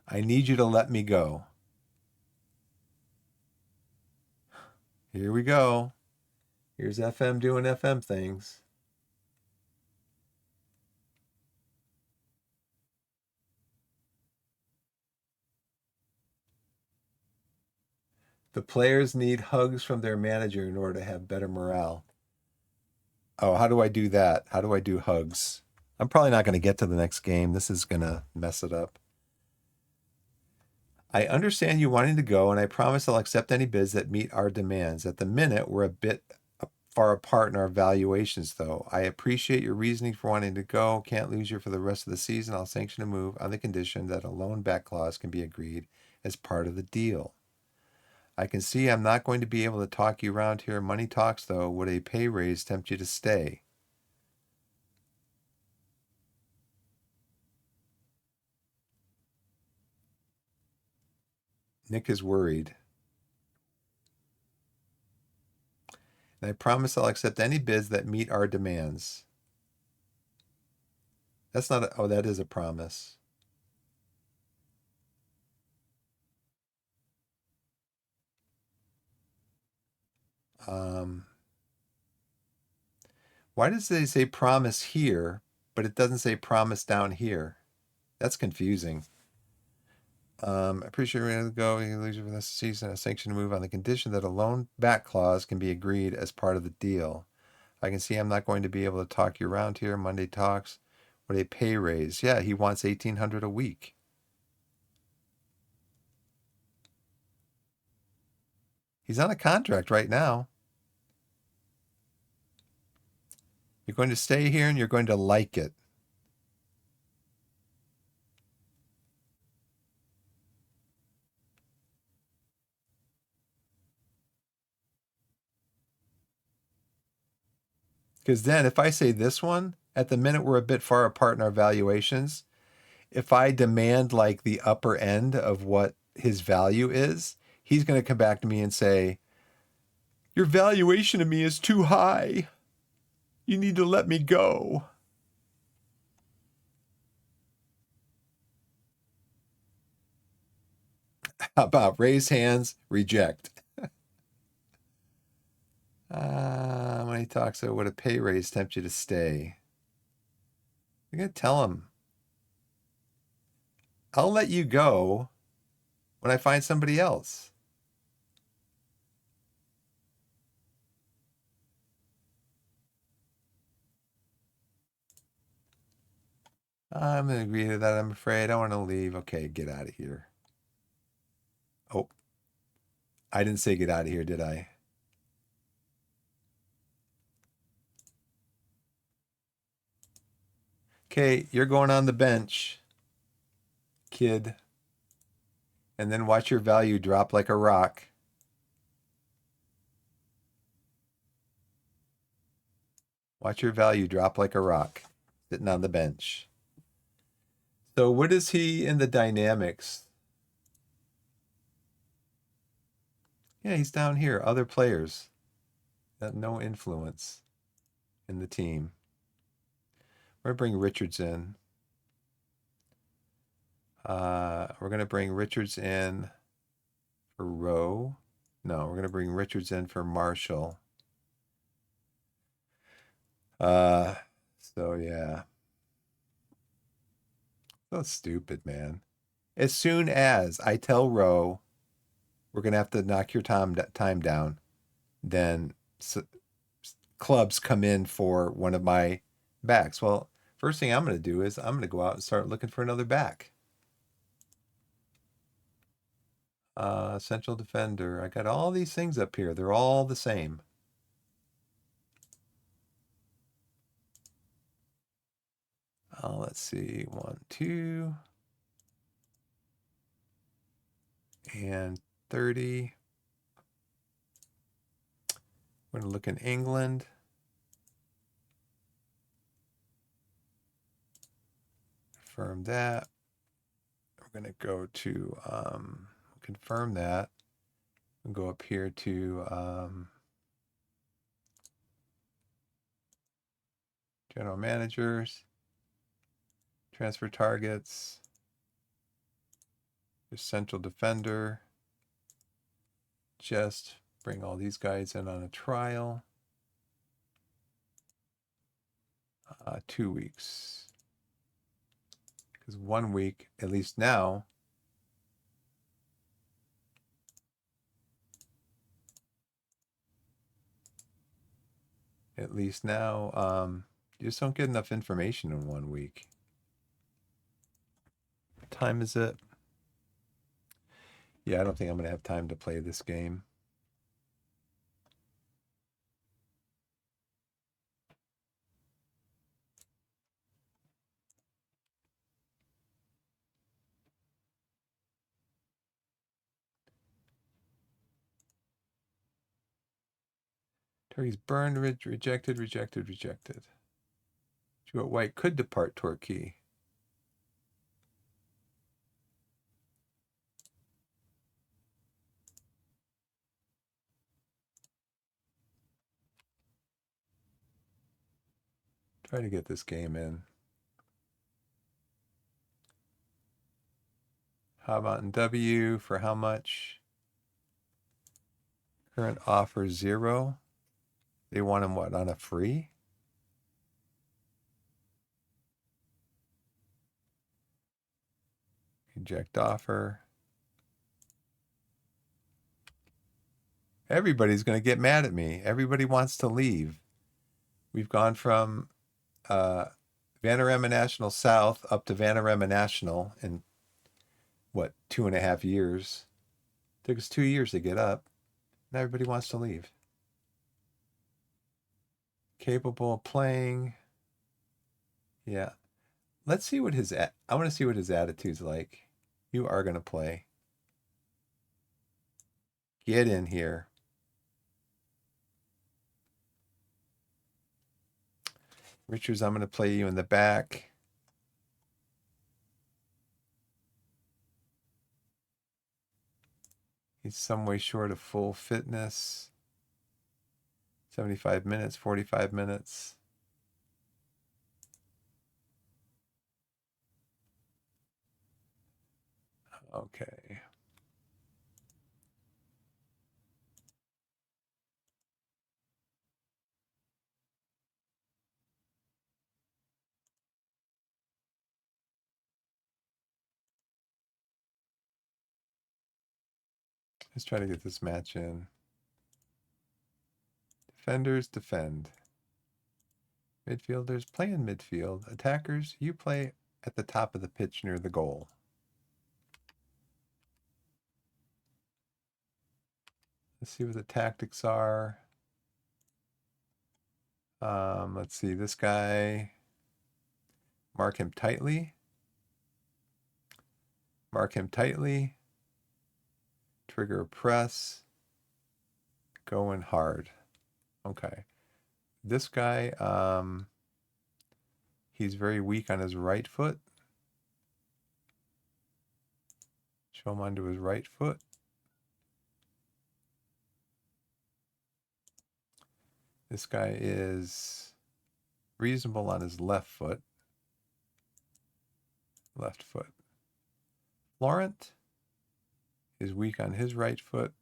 I need you to let me go. Here we go. Here's FM doing FM things. The players need hugs from their manager in order to have better morale. Oh, how do I do that? How do I do hugs? I'm probably not going to get to the next game. This is going to mess it up. I understand you wanting to go, and I promise I'll accept any bids that meet our demands. At the minute, we're a bit far apart in our valuations, though. I appreciate your reasoning for wanting to go. Can't lose you for the rest of the season. I'll sanction a move on the condition that a loan back clause can be agreed as part of the deal. I can see I'm not going to be able to talk you around here. Money talks, though. Would a pay raise tempt you to stay? Nick is worried. And I promise I'll accept any bids that meet our demands. That's not a, oh, that is a promise. Um, why does they say promise here, but it doesn't say promise down here? That's confusing. I appreciate ready to go. You lose for this season a sanction move on the condition that a loan back clause can be agreed as part of the deal. I can see I'm not going to be able to talk you around here. Monday talks. What a pay raise. Yeah, he wants $1,800 a week. He's on a contract right now. You're going to stay here and you're going to like it. Because then if I say this one, at the minute we're a bit far apart in our valuations, if I demand like the upper end of what his value is, he's going to come back to me and say, your valuation of me is too high. You need to let me go. How about raise hands, reject? When he talks about what a pay raise tempt you to stay. You're going to tell him, I'll let you go when I find somebody else. I'm going to agree to that, I'm afraid. I want to leave. Okay, get out of here. Oh, I didn't say get out of here, did I? Okay, you're going on the bench, kid. And then watch your value drop like a rock. Watch your value drop like a rock, sitting on the bench. So what is he in the dynamics? Yeah, he's down here. Other players that no influence in the team. We're going to bring Richards in. We're going to bring Richards in for Rowe. No, we're going to bring Richards in for Marshall. So yeah. So stupid, man. As soon as I tell Rowe we're going to have to knock your time down, then clubs come in for one of my backs. Well, first thing I'm going to do is I'm going to go out and start looking for another back. Central defender. I got all these things up here. They're all the same. Let's see. 1, 2. And 30. We're going to look in England. Confirm that. We're going to go to confirm that. We'll go up here to general managers, transfer targets, there's central defender. Just bring all these guys in on a trial. 2 weeks. Because 1 week, at least now, you just don't get enough information in 1 week. What time is it? Yeah, I don't think I'm going to have time to play this game. Torquay's burned, rejected. Stuart White could depart Torquay. Try to get this game in. How about in W for how much? Current offer 0. They want him what, on a free? Reject offer. Everybody's going to get mad at me. Everybody wants to leave. We've gone from Vanarama National South up to Vanarama National in, what, 2.5 years? Took us 2 years to get up. And everybody wants to leave. Capable of playing. Yeah. Let's see what his... I want to see what his attitude's like. You are going to play. Get in here. Richards, I'm going to play you in the back. He's some way short of full fitness. 75 minutes, 45 minutes. Okay. Let's try to get this match in. Defenders, defend. Midfielders, play in midfield. Attackers, you play at the top of the pitch near the goal. Let's see what the tactics are. Let's see, this guy, mark him tightly. Mark him tightly. Trigger a press. Going hard. Okay. This guy, he's very weak on his right foot. Show him onto his right foot. This guy is reasonable on his left foot. Left foot. Laurent is weak on his right foot.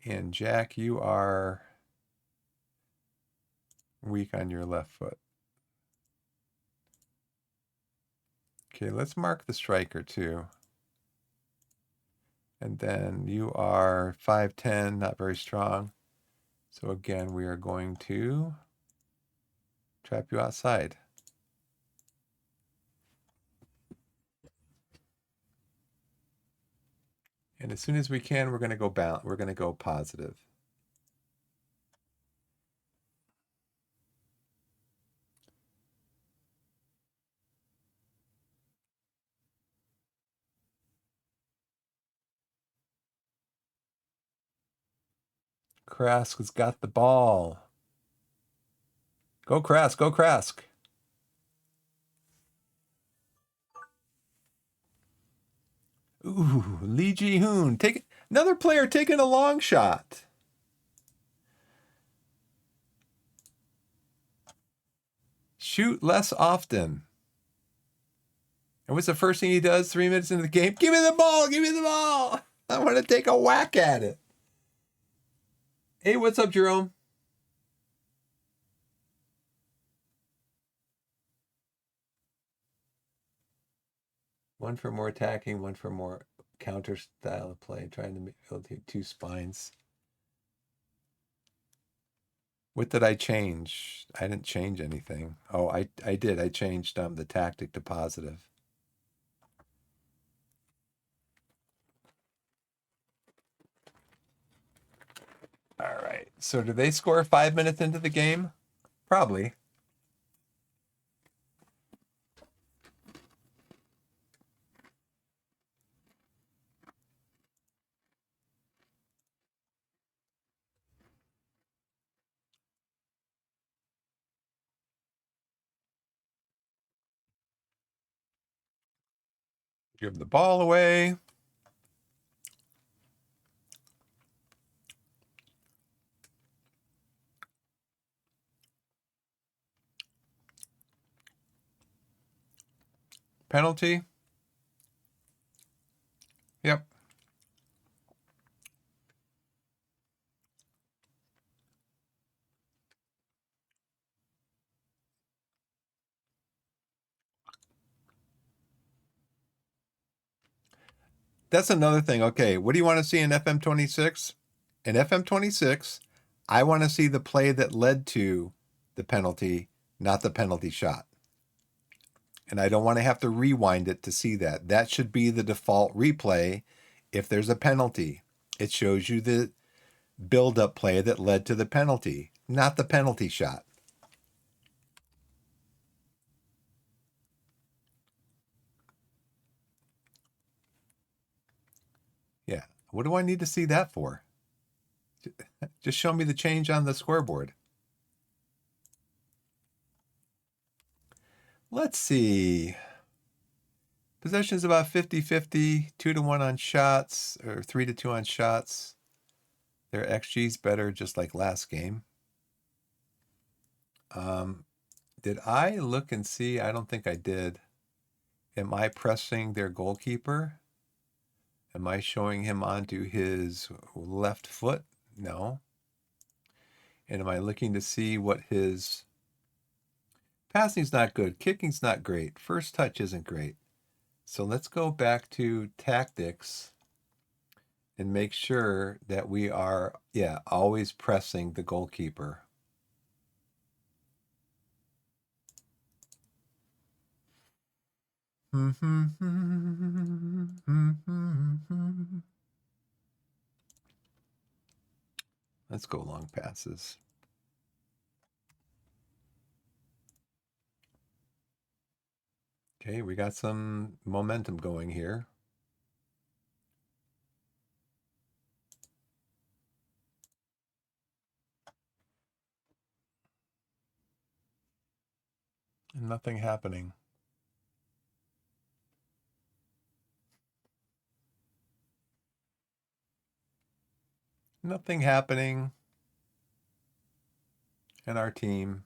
And Jack, you are weak on your left foot. Okay, let's mark the striker too. And then you are 5'10", not very strong. So again, we are going to trap you outside. And as soon as we can, we're going to go balance. We're going to go positive. Krask has got the ball. Go Krask, go Krask. Ooh, Lee Ji-hoon. Take another player taking a long shot. Shoot less often. And what's the first thing he does 3 minutes into the game? Give me the ball, give me the ball. I want to take a whack at it. Hey, what's up, Jerome? One for more attacking, one for more counter style of play. Trying to build two spines. What did I change? I didn't change anything. Oh, I did. I changed the tactic to positive. All right. So do they score 5 minutes into the game? Probably. Give the ball away. Penalty. Yep. That's another thing. Okay, what do you want to see in FM26? In FM26, I want to see the play that led to the penalty, not the penalty shot. And I don't want to have to rewind it to see that. That should be the default replay if there's a penalty. It shows you the build-up play that led to the penalty, not the penalty shot. Yeah. What do I need to see that for? Just show me the change on the scoreboard. Let's see. Possession is about 50-50, 2-1 on shots, or 3-2 on shots. Their XG's better, just like last game. Did I look and see? I don't think I did. Am I pressing their goalkeeper? Am I showing him onto his left foot? No. And am I looking to see what his passing's not good, kicking's not great, first touch isn't great. So let's go back to tactics and make sure that we are, always pressing the goalkeeper. Let's go long passes. Okay, we got some momentum going here. Nothing happening. Nothing happening in our team.